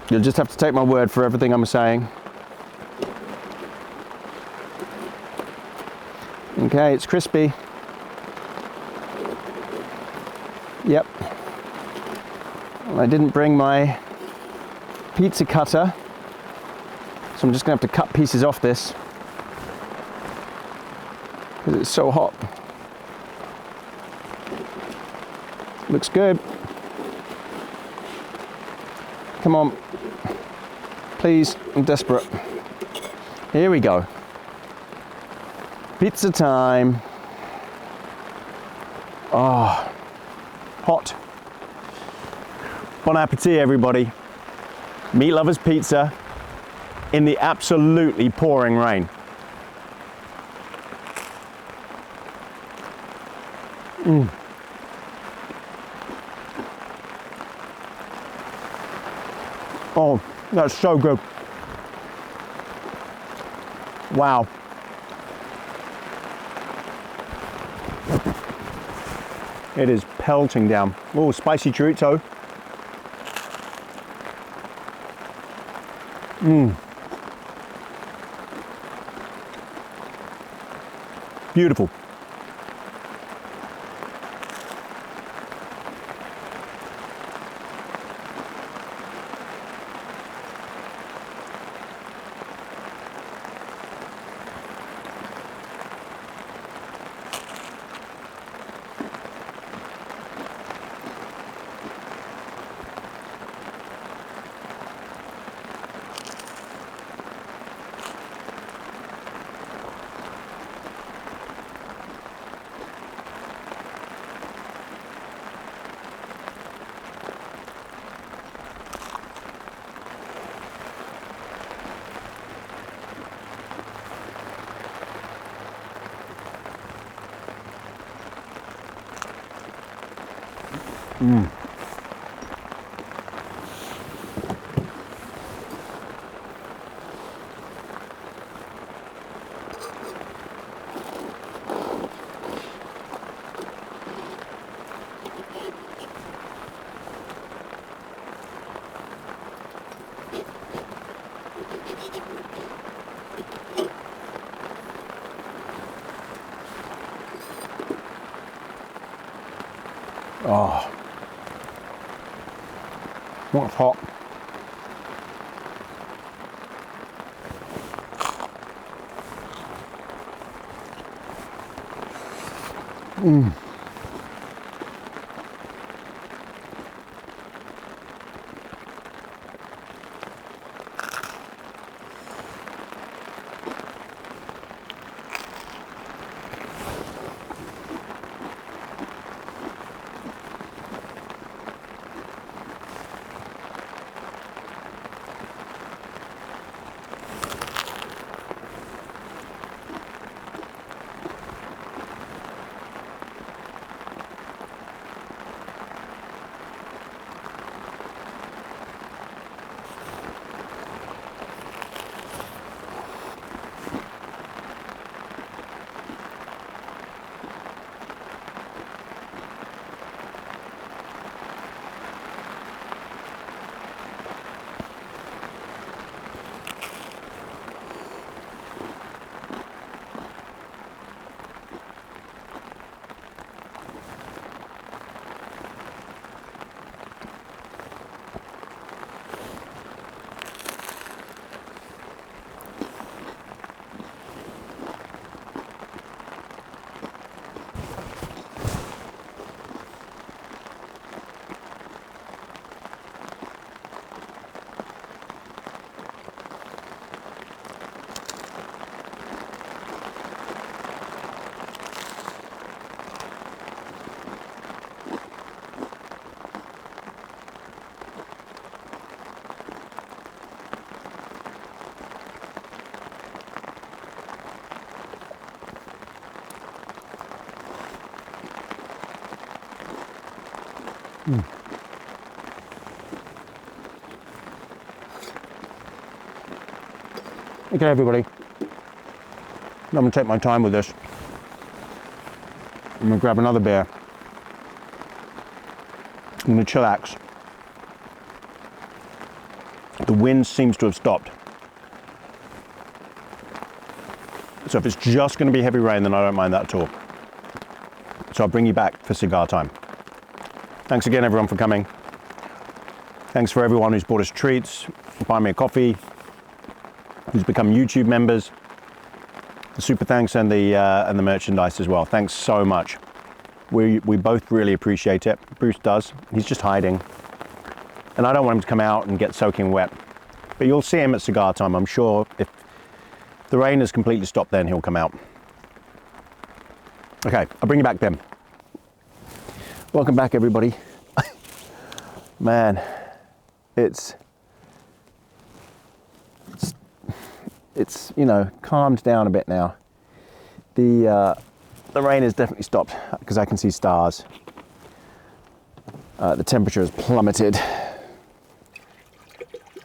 You'll just have to take my word for everything I'm saying. Okay, it's crispy. Yep. I didn't bring my pizza cutter, so I'm just gonna have to cut pieces off this because it's so hot. Looks good. Come on, please, I'm desperate. Here we go. Pizza time. Oh, hot. Bon appetit, everybody. Meat Lovers Pizza in the absolutely pouring rain. Oh, that's so good. Wow. It is pelting down. Oh, spicy chorizo. Beautiful. Oh, what's hot? Okay, everybody. I'm gonna take my time with this. I'm gonna grab another beer. I'm gonna chillax. The wind seems to have stopped. So if it's just gonna be heavy rain, then I don't mind that at all. So I'll bring you back for cigar time. Thanks again, everyone, for coming. Thanks for everyone who's bought us treats, buy me a coffee, who's become YouTube members. The super thanks and the merchandise as well. Thanks so much. We both really appreciate it. Bruce does. He's just hiding. And I don't want him to come out and get soaking wet. But you'll see him at cigar time. I'm sure if the rain has completely stopped, then he'll come out. Okay, I'll bring you back then. Welcome back, everybody. Man, it's you know, calmed down a bit now. The rain has definitely stopped because I can see stars. The temperature has plummeted.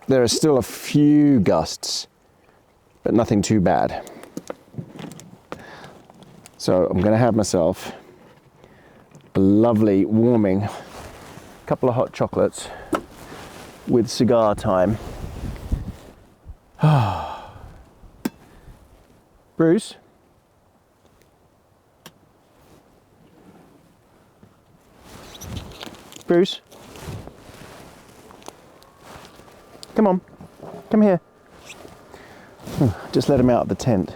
There are still a few gusts, but nothing too bad. So I'm going to have myself a lovely warming couple of hot chocolates with cigar time. Bruce, Bruce. Come on, come here. Just let him out of the tent.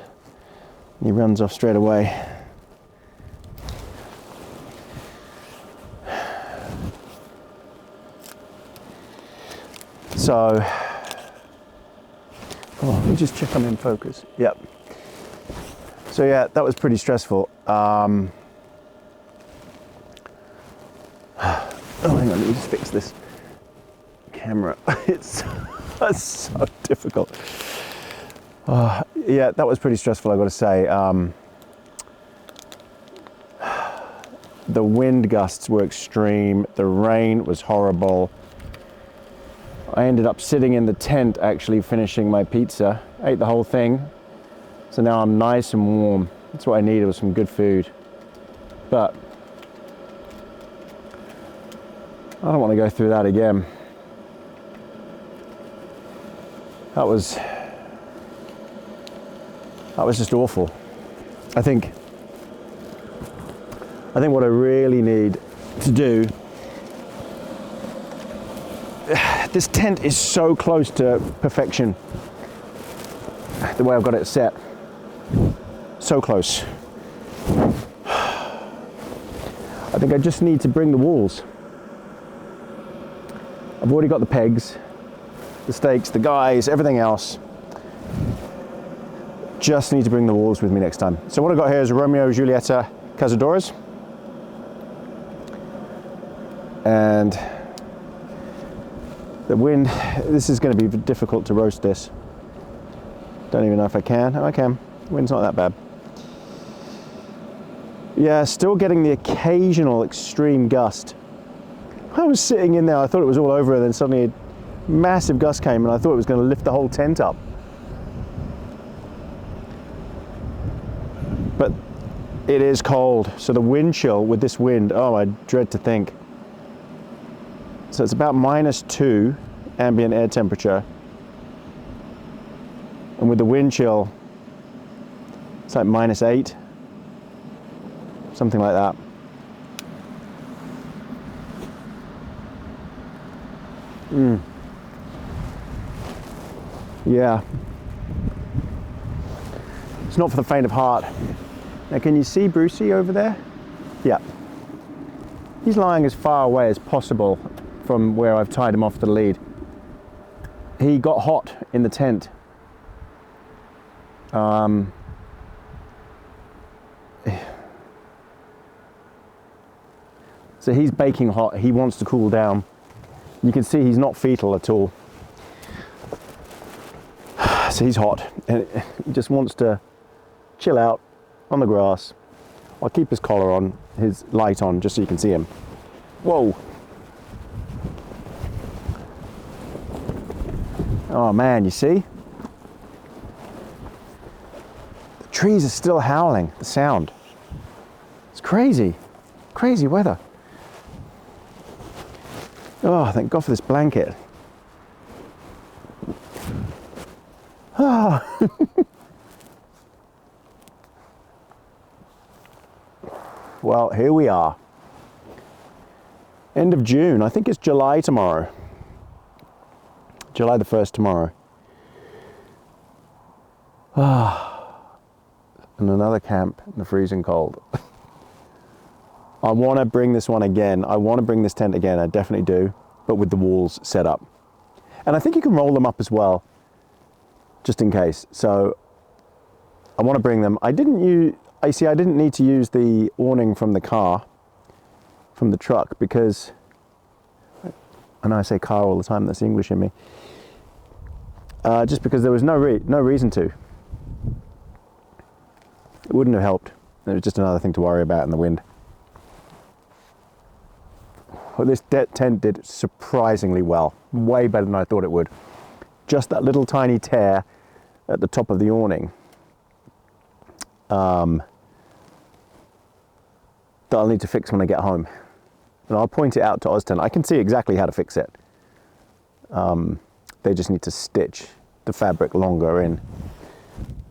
He runs off straight away. So, let me just check I'm in focus. Yep. So yeah, that was pretty stressful. Oh, hang on, let me just fix this camera. It's so difficult. Yeah, that was pretty stressful, I've got to say. The wind gusts were extreme. The rain was horrible. I ended up sitting in the tent actually finishing my pizza. Ate the whole thing. So now I'm nice and warm. That's what I needed, was some good food. But I don't want to go through that again. That was just awful. I think what I really need to do, this tent is so close to perfection, the way I've got it set. So close. I think I just need to bring the walls. I've already got the pegs, the stakes, the guys, everything else. Just need to bring the walls with me next time. So what I've got here is a Romeo Julieta Cazadoras. And the wind, this is going to be difficult to roast this. Don't even know if I can. Oh, I can. The wind's not that bad. Yeah, still getting the occasional extreme gust. I was sitting in there, I thought it was all over, and then suddenly a massive gust came and I thought it was going to lift the whole tent up. But it is cold, so the wind chill with this wind, oh, I dread to think. So it's about -2 ambient air temperature. And with the wind chill, it's like -8, something like that. Yeah. It's not for the faint of heart. Now, can you see Brucey over there? Yeah. He's lying as far away as possible from where I've tied him off to the lead. He got hot in the tent. So he's baking hot. He wants to cool down. You can see he's not fetal at all. So he's hot and he just wants to chill out on the grass. I'll keep his collar on, his light on, just so you can see him. Whoa. Oh man, you see? The trees are still howling, the sound. It's crazy, crazy weather. Oh, thank God for this blanket. Ah. Well, here we are. End of June. I think it's July tomorrow. July the 1st tomorrow. Ah. And another camp in the freezing cold. I want to bring this one again. I want to bring this tent again. I definitely do. But with the walls set up. And I think you can roll them up as well, just in case. So I want to bring them. I didn't need to use the awning from the car, from the truck, because I know I say car all the time, that's English in me. Just because there was no reason to. It wouldn't have helped. It was just another thing to worry about in the wind. Well, this tent did surprisingly well, way better than I thought it would. Just that little tiny tear at the top of the awning that I'll need to fix when I get home. And I'll point it out to OZTent. I can see exactly how to fix it. They just need to stitch the fabric longer in,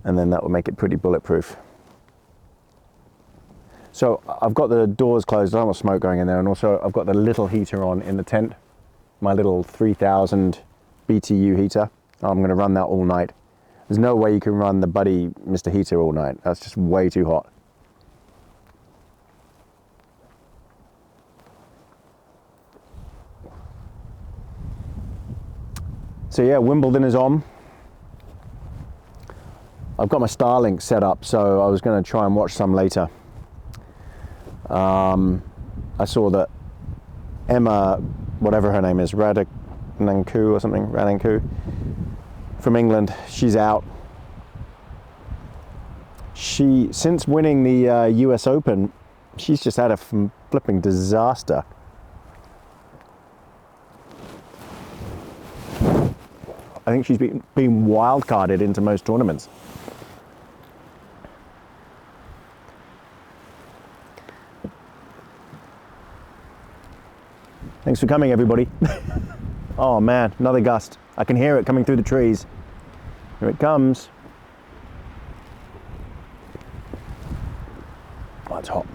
and then that will make it pretty bulletproof. So I've got the doors closed, I don't want smoke going in there, and also I've got the little heater on in the tent, my little 3000 BTU heater. I'm going to run that all night. There's no way you can run the Buddy Mr. Heater all night. That's just way too hot. So yeah, Wimbledon is on. I've got my Starlink set up, so I was going to try and watch some later. I saw that Emma, whatever her name is, Raducanu or something, Raducanu, from England, she's out. She, since winning the US Open, she's just had a flipping disaster. I think she's been wild-carded into most tournaments. Thanks for coming, everybody. Oh man, another gust. I can hear it coming through the trees. Here it comes. Oh, it's hot.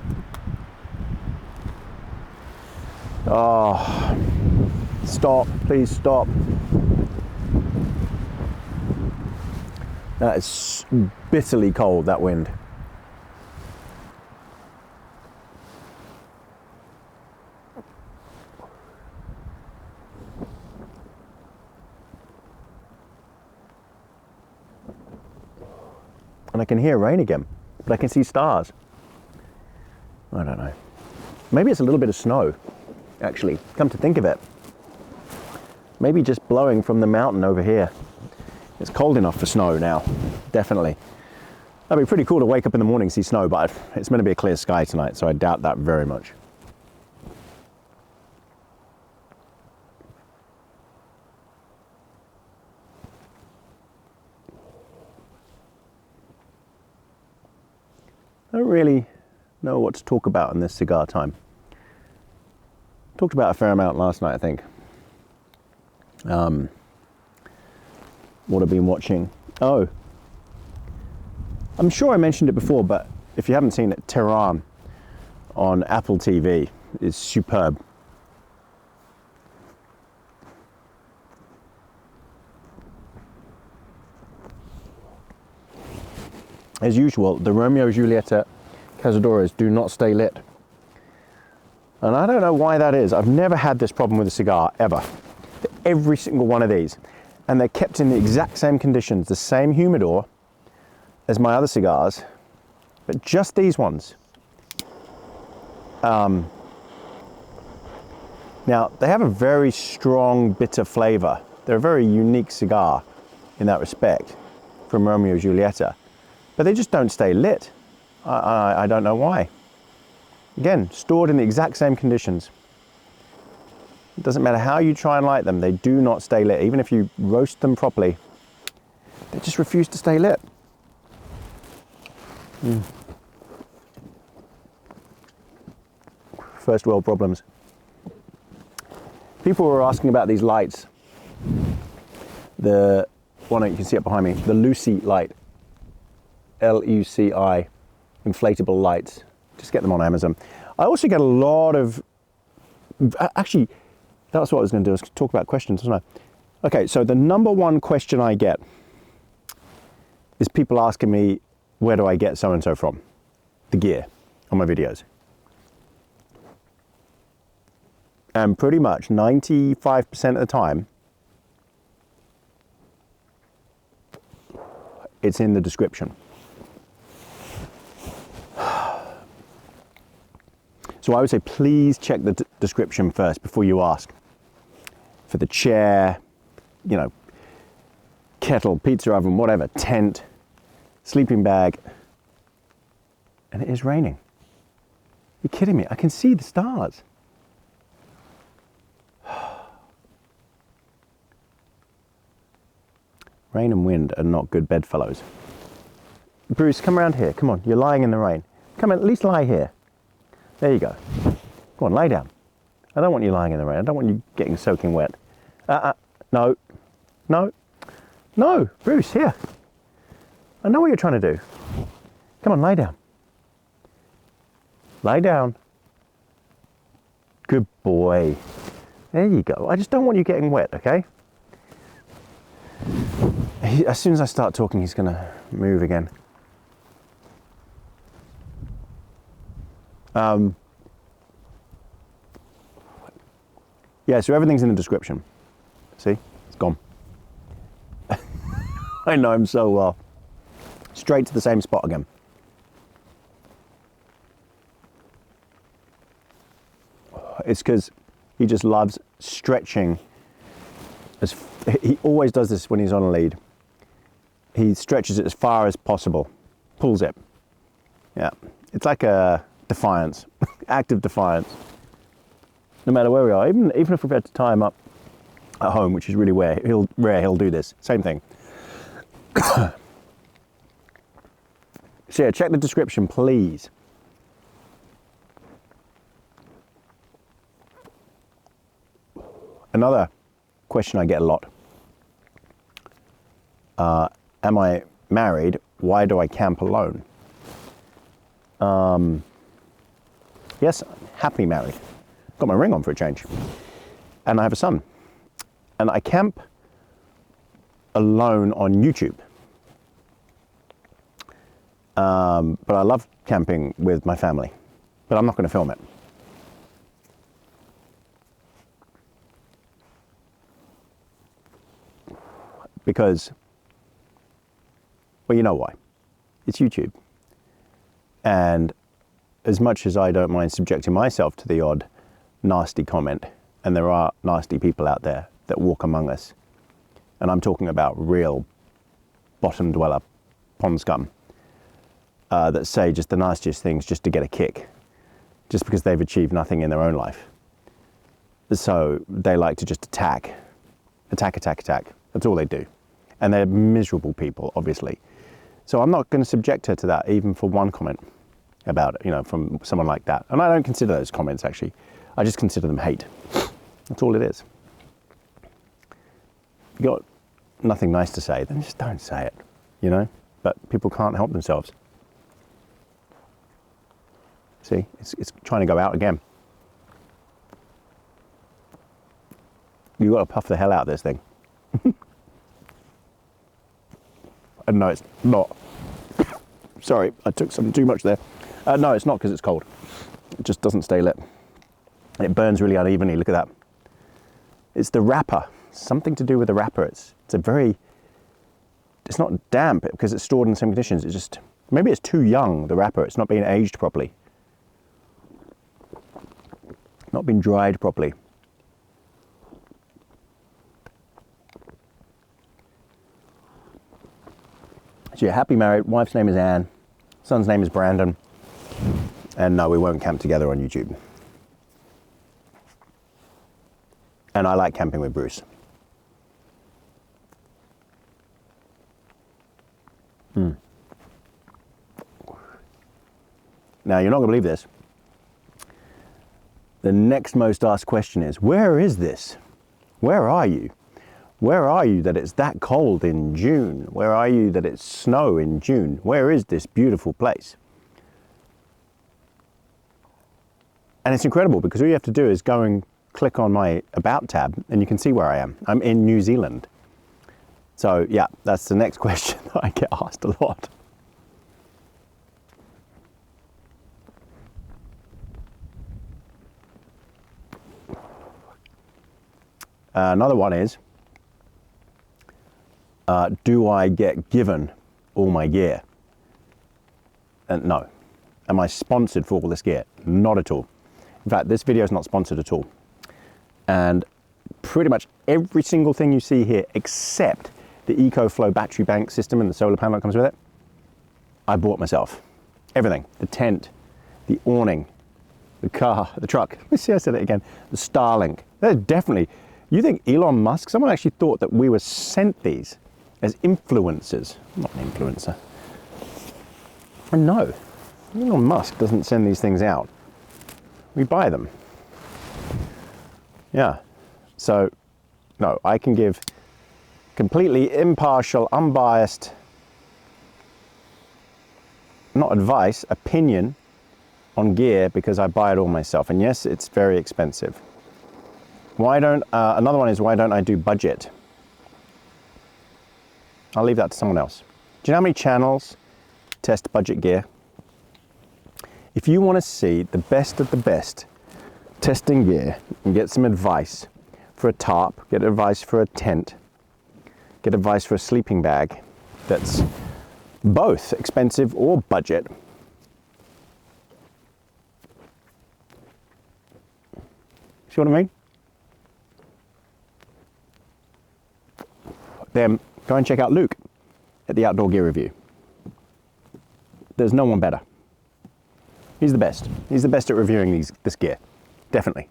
Oh, stop, please stop. That is bitterly cold, that wind. And I can hear rain again, but I can see stars. I don't know. Maybe it's a little bit of snow, actually, come to think of it. Maybe just blowing from the mountain over here. It's cold enough for snow now, definitely. That'd be pretty cool to wake up in the morning and see snow, but it's meant to be a clear sky tonight, so I doubt that very much. I don't really know what to talk about in this cigar time. Talked about a fair amount last night, I think. What I've been watching. Oh, I'm sure I mentioned it before, but if you haven't seen it, Tehran on Apple TV is superb. As usual, the Romeo and Julieta Cazadoras do not stay lit. And I don't know why that is. I've never had this problem with a cigar, ever. Every single one of these. And they're kept in the exact same conditions, the same humidor as my other cigars, but just these ones. Now, they have a very strong bitter flavor. They're a very unique cigar in that respect from Romeo and Julieta. But they just don't stay lit. I don't know why. Again, stored in the exact same conditions. It doesn't matter how you try and light them, they do not stay lit. Even if you roast them properly, they just refuse to stay lit. First world problems. People were asking about these lights. The one you can see it behind me, the Lucy light. L-U-C-I, inflatable lights. Just get them on Amazon. I also get a lot of, actually, that's what I was going to do, is talk about questions, wasn't I? Okay, so the number one question I get is people asking me, where do I get so-and-so from? The gear on my videos. And pretty much 95% of the time, it's in the description. So I would say, please check the description first before you ask. For the chair, you know, kettle, pizza oven, whatever, tent, sleeping bag, and it is raining. You're kidding me, I can see the stars. Rain and wind are not good bedfellows. Bruce, come around here, come on, you're lying in the rain. Come on, at least lie here. There you go. Go on, lay down. I don't want you lying in the rain. I don't want you getting soaking wet. No. No, Bruce, here. I know what you're trying to do. Come on, lie down. Lie down. Good boy. There you go. I just don't want you getting wet, okay? As soon as I start talking, he's gonna move again. Yeah, so everything's in the description. See, it's gone. I know him so well. Straight to the same spot again. It's because he just loves stretching. He always does this when he's on a lead. He stretches it as far as possible, pulls it. Yeah, it's like a defiance, active defiance. No matter where we are, even if we've had to tie him up at home, which is really rare, he'll do this. Same thing. So yeah, check the description, please. Another question I get a lot. Am I married? Why do I camp alone? Yes, I'm happily married. Got my ring on for a change. And I have a son. And I camp alone on YouTube. But I love camping with my family. But I'm not going to film it. Because, well, you know why. It's YouTube. And as much as I don't mind subjecting myself to the odd nasty comment, and there are nasty people out there that walk among us, and I'm talking about real bottom dweller pond scum that say just the nastiest things just to get a kick, just because they've achieved nothing in their own life. So they like to just attack. That's all they do. And they're miserable people, obviously. So I'm not going to subject her to that, even for one comment about it, you know, from someone like that. And I don't consider those comments, actually. I just consider them hate. That's all it is. If you got nothing nice to say, then just don't say it, you know? But people can't help themselves. See, it's trying to go out again. You've got to puff the hell out of this thing. And no, it's not. Sorry, I took some too much there. No, it's not because it's cold. It just doesn't stay lit. It burns really unevenly, look at that. It's the wrapper, something to do with the wrapper. It's not damp because it's stored in the same conditions. It's just, maybe it's too young, the wrapper. It's not being aged properly. Not been dried properly. So you're happy married, wife's name is Anne, son's name is Brandon, and no, we won't camp together on YouTube. And I like camping with Bruce. Now, you're not going to believe this. The next most asked question is, where is this? Where are you? Where are you that it's that cold in June? Where are you that it's snow in June? Where is this beautiful place? And it's incredible because all you have to do is go and click on my About tab and you can see where I am. I'm in New Zealand. So yeah, that's the next question that I get asked a lot. Another one is, do I get given all my gear? And no. Am I sponsored for all this gear? Not at all. In fact, this video is not sponsored at all. And pretty much every single thing you see here, except the EcoFlow battery bank system and the solar panel that comes with it, I bought myself. Everything. The tent, the awning, the car, the truck. Let's see, I said it again. The Starlink. They're definitely, you think Elon Musk, someone actually thought that we were sent these as influencers. I'm not an influencer. And no, Elon Musk doesn't send these things out. We buy them. Yeah. So, no, I can give completely impartial, unbiased, not advice, opinion on gear because I buy it all myself. And yes, it's very expensive. Why don't, another one is, why don't I do budget? I'll leave that to someone else. Do you know how many channels test budget gear? If you want to see the best of the best testing gear and get some advice for a tarp, get advice for a tent, get advice for a sleeping bag that's both expensive or budget, see what I mean? Then go and check out Luke at the Outdoor Gear Review. There's no one better. He's the best. He's the best at reviewing this gear, definitely.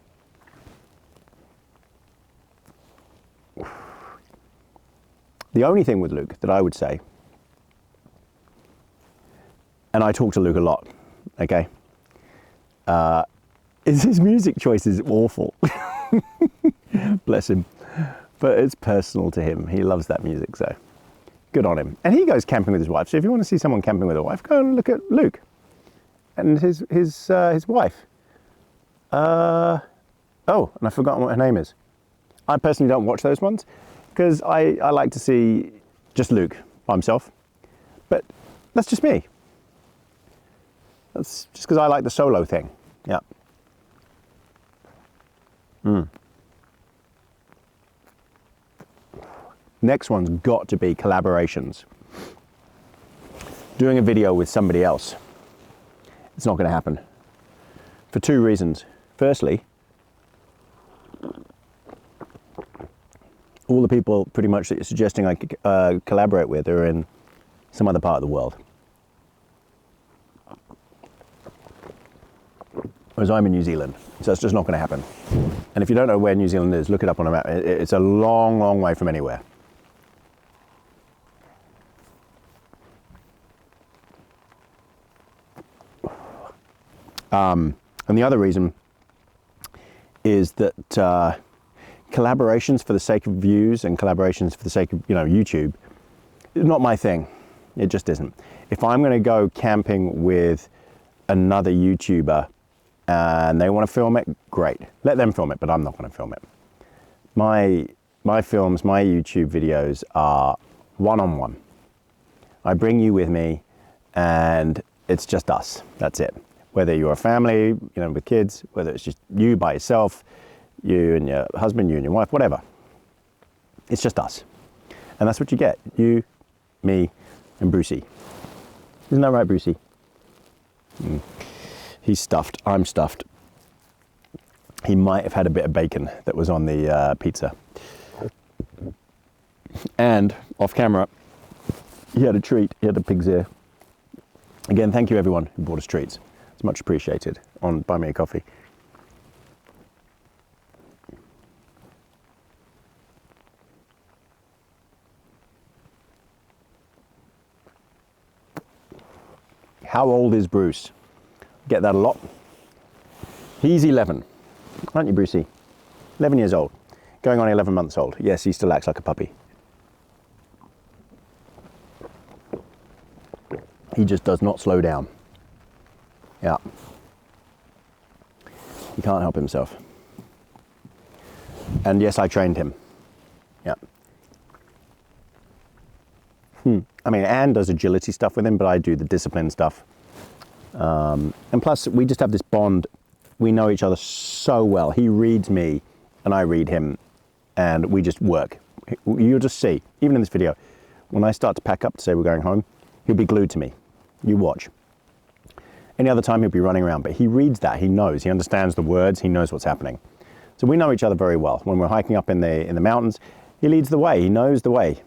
The only thing with Luke that I would say, and I talk to Luke a lot, okay, is his music choice is awful. Bless him. But it's personal to him. He loves that music, so good on him. And he goes camping with his wife. So if you want to see someone camping with a wife, go and look at Luke and his wife. Oh, and I've forgotten what her name is. I personally don't watch those ones because I like to see just Luke by himself. But that's just me. That's just because I like the solo thing. Yeah. Next one's got to be collaborations. Doing a video with somebody else. It's not going to happen. For two reasons. Firstly, all the people pretty much that you're suggesting I could collaborate with are in some other part of the world. Whereas I'm in New Zealand, so it's just not going to happen. And if you don't know where New Zealand is, look it up on a map. It's a long, long way from anywhere. And the other reason is that collaborations for the sake of views and collaborations for the sake of, YouTube is not my thing. It just isn't. If I'm going to go camping with another YouTuber and they want to film it, great. Let them film it, but I'm not going to film it. My films, my YouTube videos are one-on-one. I bring you with me and it's just us. That's it. Whether you're a family, with kids, whether it's just you by yourself, you and your husband, you and your wife, whatever. It's just us. And that's what you get. You, me, and Brucey. Isn't that right, Brucey? He's stuffed. I'm stuffed. He might have had a bit of bacon that was on the pizza. And off camera, he had a treat. He had a pig's ear. Again, thank you everyone who bought us treats. It's much appreciated on Buy Me a Coffee. How old is Bruce? Get that a lot. He's 11, aren't you, Brucey? 11 years old, going on 11 months old. Yes, he still acts like a puppy. He just does not slow down. Yeah. He can't help himself. And yes, I trained him. Yeah. I mean, Anne does agility stuff with him, but I do the discipline stuff. And plus, we just have this bond. We know each other so well. He reads me, and I read him, and we just work. You'll just see, even in this video, when I start to pack up to say we're going home, he'll be glued to me. You watch. Any other time, he'll be running around, but he reads that. He knows. He understands the words. He knows what's happening. So we know each other very well. When we're hiking up in the mountains, he leads the way. He knows the way.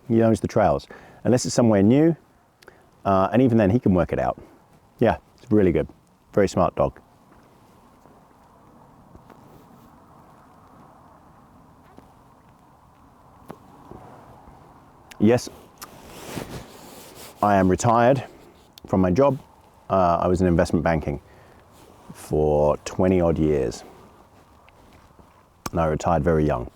He knows the trails. Unless it's somewhere new, and even then, he can work it out. Yeah, it's really good. Very smart dog. Yes, I am retired from my job. I was in investment banking for 20 odd years. And I retired very young.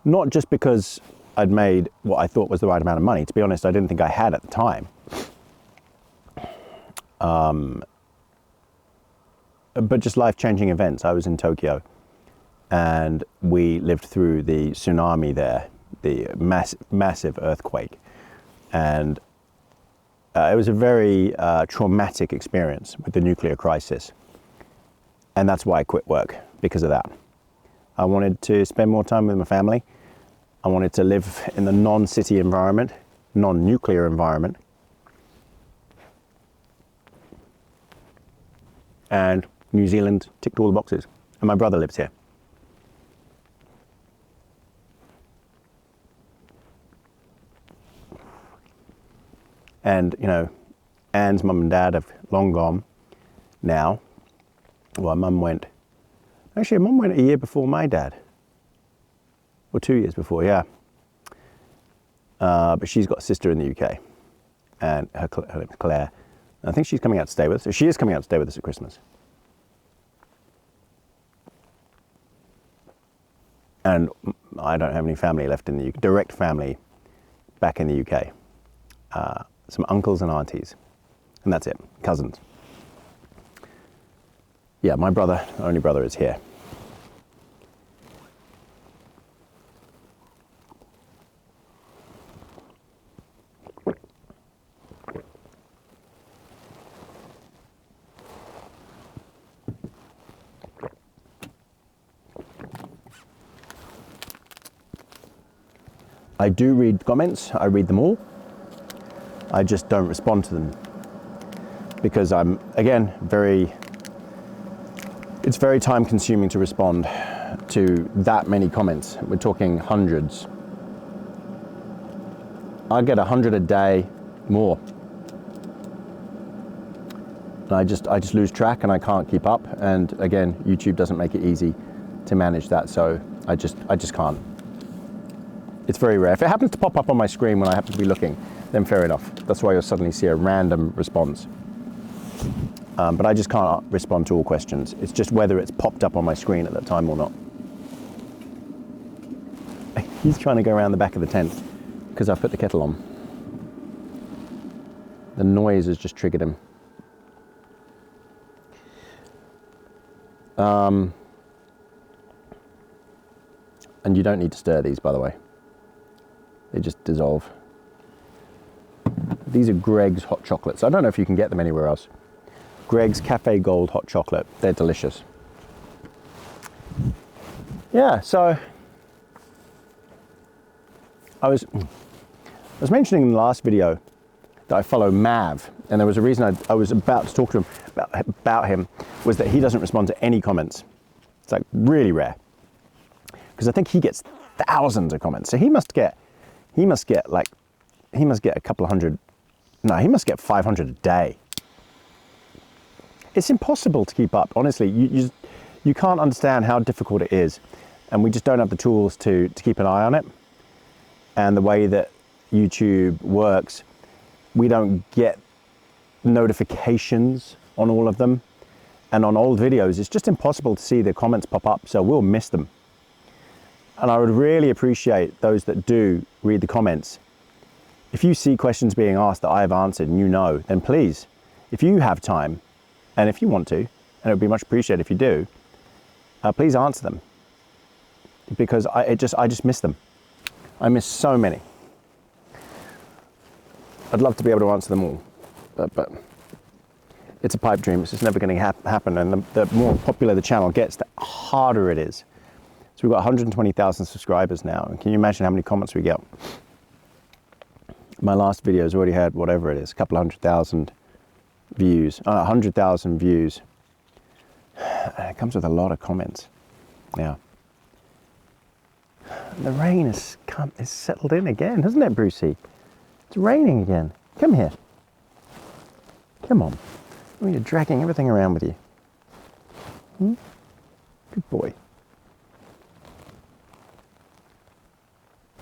Not just because I'd made what I thought was the right amount of money. To be honest, I didn't think I had at the time. but just life-changing events. I was in Tokyo, and we lived through the tsunami there, the massive earthquake, and it was a very traumatic experience with the nuclear crisis, and that's why I quit work, because of that. I wanted to spend more time with my family. I wanted to live in the non-city environment, non-nuclear environment, and New Zealand ticked all the boxes, and my brother lives here. And, you know, Anne's mum and dad have long gone now. Well, mum went a year before my dad. Or 2 years before, yeah. But she's got a sister in the UK, and her name's Claire. I think she's coming out to stay with us. So she is coming out to stay with us at Christmas. And I don't have any family left in the UK, direct family back in the UK. Some uncles and aunties, and that's it, cousins. Yeah, my brother, only brother, is here. I do read comments, I read them all. I just don't respond to them because I'm, again, it's very time consuming to respond to that many comments. We're talking hundreds. I get 100 a day, more. And I just lose track and I can't keep up. And again, YouTube doesn't make it easy to manage that. So I just can't. It's very rare. If it happens to pop up on my screen when I happen to be looking, then fair enough. That's why you'll suddenly see a random response. But I just can't respond to all questions. It's just whether it's popped up on my screen at that time or not. He's trying to go around the back of the tent because I've put the kettle on. The noise has just triggered him. And you don't need to stir these, by the way. They just dissolve. These are Greg's hot chocolates. I don't know if you can get them anywhere else. Greg's Cafe Gold hot chocolate. They're delicious. Yeah, so I was mentioning in the last video that I follow Mav, and there was a reason I was about to talk to him about him, was that he doesn't respond to any comments. It's like really rare, because I think he gets thousands of comments. So he must get a couple of hundred. No, he must get 500 a day. It's impossible to keep up. Honestly, you can't understand how difficult it is, and we just don't have the tools to keep an eye on it. And the way that YouTube works, we don't get notifications on all of them. And on old videos, it's just impossible to see the comments pop up, so we'll miss them. And I would really appreciate those that do read the comments. If you see questions being asked that I have answered and you know, then please, if you have time, and if you want to, and it would be much appreciated if you do, please answer them. Because I just miss them. I miss so many. I'd love to be able to answer them all, but it's a pipe dream. It's just never going to happen. And the more popular the channel gets, the harder it is. So we've got 120,000 subscribers now. And can you imagine how many comments we get? My last video has already had whatever it is, a couple of 100,000 views, 100,000 views. It comes with a lot of comments. Yeah. The rain is settled in again, hasn't it, Brucey? It's raining again. Come here. Come on. I mean, you're dragging everything around with you. Good boy.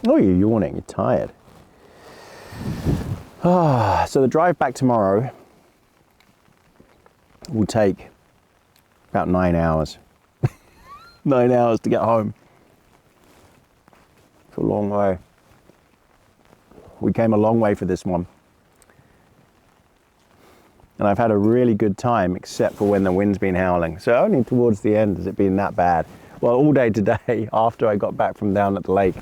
Oh, you're yawning. You're tired. So the drive back tomorrow will take about 9 hours. 9 hours to get home. It's a long way. We came a long way for this one. and I've had a really good time, except for when the wind's been howling. So only towards the end has it been that bad. Well, all day today, after I got back from down at the lake,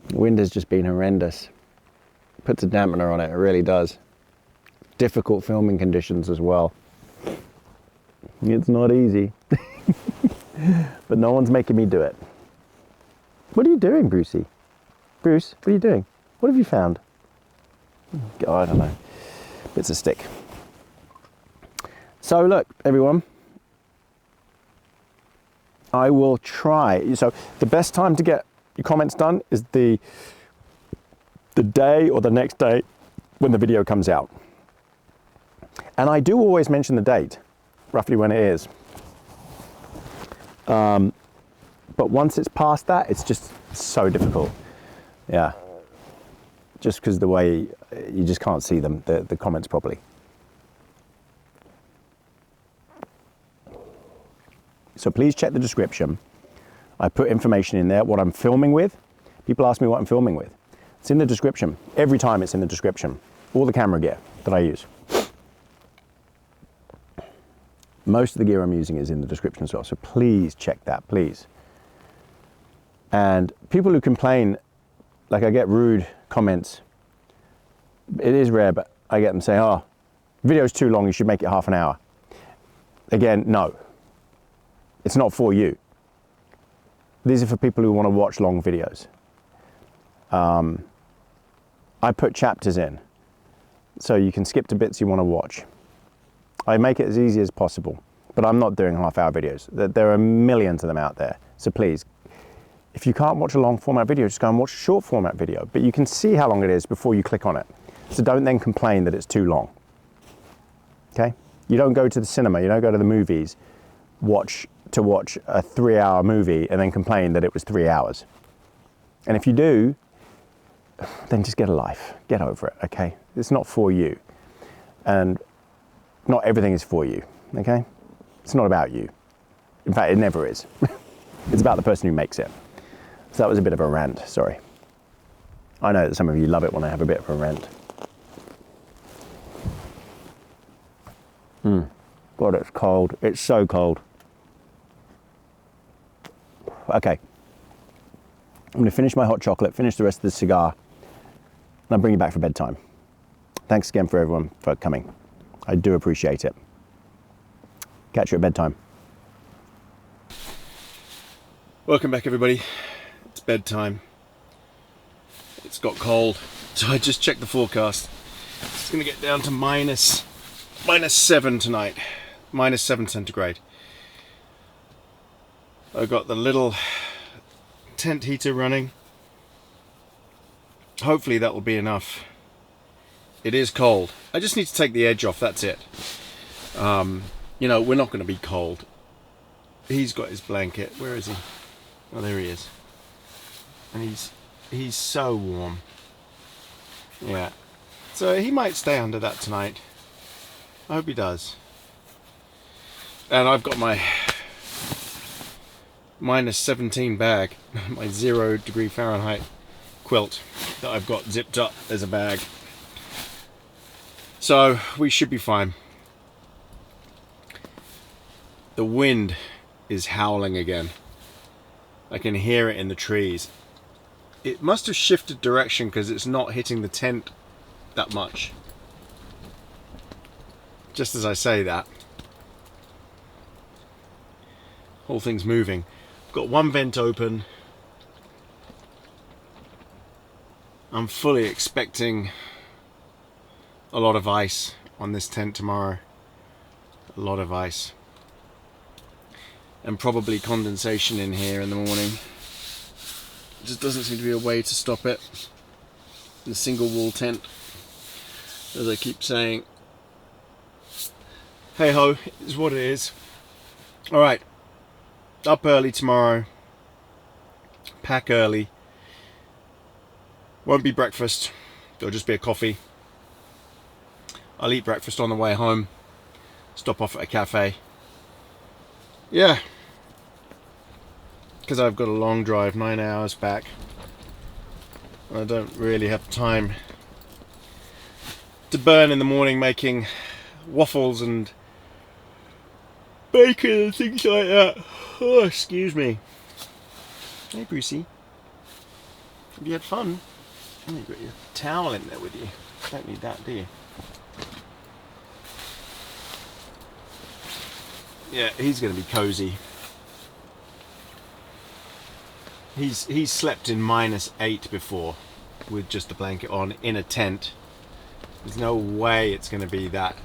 the wind has just been horrendous. Puts a dampener on it, it really does. Difficult filming conditions as well. It's not easy. But no one's making me do it. What are you doing, Brucey? Bruce, what are you doing? What have you found? Oh, I don't know. Bits of stick. So look, everyone. I will try. So the best time to get your comments done is the day or the next day when the video comes out. And I do always mention the date, roughly when it is. But once it's past that, it's just so difficult. Yeah. Just because the way you just can't see them, the comments properly. So please check the description. I put information in there, what I'm filming with. People ask me what I'm filming with. It's in the description. Every time it's in the description. All the camera gear that I use. Most of the gear I'm using is in the description as well. So please check that, please. And people who complain, like I get rude comments. It is rare, but I get them saying, oh, video's too long, you should make it half an hour. Again, no. It's not for you. These are for people who want to watch long videos. I put chapters in, so you can skip to bits you want to watch. I make it as easy as possible, but I'm not doing half-hour videos. There are millions of them out there, so please, if you can't watch a long format video, just go and watch a short format video, but you can see how long it is before you click on it. So don't then complain that it's too long, okay? You don't go to the cinema, you don't go to the movies, to watch a 3-hour movie and then complain that it was 3 hours. And if you do, then just get a life, get over it, okay? It's not for you. And not everything is for you, okay? It's not about you. In fact, it never is. It's about the person who makes it. So that was a bit of a rant, sorry. I know that some of you love it when I have a bit of a rant. God, it's cold. It's so cold. Okay. I'm gonna finish my hot chocolate, finish the rest of the cigar, and I'll bring you back for bedtime. Thanks again for everyone for coming. I do appreciate it. Catch you at bedtime. Welcome back, everybody. It's bedtime. It's got cold, so I just checked the forecast. It's gonna get down to minus 7 tonight. Minus 7 centigrade. I've got the little tent heater running. Hopefully that will be enough. It is cold. I just need to take the edge off, that's it. You know, we're not going to be cold. He's got his blanket. Where is he? Oh, there he is. And he's so warm. Yeah. So he might stay under that tonight. I hope he does. And I've got my minus 17 bag, my 0 degree Fahrenheit quilt that I've got zipped up as a bag. So we should be fine. The wind is howling again. I can hear it in the trees. It must have shifted direction because it's not hitting the tent that much. Just as I say that, whole thing's moving. I've got one vent open. I'm fully expecting a lot of ice on this tent tomorrow. A lot of ice. And probably condensation in here in the morning. There just doesn't seem to be a way to stop it. In a single wall tent, as I keep saying. Hey ho, it's what it is. Alright, up early tomorrow. Pack early. Won't be breakfast, there'll just be a coffee. I'll eat breakfast on the way home. Stop off at a cafe. Yeah. Because I've got a long drive, 9 hours back. I don't really have time to burn in the morning making waffles and bacon and things like that. Oh, excuse me. Hey, Brucey. Have you had fun? Oh, you've got your towel in there with you. Don't need that, do you? Yeah, he's going to be cozy. He's slept in -8 before with just a blanket on in a tent. There's no way it's going to be that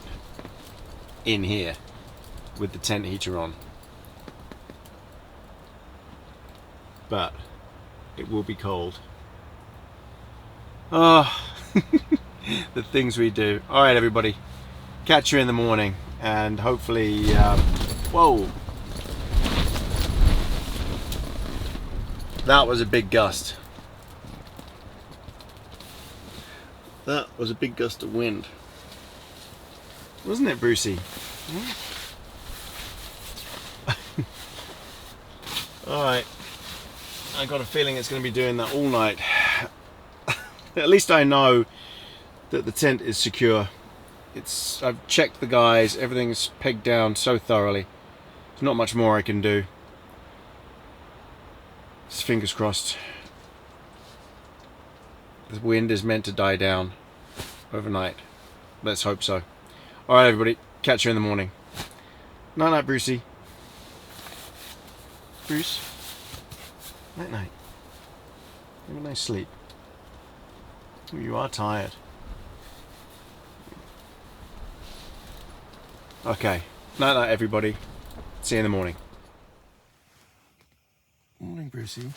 in here with the tent heater on. But it will be cold. Oh, the things we do. All right, everybody. Catch you in the morning, and hopefully, whoa. That was a big gust. That was a big gust of wind. Wasn't it, Brucey? Alright. I got a feeling it's going to be doing that all night. At least I know that the tent is secure. I've checked the guys, everything's pegged down so thoroughly. There's not much more I can do. Just fingers crossed. The wind is meant to die down overnight. Let's hope so. Alright, everybody. Catch you in the morning. Night night, Brucey. Bruce. Night night. Have a nice sleep. Oh, you are tired. Okay. Night night, everybody. See you in the morning. Morning, Brucey.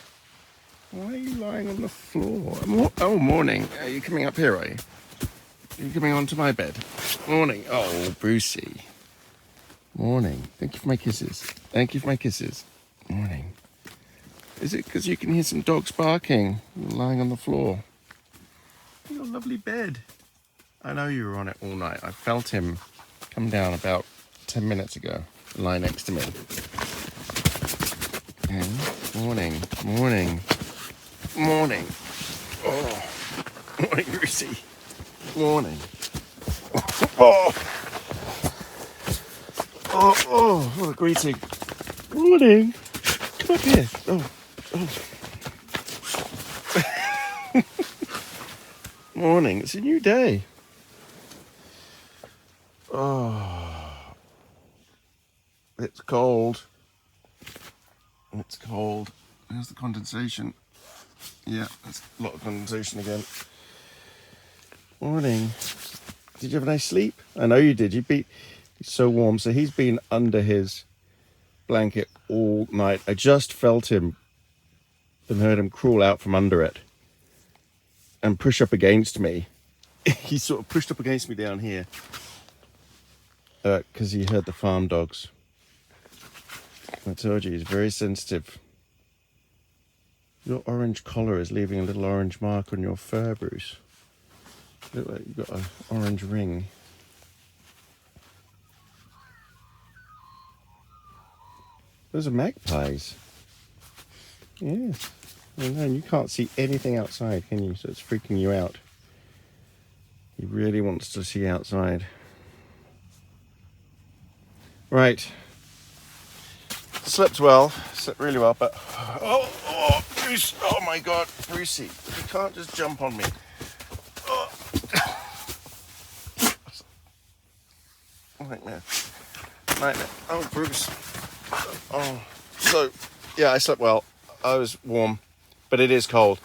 Why are you lying on the floor? Oh, morning. Are you coming up here, are you? Are you coming onto my bed? Morning. Oh, Brucey. Morning. Thank you for my kisses. Thank you for my kisses. Morning. Is it because you can hear some dogs barking? You're lying on the floor. Your lovely bed. I know you were on it all night. I felt him come down about 10 minutes ago. Lie next to me. And morning. Morning. Morning. Oh. Morning, Brucey. Morning. Oh. Oh, what a greeting. Morning. Come up here. Oh. Morning. It's a new day. Oh. It's cold. It's cold. There's the condensation. Yeah, there's a lot of condensation again. Morning. Did you have a nice sleep? I know you did. He's so warm. So he's been under his blanket all night. I just felt him and heard him crawl out from under it and push up against me. He sort of pushed up against me down here because he heard the farm dogs. I told you, he's very sensitive. Your orange collar is leaving a little orange mark on your fur, Bruce. Look like you've got an orange ring. Those are magpies. Yes. I know, and you can't see anything outside, can you? So it's freaking you out. He really wants to see outside. Right. Slept well. Slept really well, but... Oh, Bruce. Oh, my God. Brucey. You can't just jump on me. Oh. Nightmare. Nightmare. Oh, Bruce. Oh. So, yeah, I slept well. I was warm, but it is cold.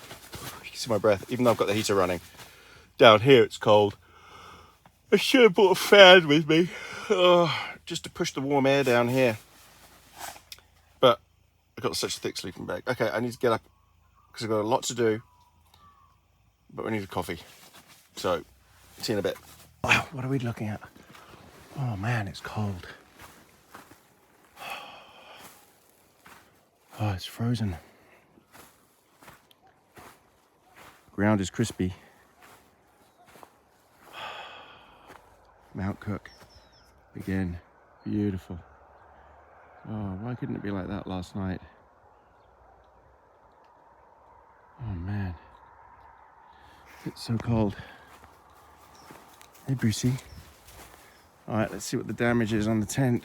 You can see my breath, even though I've got the heater running. Down here, it's cold. I should have brought a fan with me, just to push the warm air down here. But I've got such a thick sleeping bag. Okay, I need to get up because I've got a lot to do, but we need a coffee. So, see you in a bit. Wow, what are we looking at? Oh man, it's cold. Oh, it's frozen. Ground is crispy. Mount Cook. Again, beautiful. Oh, why couldn't it be like that last night? Oh man, it's so cold. Hey, Brucey. All right, let's see what the damage is on the tent.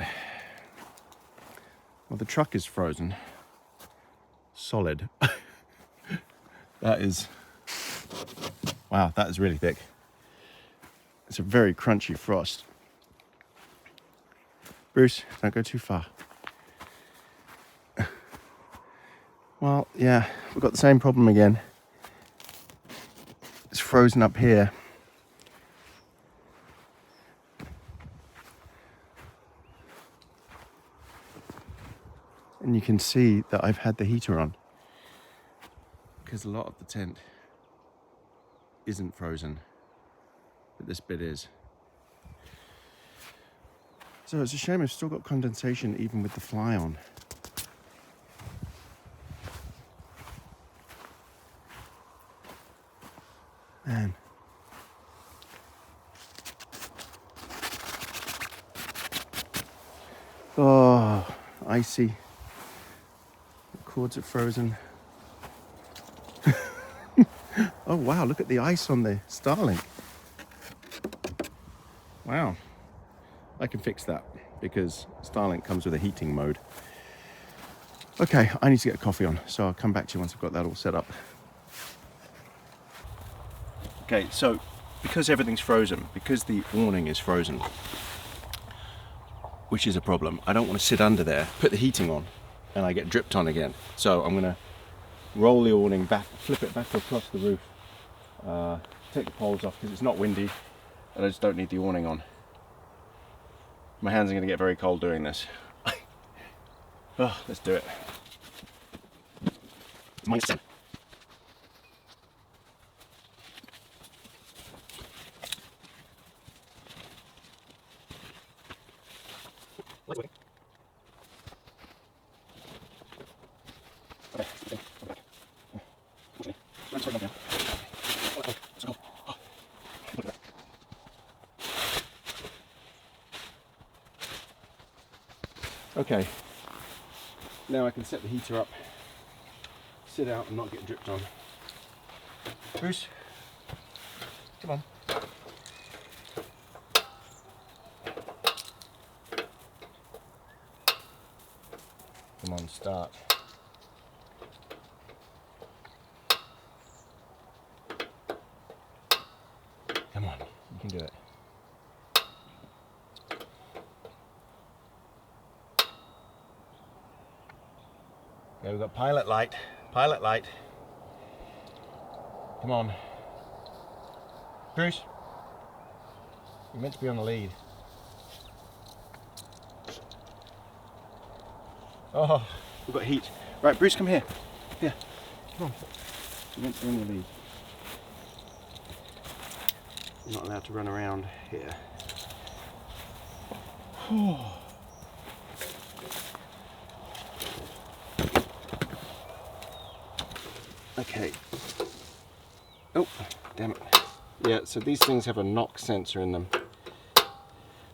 Well, the truck is frozen. Solid. That is, wow, that is really thick. It's a very crunchy frost. Bruce, don't go too far. Well, yeah, we've got the same problem again. It's frozen up here. And you can see that I've had the heater on, because a lot of the tent isn't frozen, but this bit is. So it's a shame I've still got condensation even with the fly on. Man. Oh, icy. The cords are frozen. Oh wow, look at the ice on the Starlink. Wow. I can fix that because Starlink comes with a heating mode. Okay, I need to get coffee on, so I'll come back to you once I've got that all set up. Okay, so because everything's frozen, because the awning is frozen, which is a problem, I don't want to sit under there, put the heating on, and I get dripped on again. So I'm gonna roll the awning back, flip it back across the roof, take the poles off because it's not windy, and I just don't need the awning on. My hands are gonna get very cold doing this. Oh, let's do it. It's -10. Okay, now I can set the heater up, sit out and not get dripped on. Bruce, come on. Come on, start. Come on, you can do it. Okay, we've got pilot light, pilot light. Come on. Bruce, you're meant to be on the lead. Oh, we've got heat. Right, Bruce, come here. Here, come on. You're meant to be on the lead. You're not allowed to run around here. Okay. Oh, damn it. Yeah, so these things have a knock sensor in them.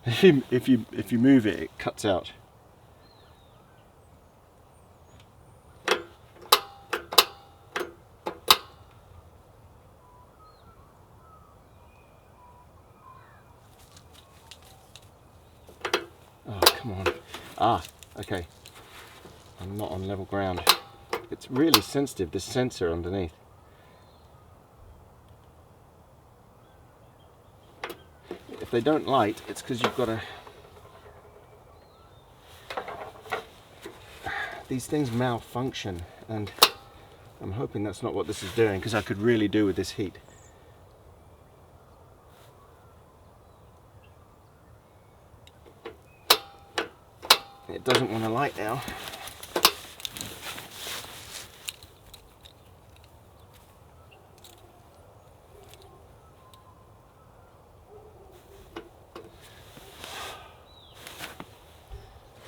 If you move it, it cuts out. Oh, come on. Ah, okay. I'm not on level ground. It's really sensitive, this sensor underneath. If they don't light, it's because you've got to... These things malfunction, and I'm hoping that's not what this is doing, because I could really do with this heat. It doesn't want to light now.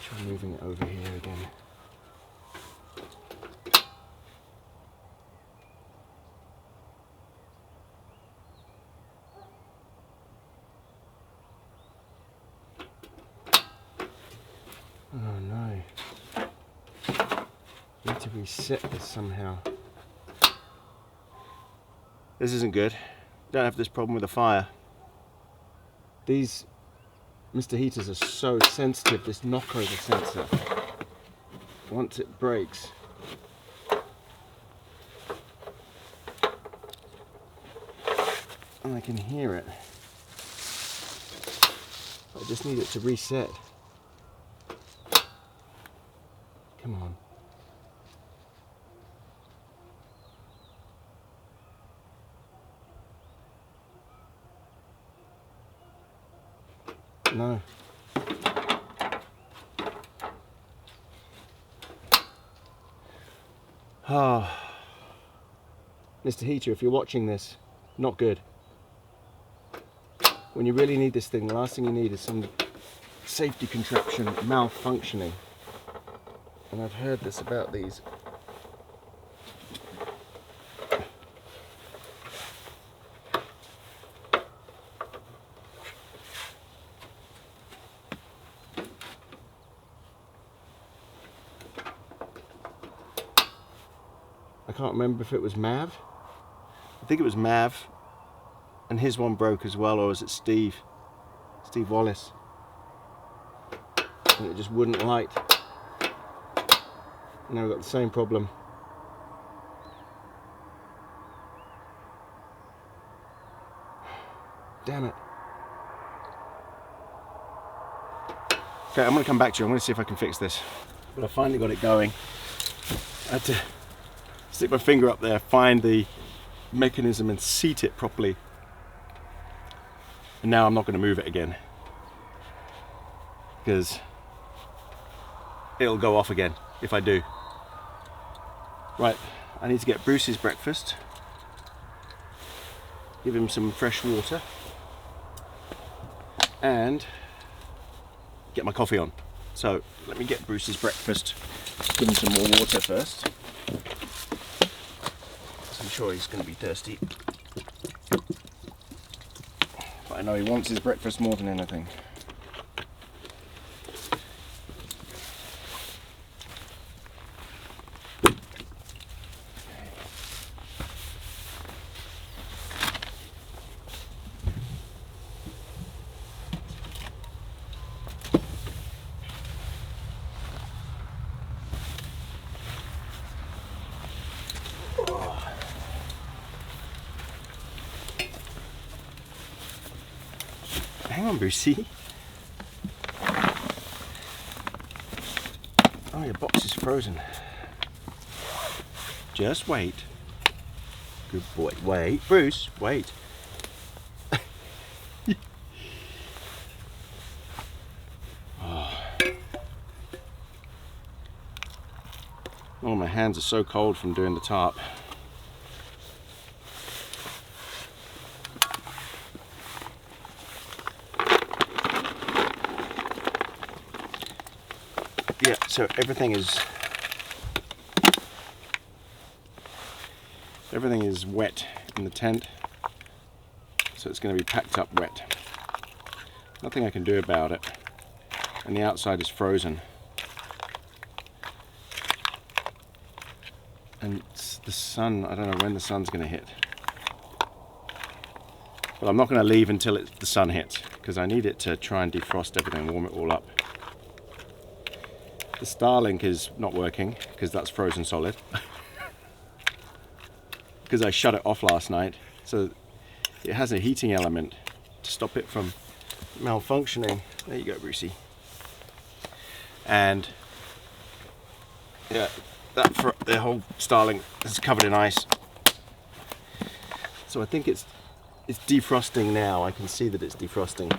Try moving it over here again. Oh no. Need to reset this somehow. This isn't good. Don't have this problem with the fire. These Mr. Heaters are so sensitive, this knockover sensor. Once it breaks, and I can hear it. I just need it to reset. Come on. No. Ah, Mr. Heater, if you're watching this, not good. When you really need this thing, the last thing you need is some safety contraption malfunctioning. And I've heard this about these. I can't remember if it was Mav. I think it was Mav, and his one broke as well, or was it Steve Wallace? And it just wouldn't light. Now we've got the same problem. Damn it. Okay, I'm gonna come back to you. I'm gonna see if I can fix this. But I finally got it going. I had to stick my finger up there, find the mechanism and seat it properly. And now I'm not gonna move it again, because it'll go off again if I do. Right, I need to get Bruce's breakfast, give him some fresh water, and get my coffee on. So let me get Bruce's breakfast, give him some more water first. I'm sure he's going to be thirsty. But I know he wants his breakfast more than anything. Hang on, Brucey. Oh, your box is frozen. Just wait. Good boy. Wait, Bruce, wait. Oh, my hands are so cold from doing the tarp. Yeah, so everything is wet in the tent, so it's going to be packed up wet. Nothing I can do about it, and the outside is frozen. And the sun, I don't know when the sun's going to hit. But I'm not going to leave until the sun hits, because I need it to try and defrost everything, warm it all up. The Starlink is not working because that's frozen solid. Because I shut it off last night, so it has a heating element to stop it from malfunctioning. There you go, Brucey. And yeah, the whole Starlink is covered in ice. So I think it's defrosting now. I can see that it's defrosting.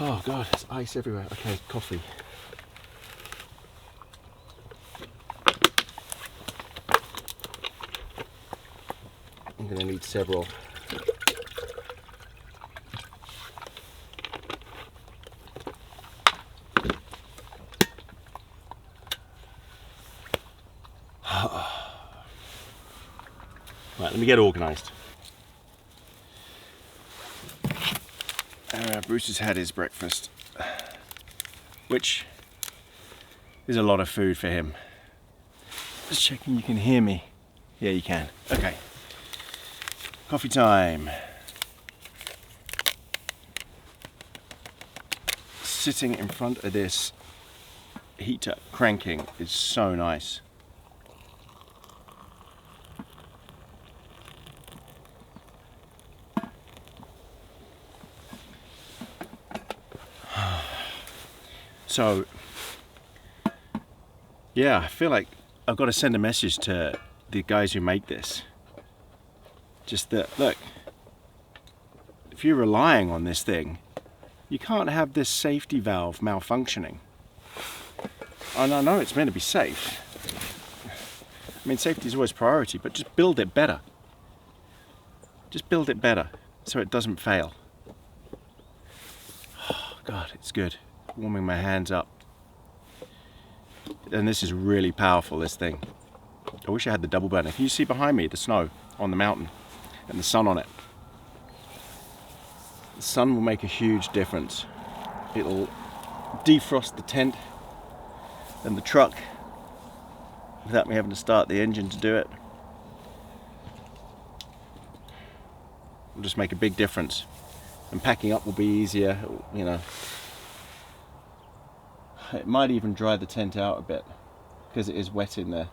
Oh God, there's ice everywhere. Okay, coffee. I'm gonna need several. Right, let me get organized. Bruce has had his breakfast, which is a lot of food for him. Just checking you can hear me. Yeah, you can. Okay. Coffee time. sitting in front of this heater cranking is so nice. So, yeah, I feel like I've got to send a message to the guys who make this. Just that, look, if you're relying on this thing, you can't have this safety valve malfunctioning. And I know it's meant to be safe. I mean, safety is always priority, but just build it better. Just build it better so it doesn't fail. Oh, God, it's good. Warming my hands up. And this is really powerful, this thing. I wish I had the double burner. Can you see behind me the snow on the mountain and the sun on it? The sun will make a huge difference. It'll defrost the tent and the truck without me having to start the engine to do it. It'll just make a big difference. And packing up will be easier, you know. It might even dry the tent out a bit because it is wet in there,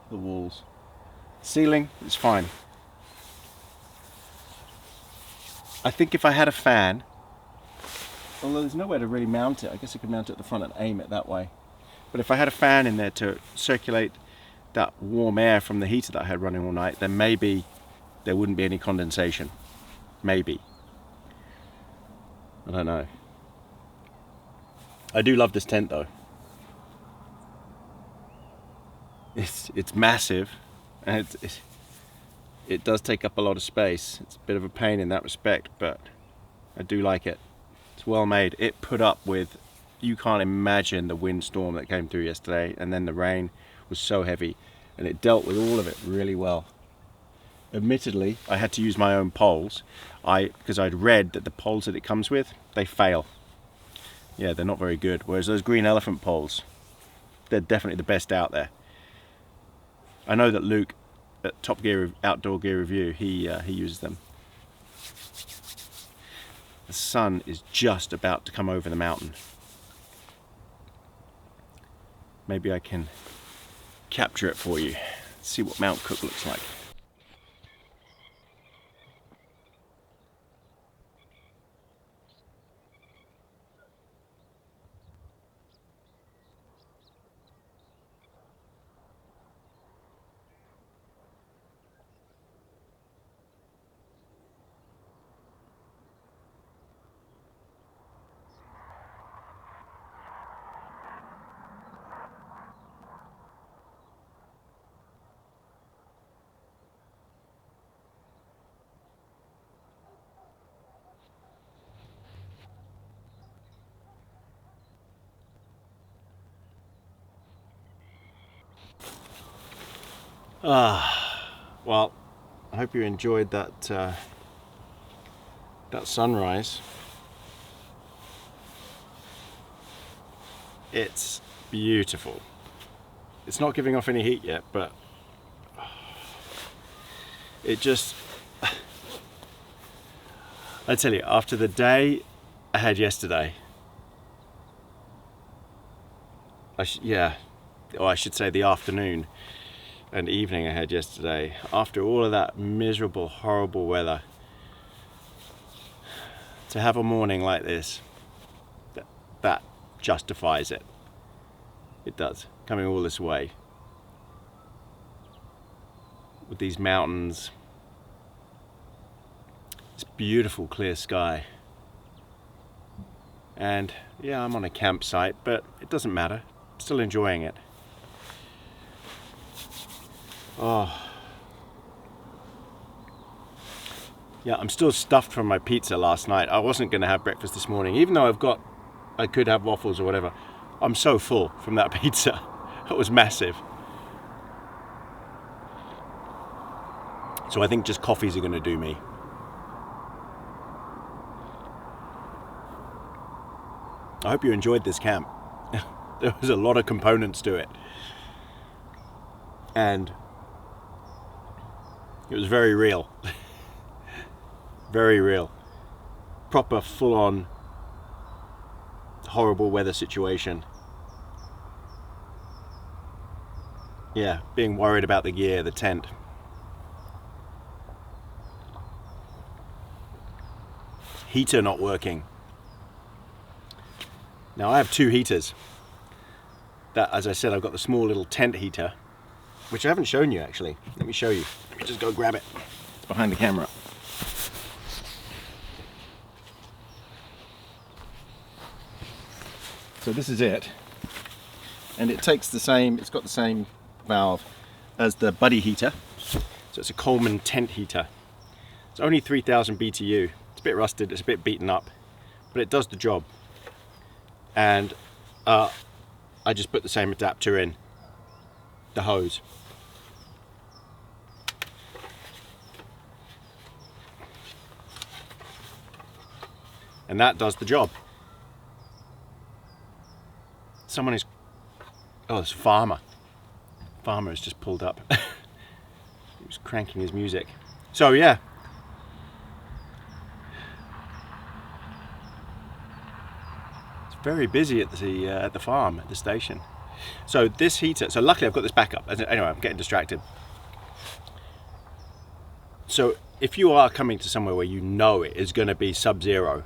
the walls. Ceiling is fine. I think if I had a fan, although there's nowhere to really mount it, I guess I could mount it at the front and aim it that way. But if I had a fan in there to circulate that warm air from the heater that I had running all night, then maybe there wouldn't be any condensation. Maybe. I don't know. I do love this tent though. It's massive, and it does take up a lot of space. It's a bit of a pain in that respect, but I do like it. It's well made. It put up with, you can't imagine the windstorm that came through yesterday, and then the rain was so heavy, and it dealt with all of it really well. Admittedly, I had to use my own poles, because I'd read that the poles that it comes with, they fail. Yeah, they're not very good. Whereas those green elephant poles, they're definitely the best out there. I know that Luke at Top Gear Outdoor Gear Review, he uses them. The sun is just about to come over the mountain. Maybe I can capture it for you. See what Mount Cook looks like. Well, I hope you enjoyed that that sunrise. It's beautiful. It's not giving off any heat yet, but it just, I tell you, after the day I had yesterday, I should say the afternoon and evening I had yesterday, after all of that miserable, horrible weather, to have a morning like this, that justifies it. It does, coming all this way with these mountains, this beautiful clear sky, and yeah, I'm on a campsite, but it doesn't matter, I'm still enjoying it. Oh, yeah, I'm still stuffed from my pizza last night. I wasn't going to have breakfast this morning, even though I could have waffles or whatever. I'm so full from that pizza. It was massive. So I think just coffees are going to do me. I hope you enjoyed this camp. There was a lot of components to it. And it was very real. Very real. Proper full-on horrible weather situation. Yeah, being worried about the gear, the tent. Heater not working. Now I have 2 heaters. That, as I said, I've got the small little tent heater, which I haven't shown you actually. Let me show you. Let me just go grab it. It's behind the camera. So this is it. And it takes the same, it's got the same valve as the Buddy heater. So it's a Coleman tent heater. It's only 3000 BTU. It's a bit rusted, it's a bit beaten up, but it does the job. And I just put the same adapter in the hose. And that does the job. Someone is, oh, it's a farmer. Farmer has just pulled up. He was cranking his music. So yeah. It's very busy at the farm, at the station. So this heater, so luckily I've got this backup. Anyway, I'm getting distracted. So if you are coming to somewhere where you know it is going to be sub-zero,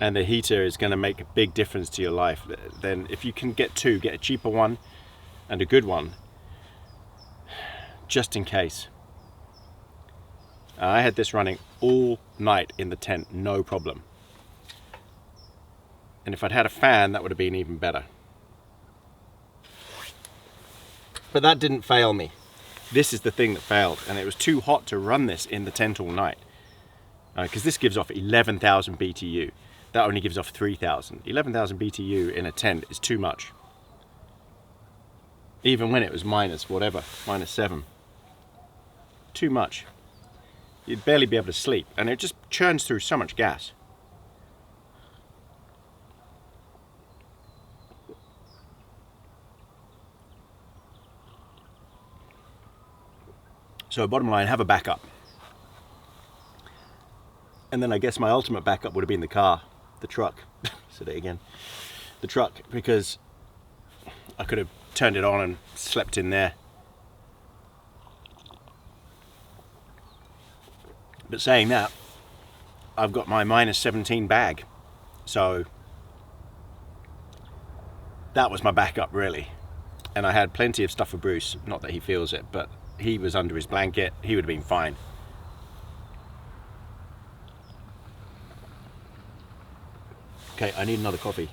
and the heater is going to make a big difference to your life, then if you can get 2, get a cheaper one and a good one, just in case. I had this running all night in the tent, no problem. And if I'd had a fan, that would have been even better. But that didn't fail me. This is the thing that failed, and it was too hot to run this in the tent all night. Because this gives off 11,000 BTU. That only gives off 3,000. 11,000 BTU in a tent is too much. Even when it was -7. Too much. You'd barely be able to sleep, and it just churns through so much gas. So bottom line, have a backup. And then I guess my ultimate backup would have been the car, the truck. Said it again. The truck, because I could have turned it on and slept in there. But saying that, I've got my -17 bag. So that was my backup really. And I had plenty of stuff for Bruce. Not that he feels it, but he was under his blanket. He would have been fine. Okay, I need another coffee.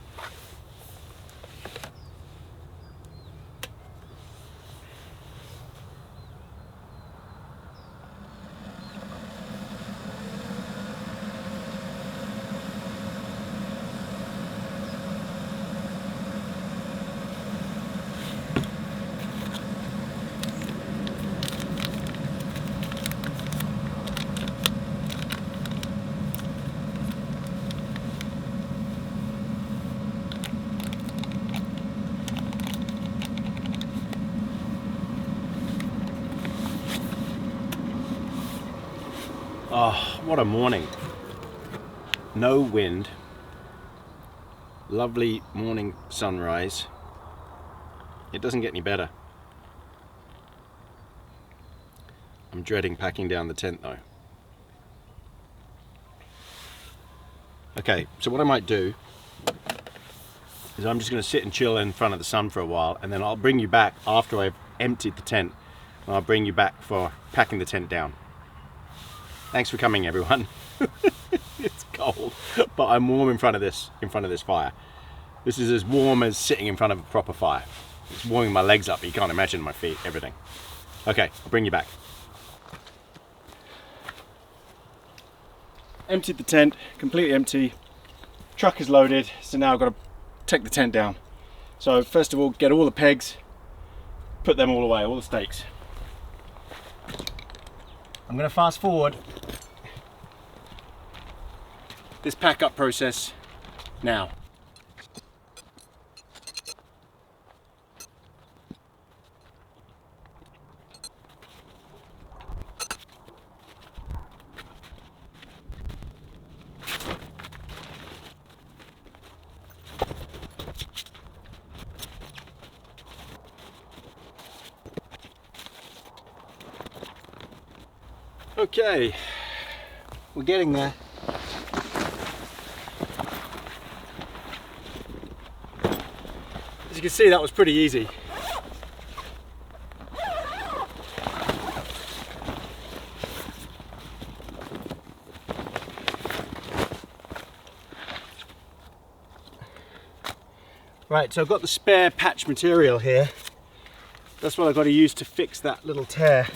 Oh, what a morning. No wind. Lovely morning sunrise. It doesn't get any better. I'm dreading packing down the tent though. Okay, so what I might do is I'm just going to sit and chill in front of the sun for a while, and then I'll bring you back after I've emptied the tent, and I'll bring you back for packing the tent down. Thanks for coming, everyone. It's cold, but I'm warm in front of this fire. This is as warm as sitting in front of a proper fire. It's warming my legs up. You can't imagine my feet, everything. Okay, I'll bring you back. Emptied the tent, completely empty. Truck is loaded, so now I've got to take the tent down. So first of all, get all the pegs, put them all away, all the stakes. I'm going to fast forward this pack up process now. Okay, we're getting there. As you can see, that was pretty easy. Right, so I've got the spare patch material here. That's what I've got to use to fix that little tear.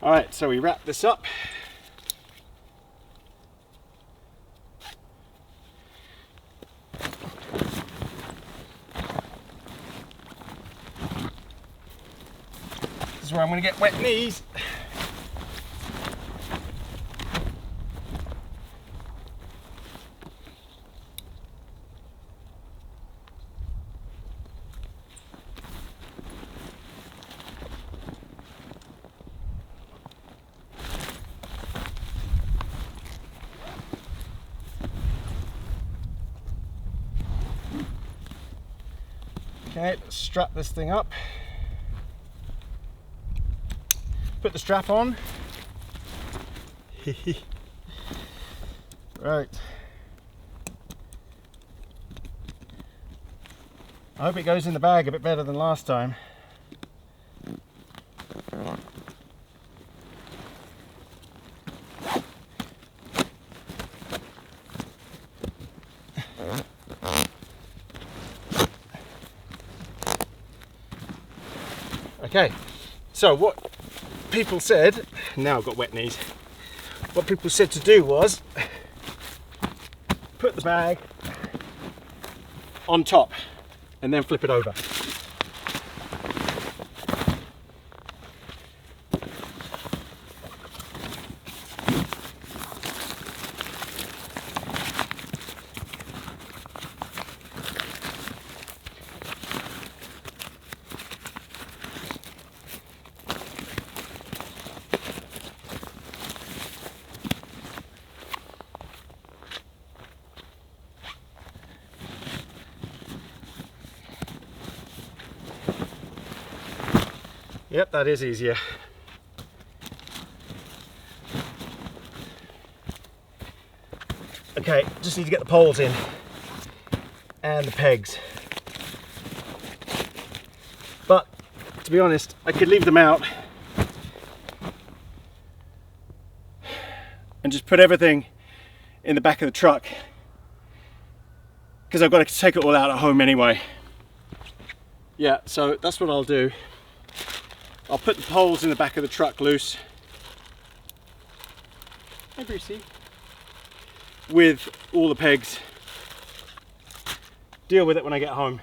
All right, so we wrap this up. This is where I'm going to get wet knees. Okay, let's strap this thing up. Put the strap on. Right. I hope it goes in the bag a bit better than last time. Okay, so what people said, now I've got wet knees, what people said to do was put the bag on top and then flip it over. Yep, that is easier. Okay, just need to get the poles in and the pegs. But to be honest, I could leave them out and just put everything in the back of the truck, because I've got to take it all out at home anyway. Yeah, so that's what I'll do. I'll put the poles in the back of the truck loose. Hey, Brucey. With all the pegs. Deal with it when I get home.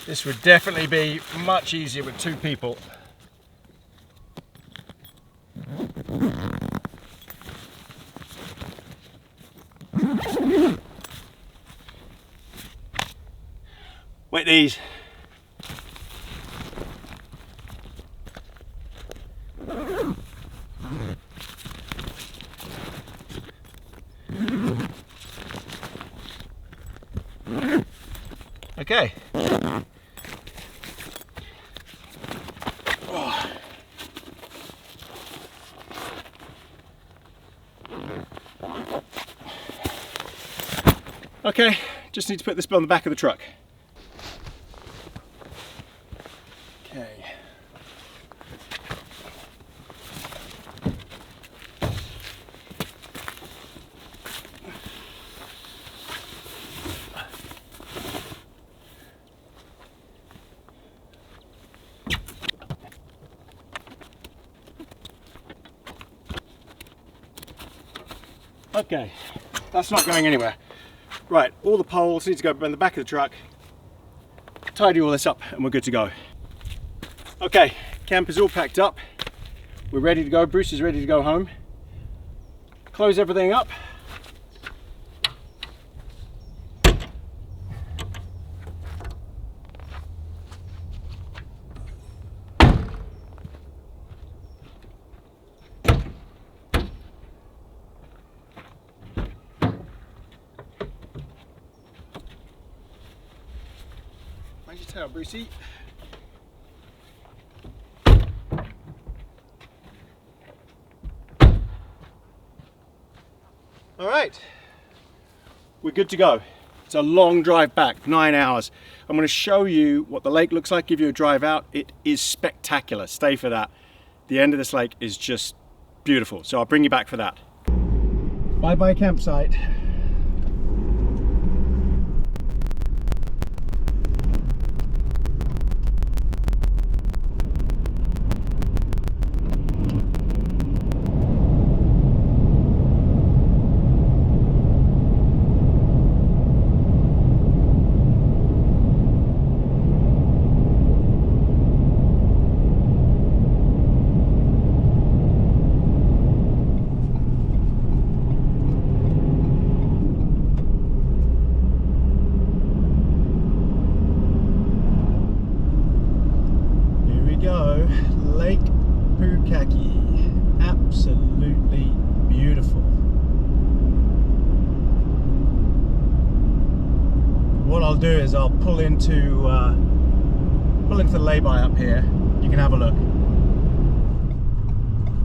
This would definitely be much easier with two people. Wet knees. Okay. Okay, just need to put this on the back of the truck. Okay. Okay, that's not going anywhere. Right, all the poles need to go in the back of the truck. Tidy all this up and we're good to go. Okay, camp is all packed up. We're ready to go. Bruce is ready to go home. Close everything up. Mind your tail, Brucey. All right, we're good to go. It's a long drive back, 9 hours. I'm going to show you what the lake looks like, give you a drive out. It is spectacular, stay for that. The end of this lake is just beautiful, so I'll bring you back for that. Bye-bye campsite. Lake Pukaki, absolutely beautiful. What I'll do is I'll pull into the lay-by up here. You can have a look.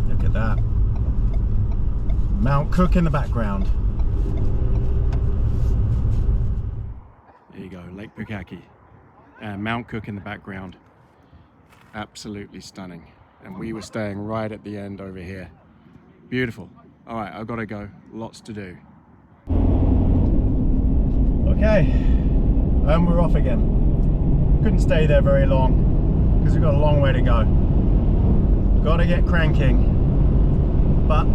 Look at that. Mount Cook in the background. There you go, Lake Pukaki, and Mount Cook in the background. Absolutely stunning. And we were staying right at the end over here. Beautiful. All right, I've got to go. Lots to do. Okay, and we're off again. Couldn't stay there very long because we've got a long way to go. Got to get cranking, but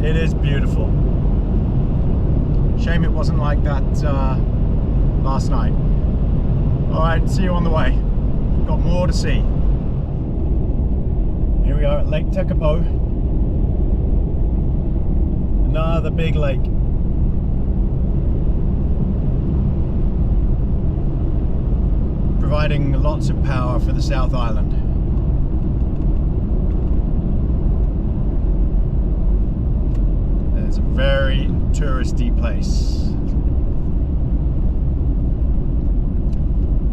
it is beautiful. Shame it wasn't like that last night. All right, see you on the way. Got more to see. Here we are at Lake Tekapo. Another big lake. Providing lots of power for the South Island. It's a very touristy place.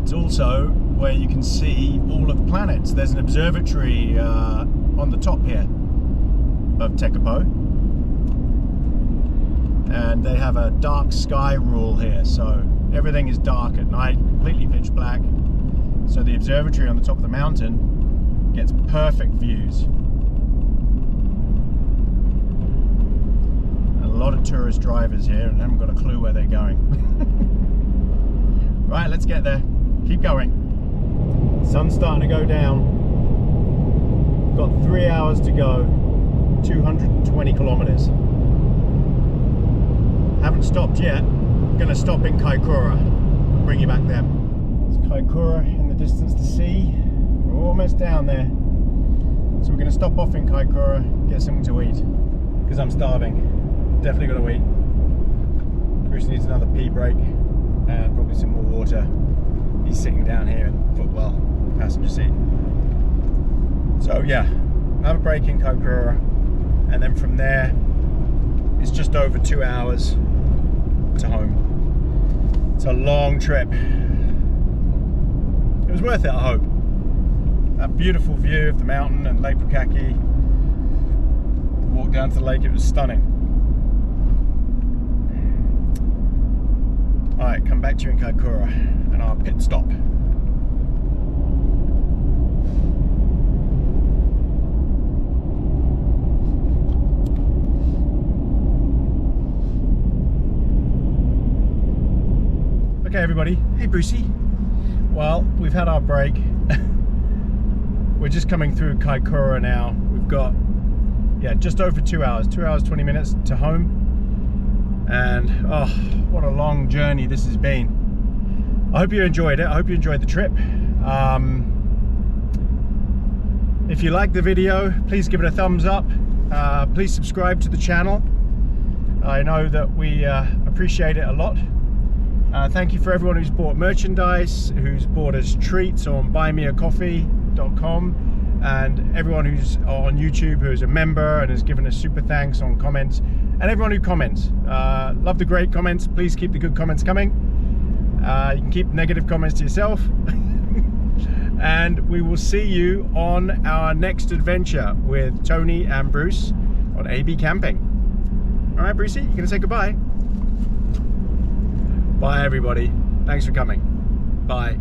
It's also where you can see all of the planets. There's an observatory on the top here of Tekapo, and they have a dark sky rule here, so everything is dark at night, completely pitch black. So the observatory on the top of the mountain gets perfect views. And a lot of tourist drivers here and haven't got a clue where they're going. Right, let's get there. Keep going. Sun's starting to go down. Got 3 hours to go, 220 kilometers. Haven't stopped yet. Gonna stop in Kaikoura. Bring you back there. It's Kaikoura in the distance to see. We're almost down there. So we're gonna stop off in Kaikoura, get something to eat, because I'm starving. Definitely gotta eat. Bruce needs another pee break and probably some more water. He's sitting down here in the footwell, passenger seat. So yeah, have a break in Kaikoura, and then from there it's just over 2 hours to home. It's a long trip. It was worth it, I hope. That beautiful view of the mountain and Lake Pukaki. Walk down to the lake, it was stunning. Alright, come back to you in Kaikoura and our pit stop. Okay everybody, hey Brucey. Well, we've had our break. We're just coming through Kaikoura now. We've got, yeah, just over 2 hours, 2 hours 20 minutes to home. And oh, what a long journey this has been. I hope you enjoyed it. I hope you enjoyed the trip. If you liked the video, please give it a thumbs up. Please subscribe to the channel. I know that we appreciate it a lot. Thank you for everyone who's bought merchandise, who's bought us treats on buymeacoffee.com, and everyone who's on YouTube who's a member and has given us super thanks on comments, and everyone who comments. Love the great comments. Please keep the good comments coming. You can keep negative comments to yourself. And we will see you on our next adventure with Tony and Bruce on AB Camping. All right, Brucey, you gonna say goodbye? Bye, everybody. Thanks for coming. Bye.